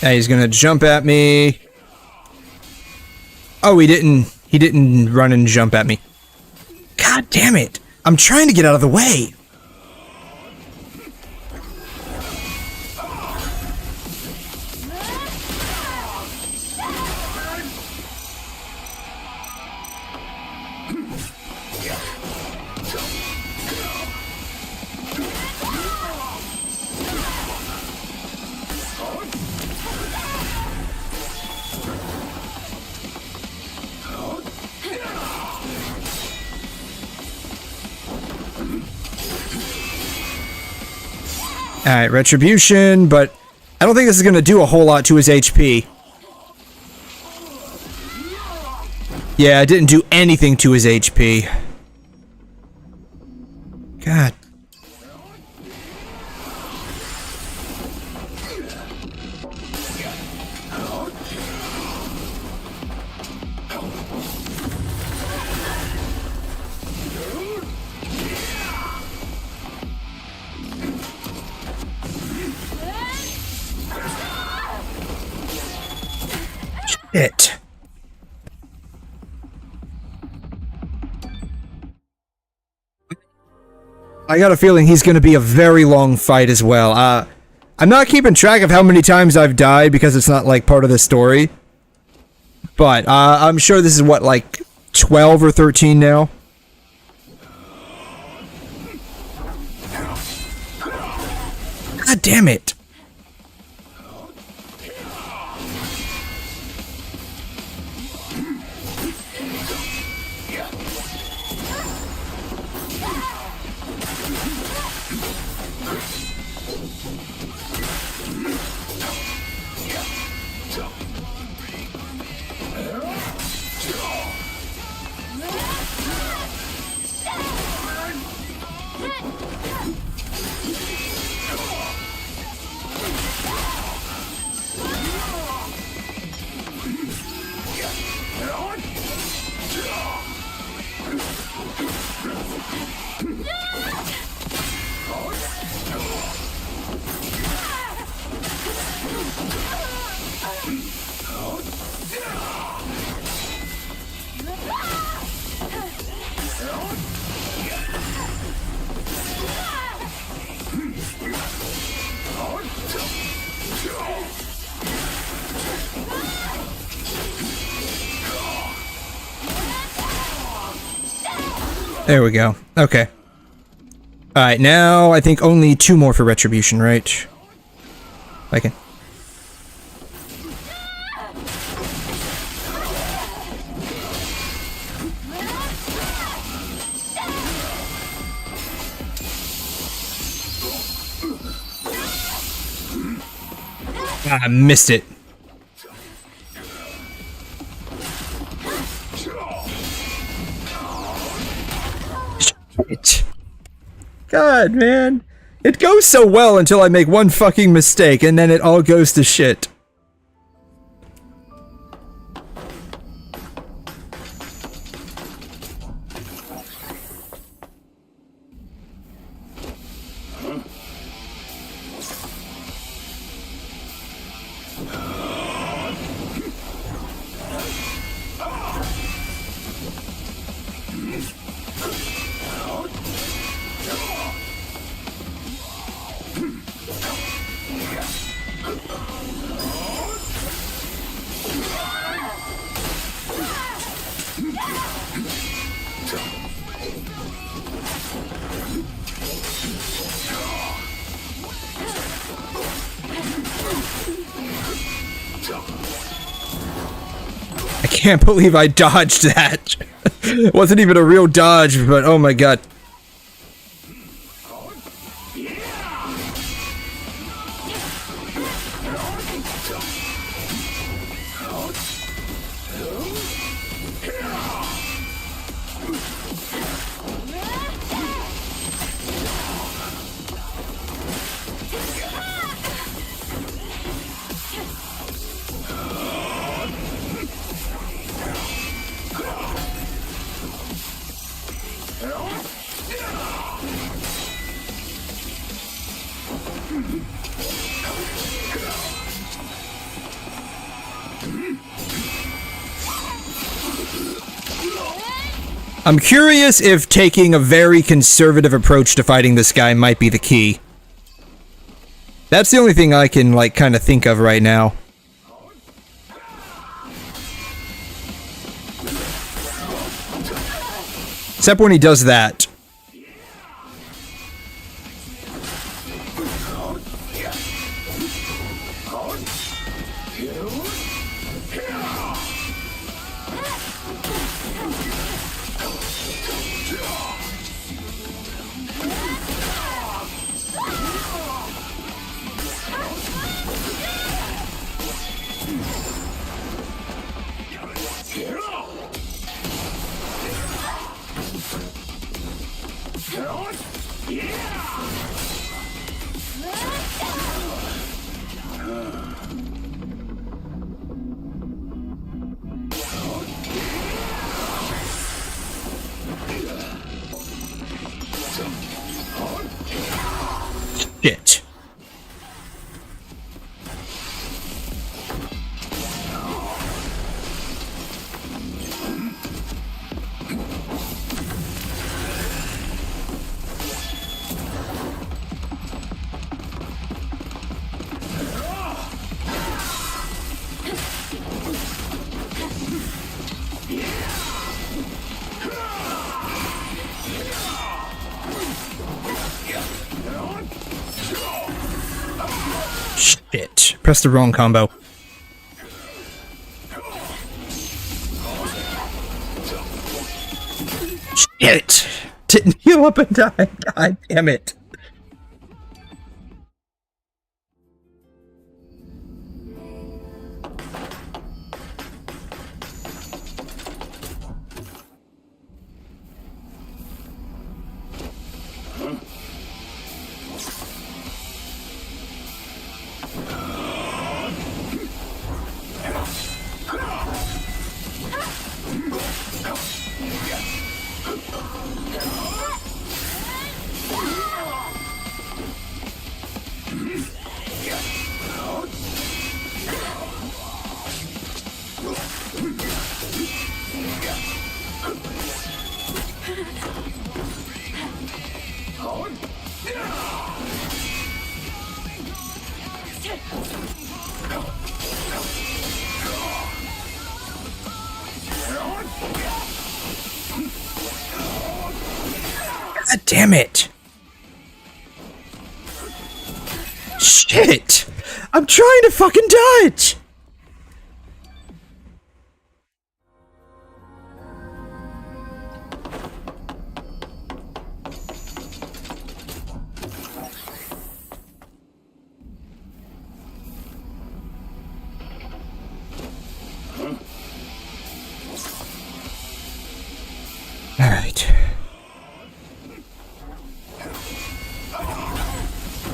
Yeah, he's gonna jump at me. Oh, he didn't run and jump at me. God damn it! I'm trying to get out of the way! Alright, Retribution, but I don't think this is going to do a whole lot to his HP. Yeah, it didn't do anything to his HP. God. Shit. I got a feeling he's going to be a very long fight as well. I'm not keeping track of how many times I've died because it's not, like, part of the story. But, I'm sure this is, what, like, 12 or 13 now? God damn it. There we go. Okay. Alright, now I think only 2 more for Retribution, right? I can. Ah, I missed it. God, man. It goes so well until I make one fucking mistake, and then it all goes to shit. can't believe I dodged that. It wasn't even a real dodge, but oh my god. I'm curious if taking a very conservative approach to fighting this guy might be the key. That's the only thing I can, like, kind of think of right now. Except when he does that. Shit. Shit. Pressed the wrong combo. Shit. Didn't heal up in time. God damn it. God damn it. Shit. I'm trying to fucking dodge. All right.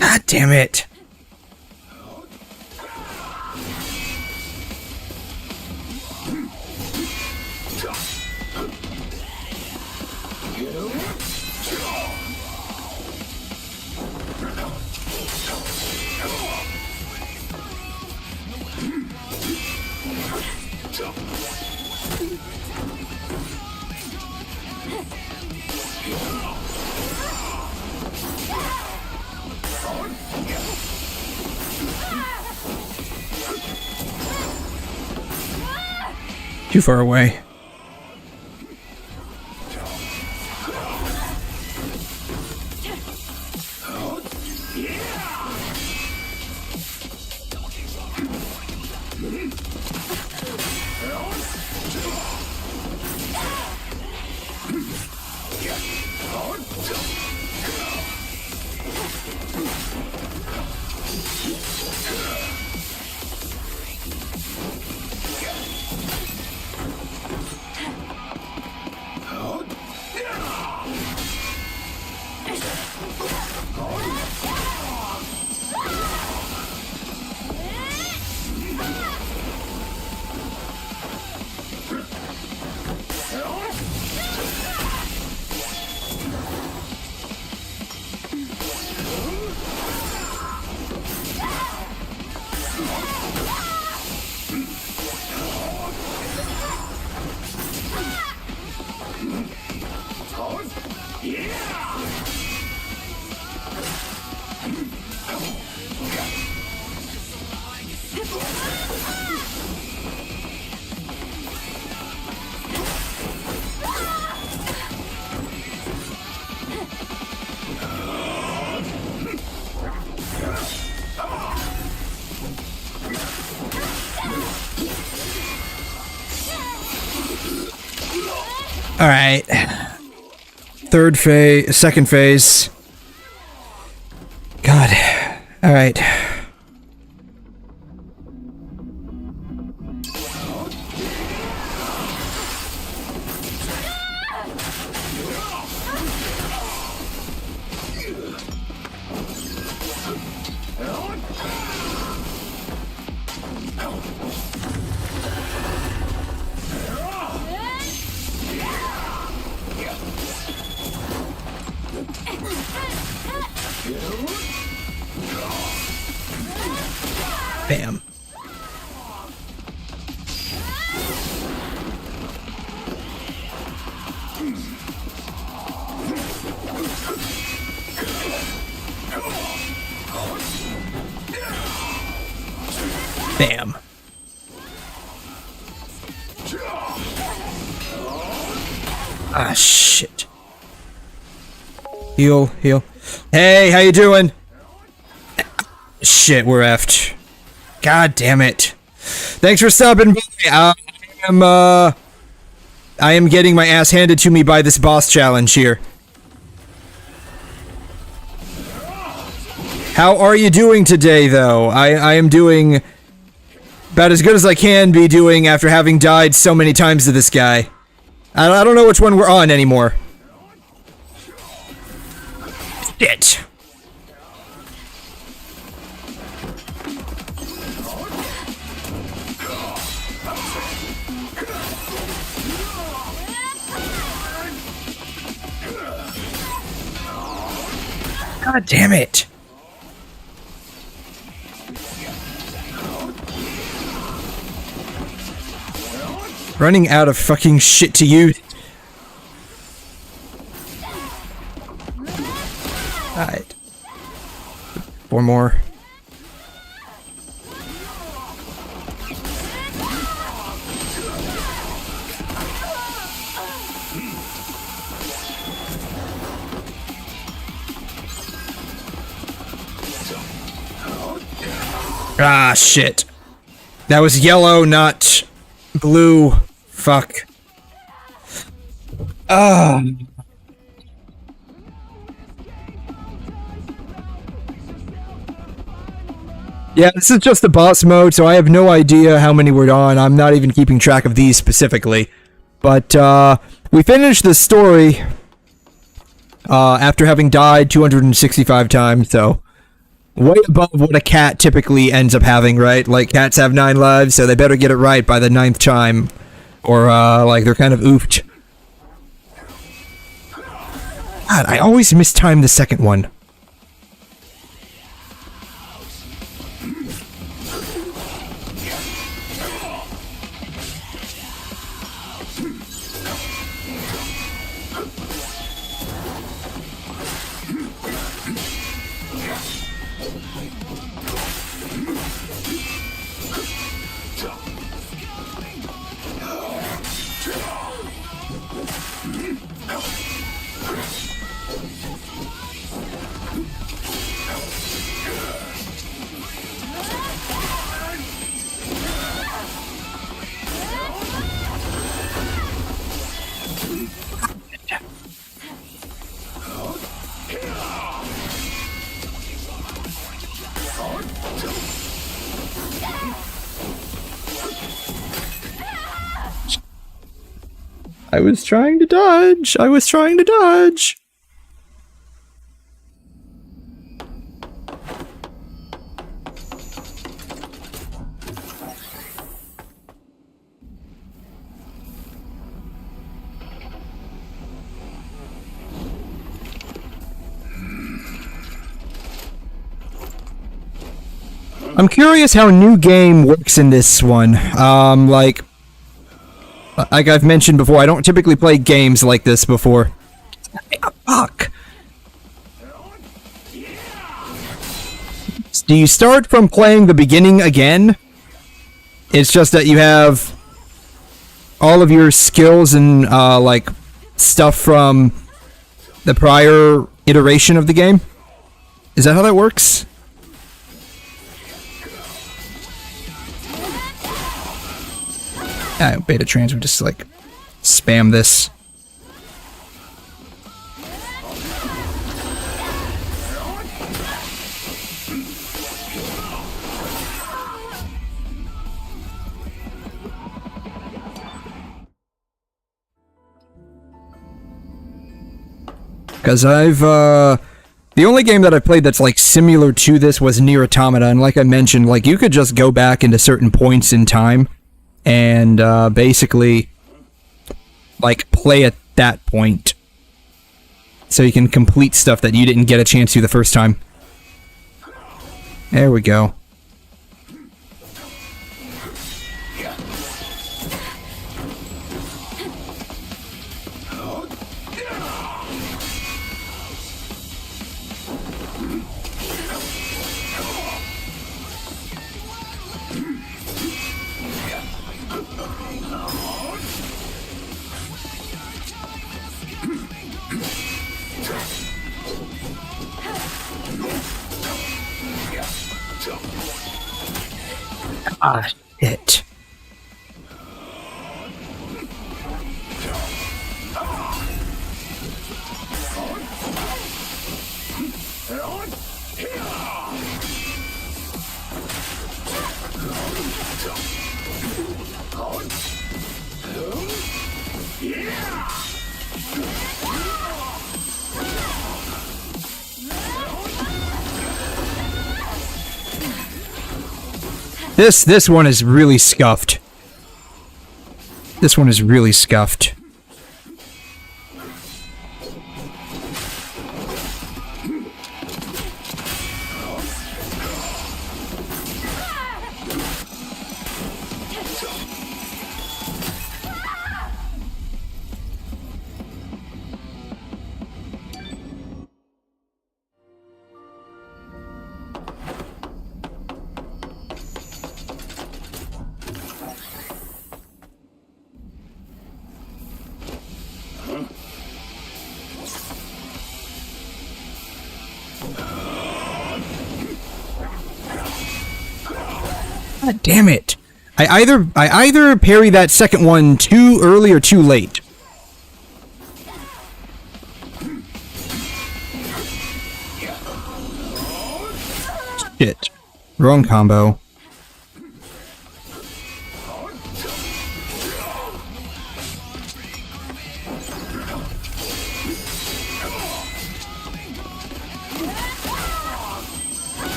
God damn it. Too far away. Alright. Third phase, second phase. God. Alright. Bam. Bam. Ah, shit. Heal, heal. Hey, how you doing? Shit, we're effed. God damn it. Thanks for stopping by. I am getting my ass handed to me by this boss challenge here. How are you doing today, though? I am doing about as good as I can be doing after having died so many times to this guy. I don't know which one we're on anymore. Shit. God damn it. Running out of fucking shit to use. Alright. 4 more. Ah, shit. That was yellow, not blue. Fuck. Ah. Yeah, this is just the boss mode, so I have no idea how many we're on. I'm not even keeping track of these specifically. But, we finished the story, after having died 265 times, so way above what a cat typically ends up having, right? Like, cats have 9 lives, so they better get it right by the 9th time. Or, like, they're kind of oofed. God, I always mistime the second one. I was trying to dodge. I was trying to dodge. I'm curious how new game works in this one. Like I've mentioned before, I don't typically play games like this before. Fuck. Do you start from playing the beginning again? It's just that you have all of your skills and, like, stuff from the prior iteration of the game? Is that how that works? Beta trans would just, like, spam this. Because the only game that I played that's, like, similar to this was 𝘵 Automata, and like I mentioned, like, you could just go back into certain points in time and, basically, like, play at that point. So you can complete stuff that you didn't get a chance to the first time. There we go. Ah, shit. This one is really scuffed. This one is really scuffed. God damn it. I either parry that second one too early or too late. Shit. Wrong combo.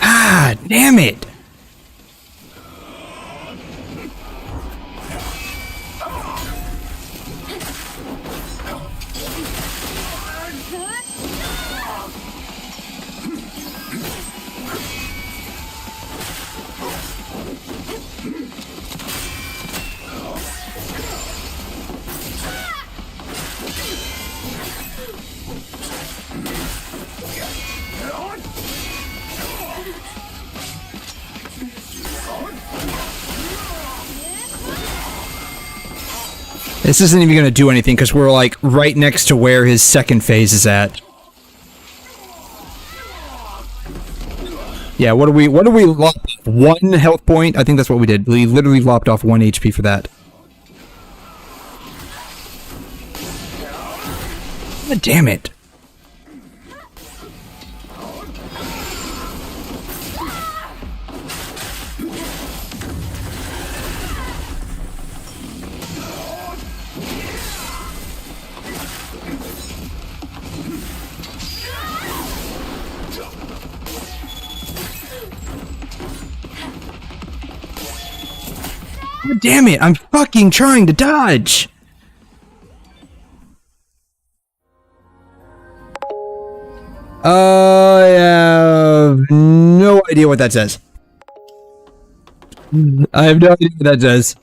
Ah, damn it! This isn't even gonna do anything because we're like right next to where his second phase is at. Yeah, what do we lop off? 1 health point? I think that's what we did. We literally lopped off 1 HP for that. God damn it. Damn it, I'm fucking trying to dodge! I have no idea what that says. I have no idea what that says.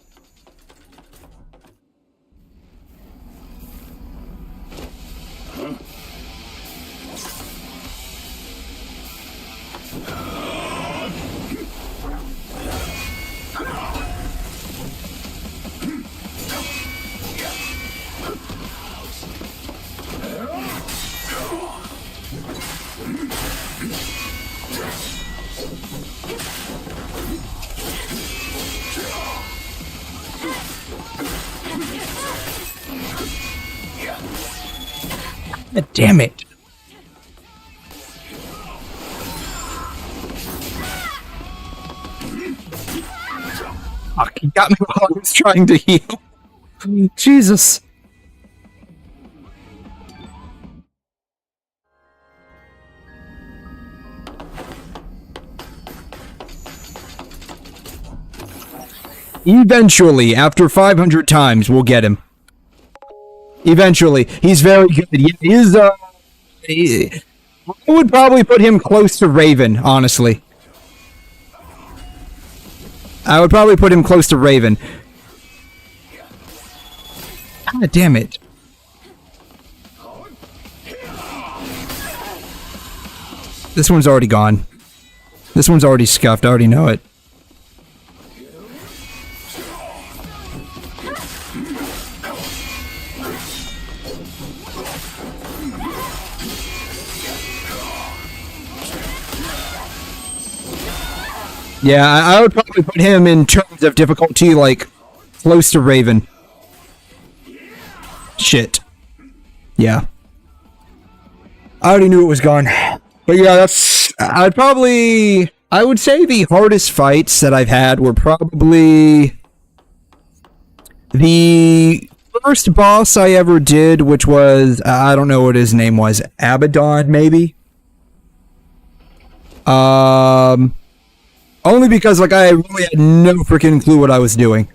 God damn it. Fuck, he got me while I was trying to heal. Jesus. Eventually, after 500 times, we'll get him. Eventually. He's very good. I would probably put him close to Raven, honestly. I would probably put him close to Raven. God damn it. This one's already gone. This one's already scuffed. I already know it. Yeah, I would probably put him in terms of difficulty, like, close to Raven. Shit. Yeah. I already knew it was gone. But yeah, that's... I would say the hardest fights that I've had were probably... the first boss I ever did, which was... I don't know what his name was. Abaddon, maybe? Only because, like, I really had no freaking clue what I was doing.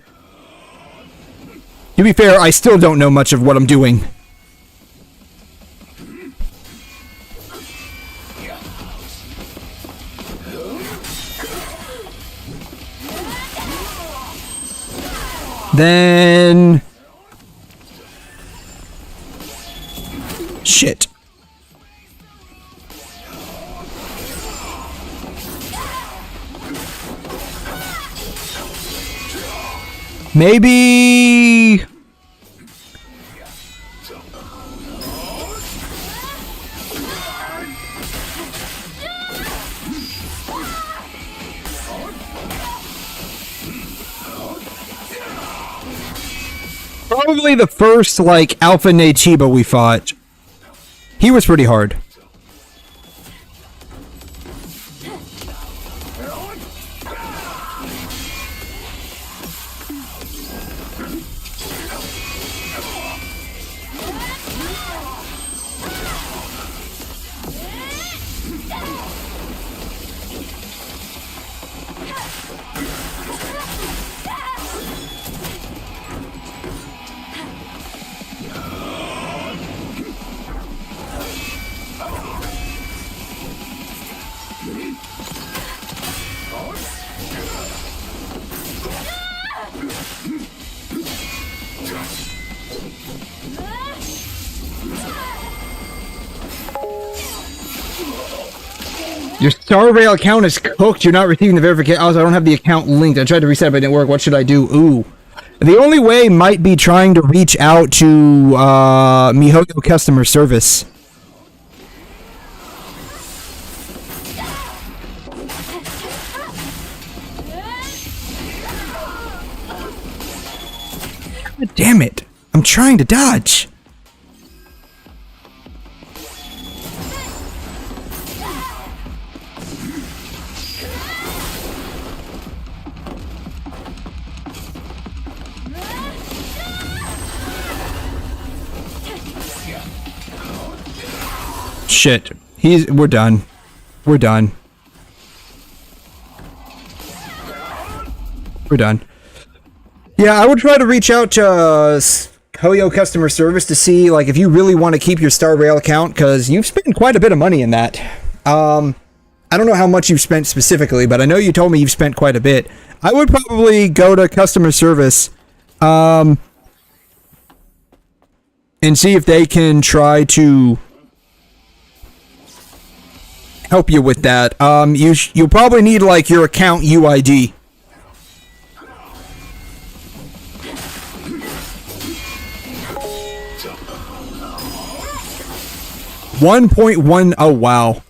To be fair, I still don't know much of what I'm doing. Then... shit. Maybe... probably the first, like, 𝘬𝘰𝘵𝘦𝘥 we fought. He was pretty hard. Your Starveil account is cooked. You're not receiving the verification. Also, I don't have the account linked. I tried to reset it, but it didn't work. What should I do? Ooh. The only way might be trying to reach out to Mihoyo customer service. God damn it. I'm trying to dodge. Shit. We're done. We're done. We're done. Yeah, I would try to reach out to 𝘬𝘬 customer service to see, like, if you really want to keep your Star Rail account, because you've spent quite a bit of money in that. I don't know how much you've spent specifically, but I know you told me you've spent quite a bit. I would probably go to customer service, and see if they can try to help you with that. You'll probably need, like, your account UID. 1.1. Oh, wow.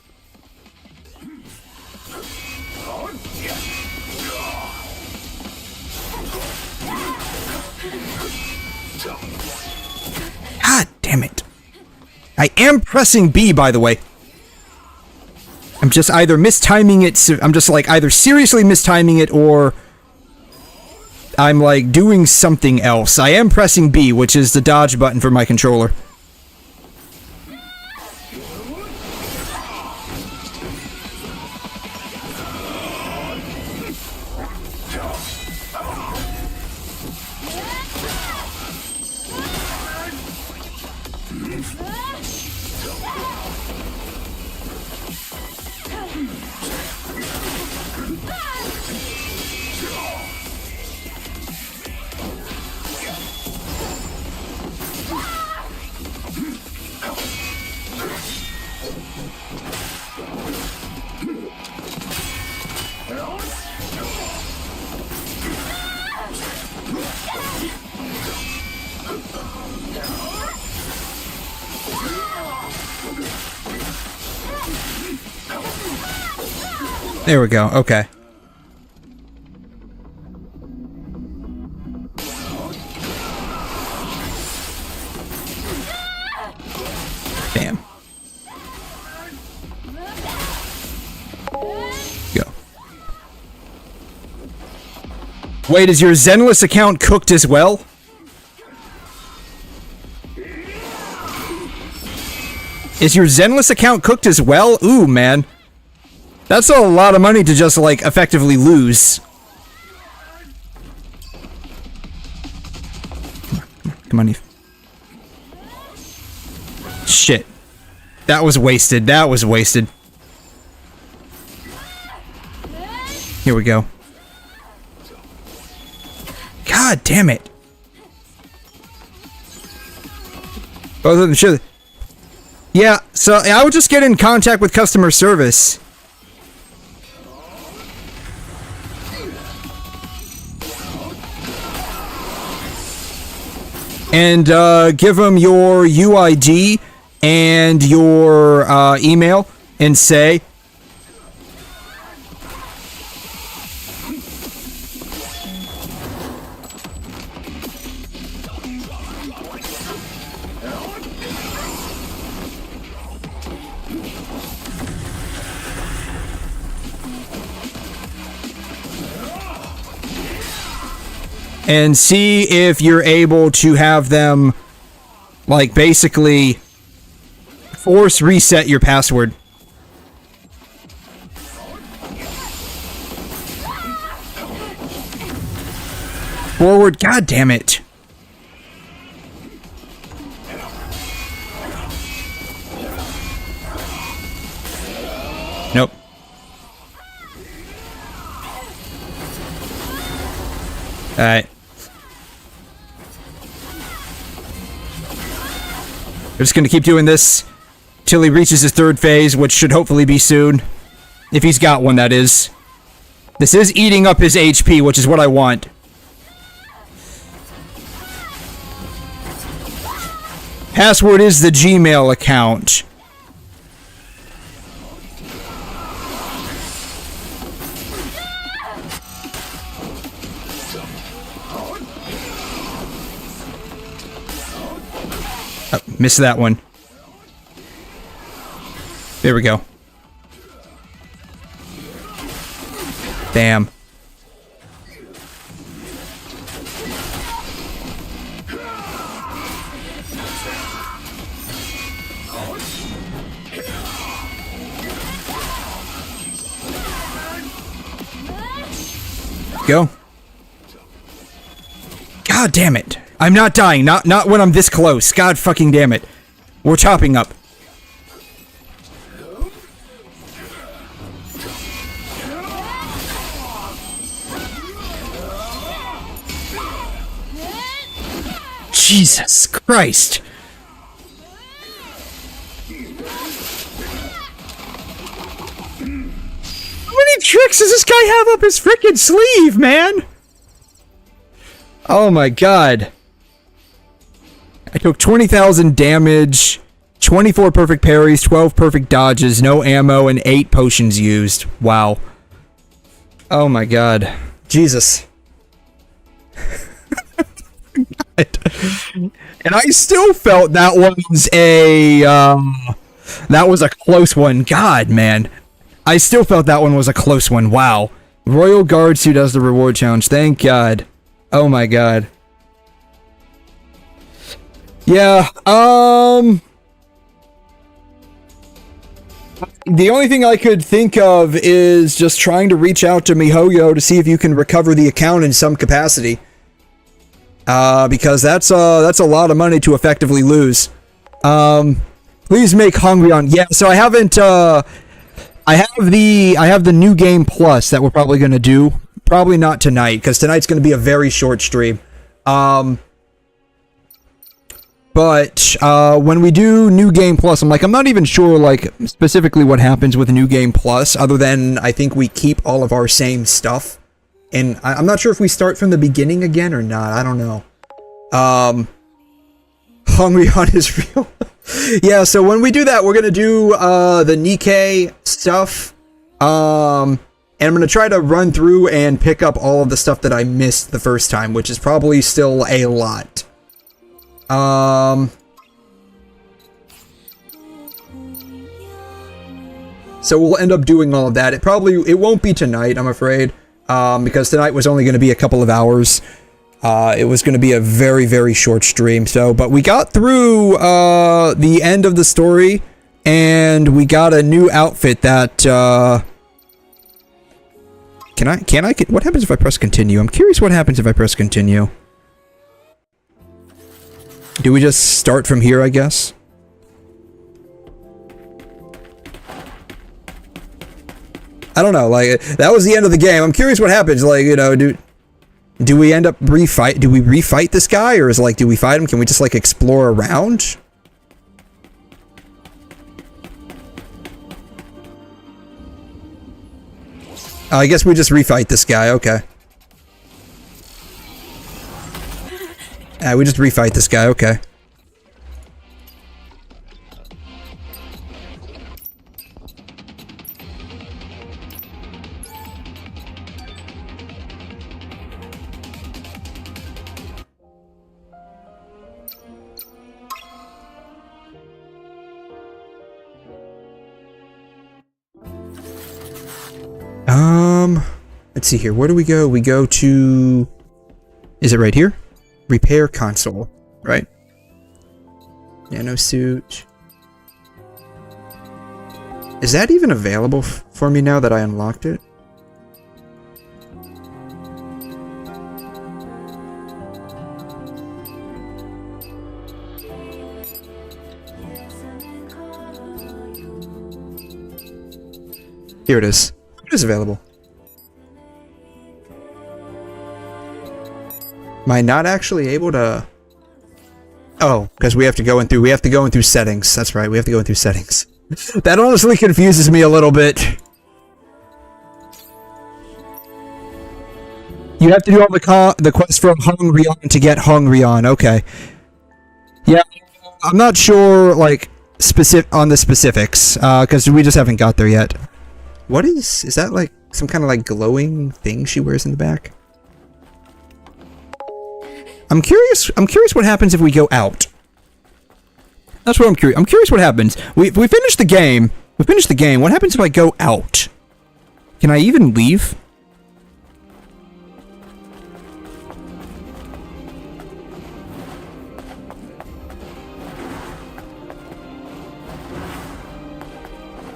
God damn it. I am pressing B, by the way. I'm just either mistiming it. I'm just like either seriously mistiming it or I'm like doing something else. I am pressing B, which is the dodge button for my controller. There we go, okay. Damn. Go. Wait, is your Zenless account cooked as well? Is your Zenless account cooked as well? Ooh, man. That's a lot of money to just, like, effectively lose. Come on, Eve. Shit. That was wasted. That was wasted. Here we go. God damn it. Both of them should... Yeah, so I would just get in contact with customer service. And give them your UID and your email and say, and see if you're able to have them, like, basically force reset your password. Forward, god damn it. Nope. Alright. We're just gonna keep doing this till he reaches his third phase, which should hopefully be soon. If he's got one, that is. This is eating up his HP, which is what I want. Password is the Gmail account. Oh, missed that one. There we go. Damn. Go. God damn it. I'm not dying. Not when I'm this close. God fucking damn it. We're chopping up. Jesus Christ. How many tricks does this guy have up his freaking sleeve, man? Oh my god. I took 20,000 damage, 24 perfect parries, 12 perfect dodges, no ammo, and 8 potions used. Wow. Oh my god. Jesus. And I still felt that was a close one. God, man. I still felt that one was a close one. Wow. Royal Guards who does the reward challenge. Thank God. Oh my god. Yeah, the only thing I could think of is just trying to reach out to MiHoYo to see if you can recover the account in some capacity. Because that's a lot of money to effectively lose. Please make 𝘠𝘰𝘳𝘳𝘕. Yeah, so I haven't, I have the new game plus that we're probably gonna do. Probably not tonight, because tonight's gonna be a very short stream. But when we do New Game Plus, I'm not even sure, specifically what happens with New Game Plus, other than I think we keep all of our same stuff. And I'm not sure if we start from the beginning again or not. I don't know. 𝘠𝘰𝘳𝘳𝘕 is real. Yeah, so when we do that, we're going to do the Nikkei stuff. And I'm going to try to run through and pick up all of the stuff that I missed the first time, which is probably still a lot. So we'll end up doing all of that. It won't be tonight, I'm afraid, because tonight was only going to be a couple of hours. It was going to be a very, very short stream. But we got through the end of the story, and we got a new outfit that what happens if I press continue? I'm curious what happens if I press continue. Do we just start from here, I guess? I don't know, that was the end of the game. I'm curious what happens, do we end up do we refight this guy, or is do we fight him? Can we just explore around? I guess we just refight this guy, okay. We just refight this guy, okay. Let's see here. Where do we go? We go to... Is it right here? Repair console, right? Nano suit. Is that even available for me now that I unlocked it? Here it is. It is available. Am I not actually able to... Oh, because we have to go in through settings. That's right, we have to go in through settings. That honestly confuses me a little bit. You have to do all the quests from 𝘠𝘰𝘳𝘳 to get 𝘠𝘰𝘳𝘳, okay. Yeah, I'm not sure, on the specifics, because we just haven't got there yet. What is that some kind of glowing thing she wears in the back? I'm curious what happens if we go out. That's what I'm curious. I'm curious what happens. We finished the game. What happens if I go out? Can I even leave?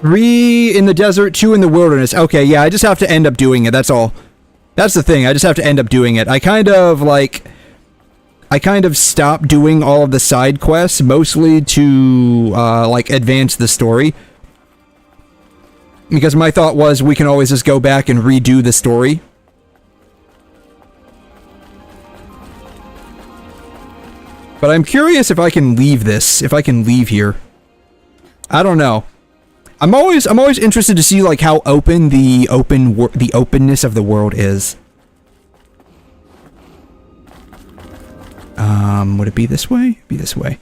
Three in the desert, 2 in the wilderness. Okay, yeah, I just have to end up doing it, that's all. That's the thing, I just have to end up doing it. I kind of, I kind of stopped doing all of the side quests, mostly to, like, advance the story. Because my thought was, we can always just go back and redo the story. But I'm curious if I can leave this, if I can leave here. I don't know. I'm always interested to see, like, how open the openness of the world is. Would it be this way? Be this way.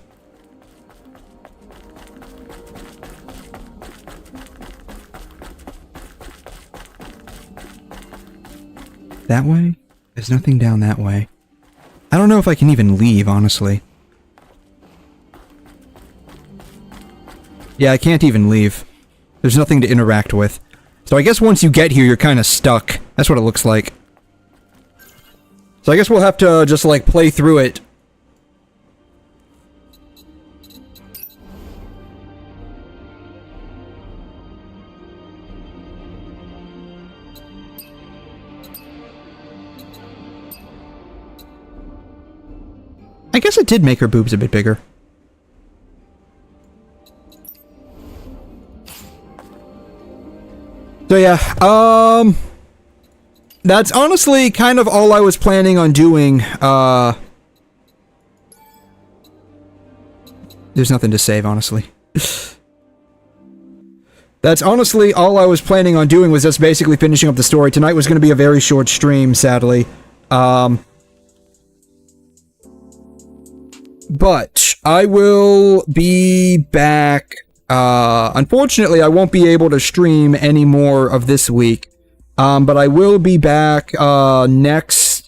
That way? There's nothing down that way. I don't know if I can even leave, honestly. Yeah, I can't even leave. There's nothing to interact with. So I guess once you get here, you're kind of stuck. That's what it looks like. So I guess we'll have to just, like, play through it. I guess it did make her boobs a bit bigger. So yeah, that's honestly kind of all I was planning on doing. There's nothing to save, honestly. That's honestly all I was planning on doing, was just basically finishing up the story. Tonight was going to be a very short stream, sadly. But I will be back. Unfortunately, I won't be able to stream any more of this week. But I will be back, next...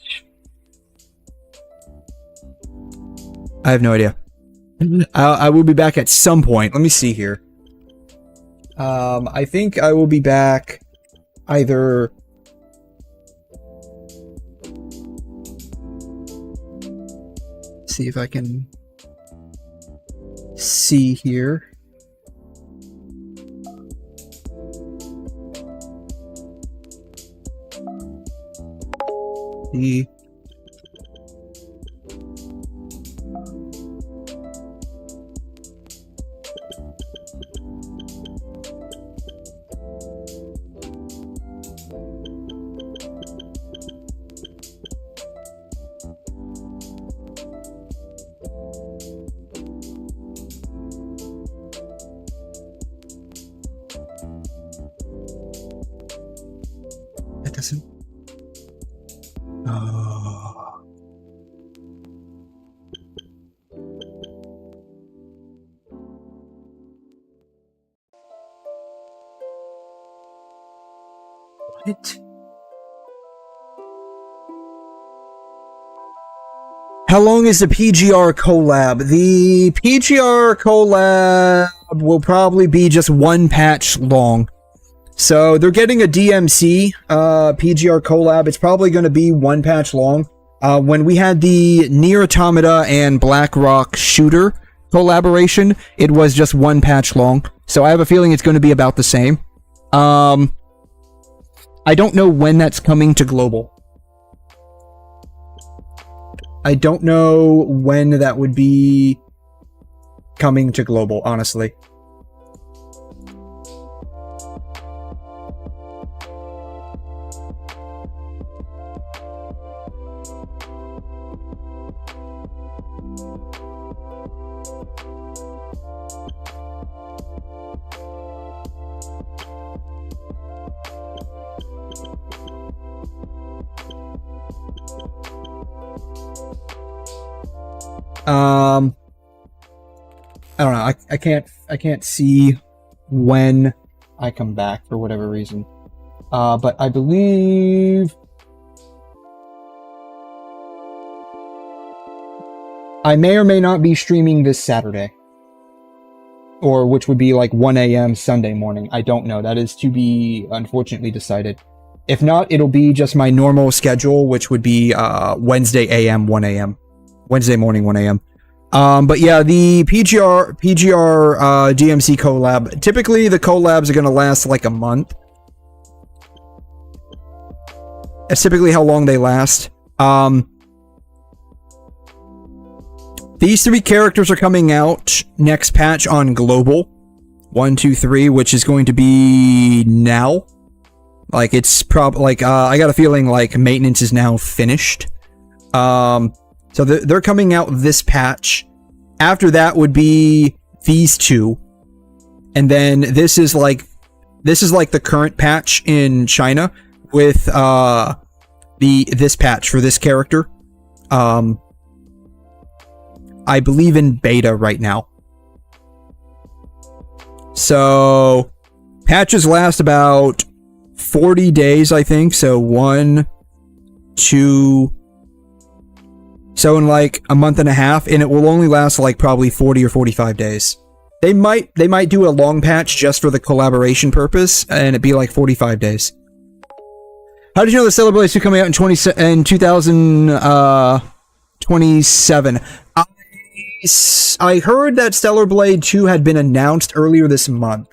I have no idea. I will be back at some point. Let me see here. I think I will be back either... See if I can see here. The that doesn't. What? How long is the PGR collab? The PGR collab will probably be just one patch long. So they're getting a DMC PGR collab. It's probably going to be one patch long. When we had the Nier Automata and Black Rock Shooter collaboration, it was just one patch long. So I have a feeling it's going to be about the same. I don't know when that's coming to global. I don't know when that would be coming to global, honestly. I don't know. I can't see when I come back for whatever reason. But I believe I may or may not be streaming this Saturday. Or which would be like 1 a.m. Sunday morning. I don't know. That is to be unfortunately decided. If not, it'll be just my normal schedule, which would be Wednesday a.m. 1 a.m. Wednesday morning 1 a.m. But yeah, the PGR DMC collab. Typically, the collabs are going to last like a month. That's typically how long they last. These 3 characters are coming out next patch on global 1, 2, 3, which is going to be now. Like, it's like I got a feeling like maintenance is now finished. So they're coming out this patch. After that would be these 2, and then this is like the current patch in China with this patch for this character. I believe in beta right now. So patches last about 40 days, I think. So 1, 2, so in like a month and a half, and it will only last like probably 40 or 45 days. They might do a long patch just for the collaboration purpose, and it'd be like 45 days. How did you know the Stellar Blade 2 coming out in 2027? I heard that Stellar Blade 2 had been announced earlier this month.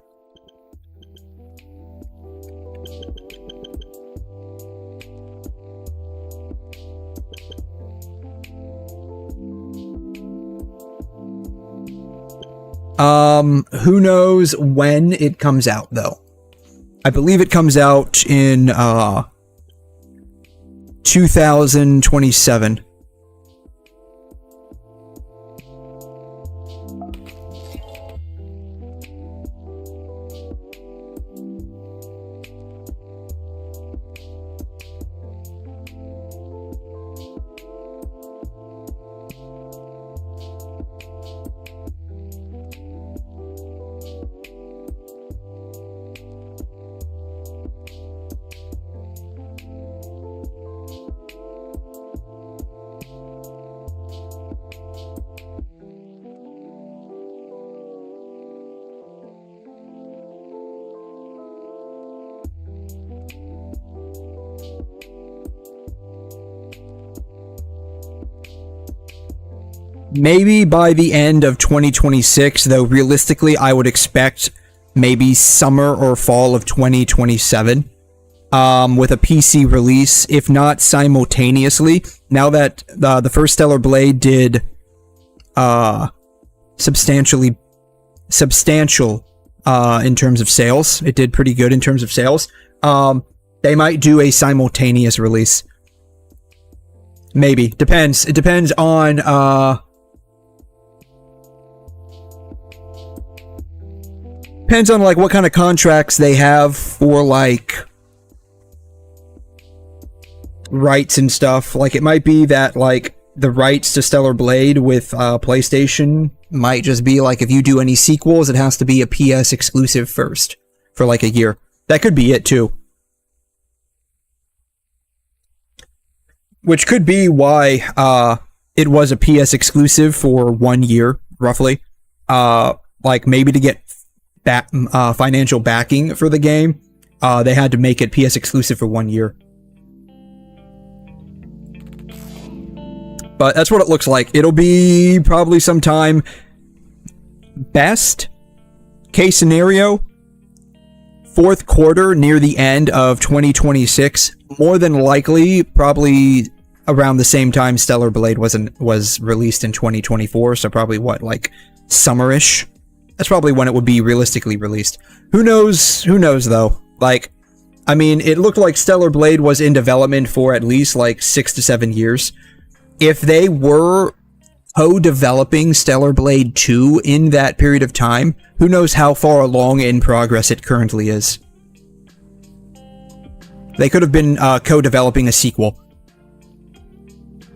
Who knows when it comes out, though. I believe it comes out in 2027. Maybe by the end of 2026, though realistically I would expect maybe summer or fall of 2027 with a PC release, if not simultaneously. Now that the first Stellar Blade did substantial in terms of sales. It did pretty good in terms of sales. They might do a simultaneous release. Maybe. Depends. It depends on like what kind of contracts they have for like rights and stuff. Like it might be that like the rights to Stellar Blade with PlayStation might just be like if you do any sequels, it has to be a PS exclusive first for like a year. That could be it too. Which could be why it was a PS exclusive for 1 year, roughly. Like maybe to get financial backing for the game, they had to make it PS exclusive for 1 year. But that's what it looks like. It'll be probably sometime, best case scenario, fourth quarter near the end of 2026. More than likely, probably around the same time Stellar Blade was released in 2024. So probably what, like summerish? That's probably when it would be realistically released. Who knows? Who knows though? Like, I mean, it looked like Stellar Blade was in development for at least like 6 to 7 years. If they were co-developing Stellar Blade 2 in that period of time, who knows how far along in progress it currently is. They could have been co-developing a sequel.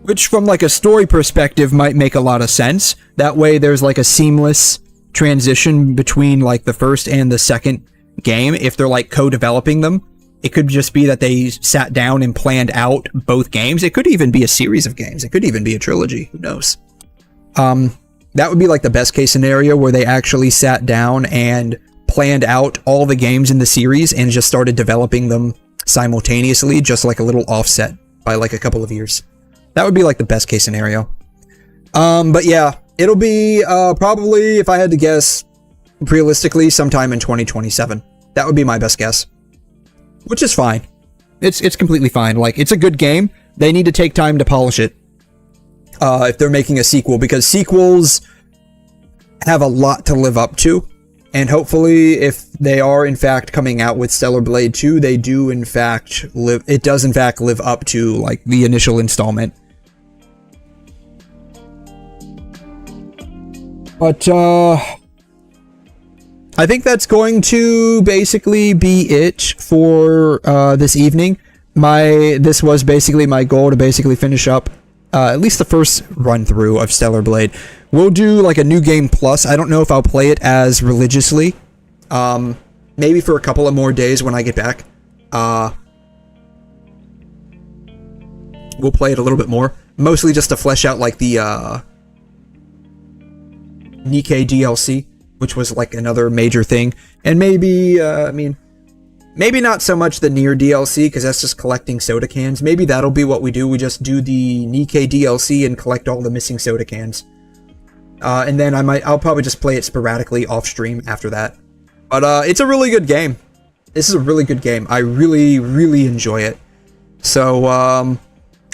Which from like a story perspective might make a lot of sense. That way there's like a seamless transition between like the first and the second game if they're like co-developing them. It could just be that they sat down and planned out both games. It could even be a series of games. It could even be a trilogy. Who knows? That would be like the best case scenario where they actually sat down and planned out all the games in the series and just started developing them simultaneously, just like a little offset by like a couple of years. That would be like the best case scenario. But yeah, it'll be probably, if I had to guess, realistically, sometime in 2027. That would be my best guess. Which is fine. It's completely fine. Like, it's a good game. They need to take time to polish it. if they're making a sequel, because sequels have a lot to live up to. And hopefully, if they are in fact coming out with Stellar Blade 2, they do in fact it does in fact live up to like the initial installment. But I think that's going to basically be it for this evening. This was basically my goal to basically finish up at least the first run through of Stellar Blade. We'll do like a new game plus. I don't know if I'll play it as religiously. Maybe for a couple of more days when I get back. We'll play it a little bit more. Mostly just to flesh out like the 𝘵𝘮 DLC, which was like another major thing. And maybe, I mean, maybe not so much the Nier DLC, because that's just collecting soda cans. Maybe that'll be what we do. We just do the 𝘵𝘮 DLC and collect all the missing soda cans. And then I'll probably just play it sporadically off stream after that. But it's a really good game. This is a really good game. I really, really enjoy it. So,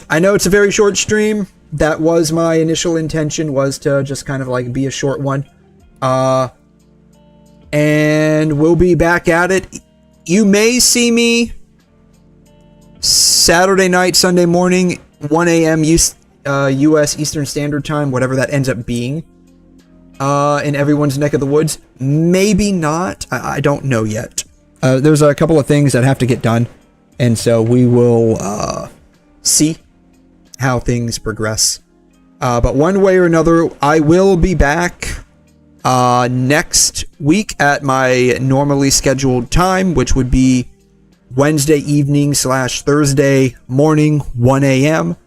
I know it's a very short stream. That was my initial intention, was to just kind of like be a short one. And we'll be back at it. You may see me Saturday night, Sunday morning, 1 a.m. US Eastern Standard Time, whatever that ends up being, in everyone's neck of the woods. Maybe not. I don't know yet. There's a couple of things that have to get done, and so we will see how things progress. But one way or another, I will be back next week at my normally scheduled time, which would be Wednesday evening / Thursday morning, 1 a.m.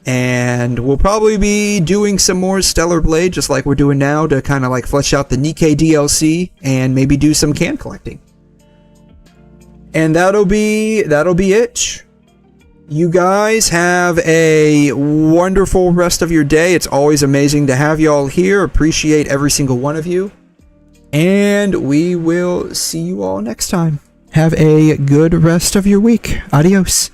And we'll probably be doing some more Stellar Blade, just like we're doing now, to kind of like flesh out the 𝘵𝘮 DLC and maybe do some can collecting. And that'll be it. You guys have a wonderful rest of your day. It's always amazing to have y'all here. Appreciate every single one of you. And we will see you all next time. Have a good rest of your week. Adios.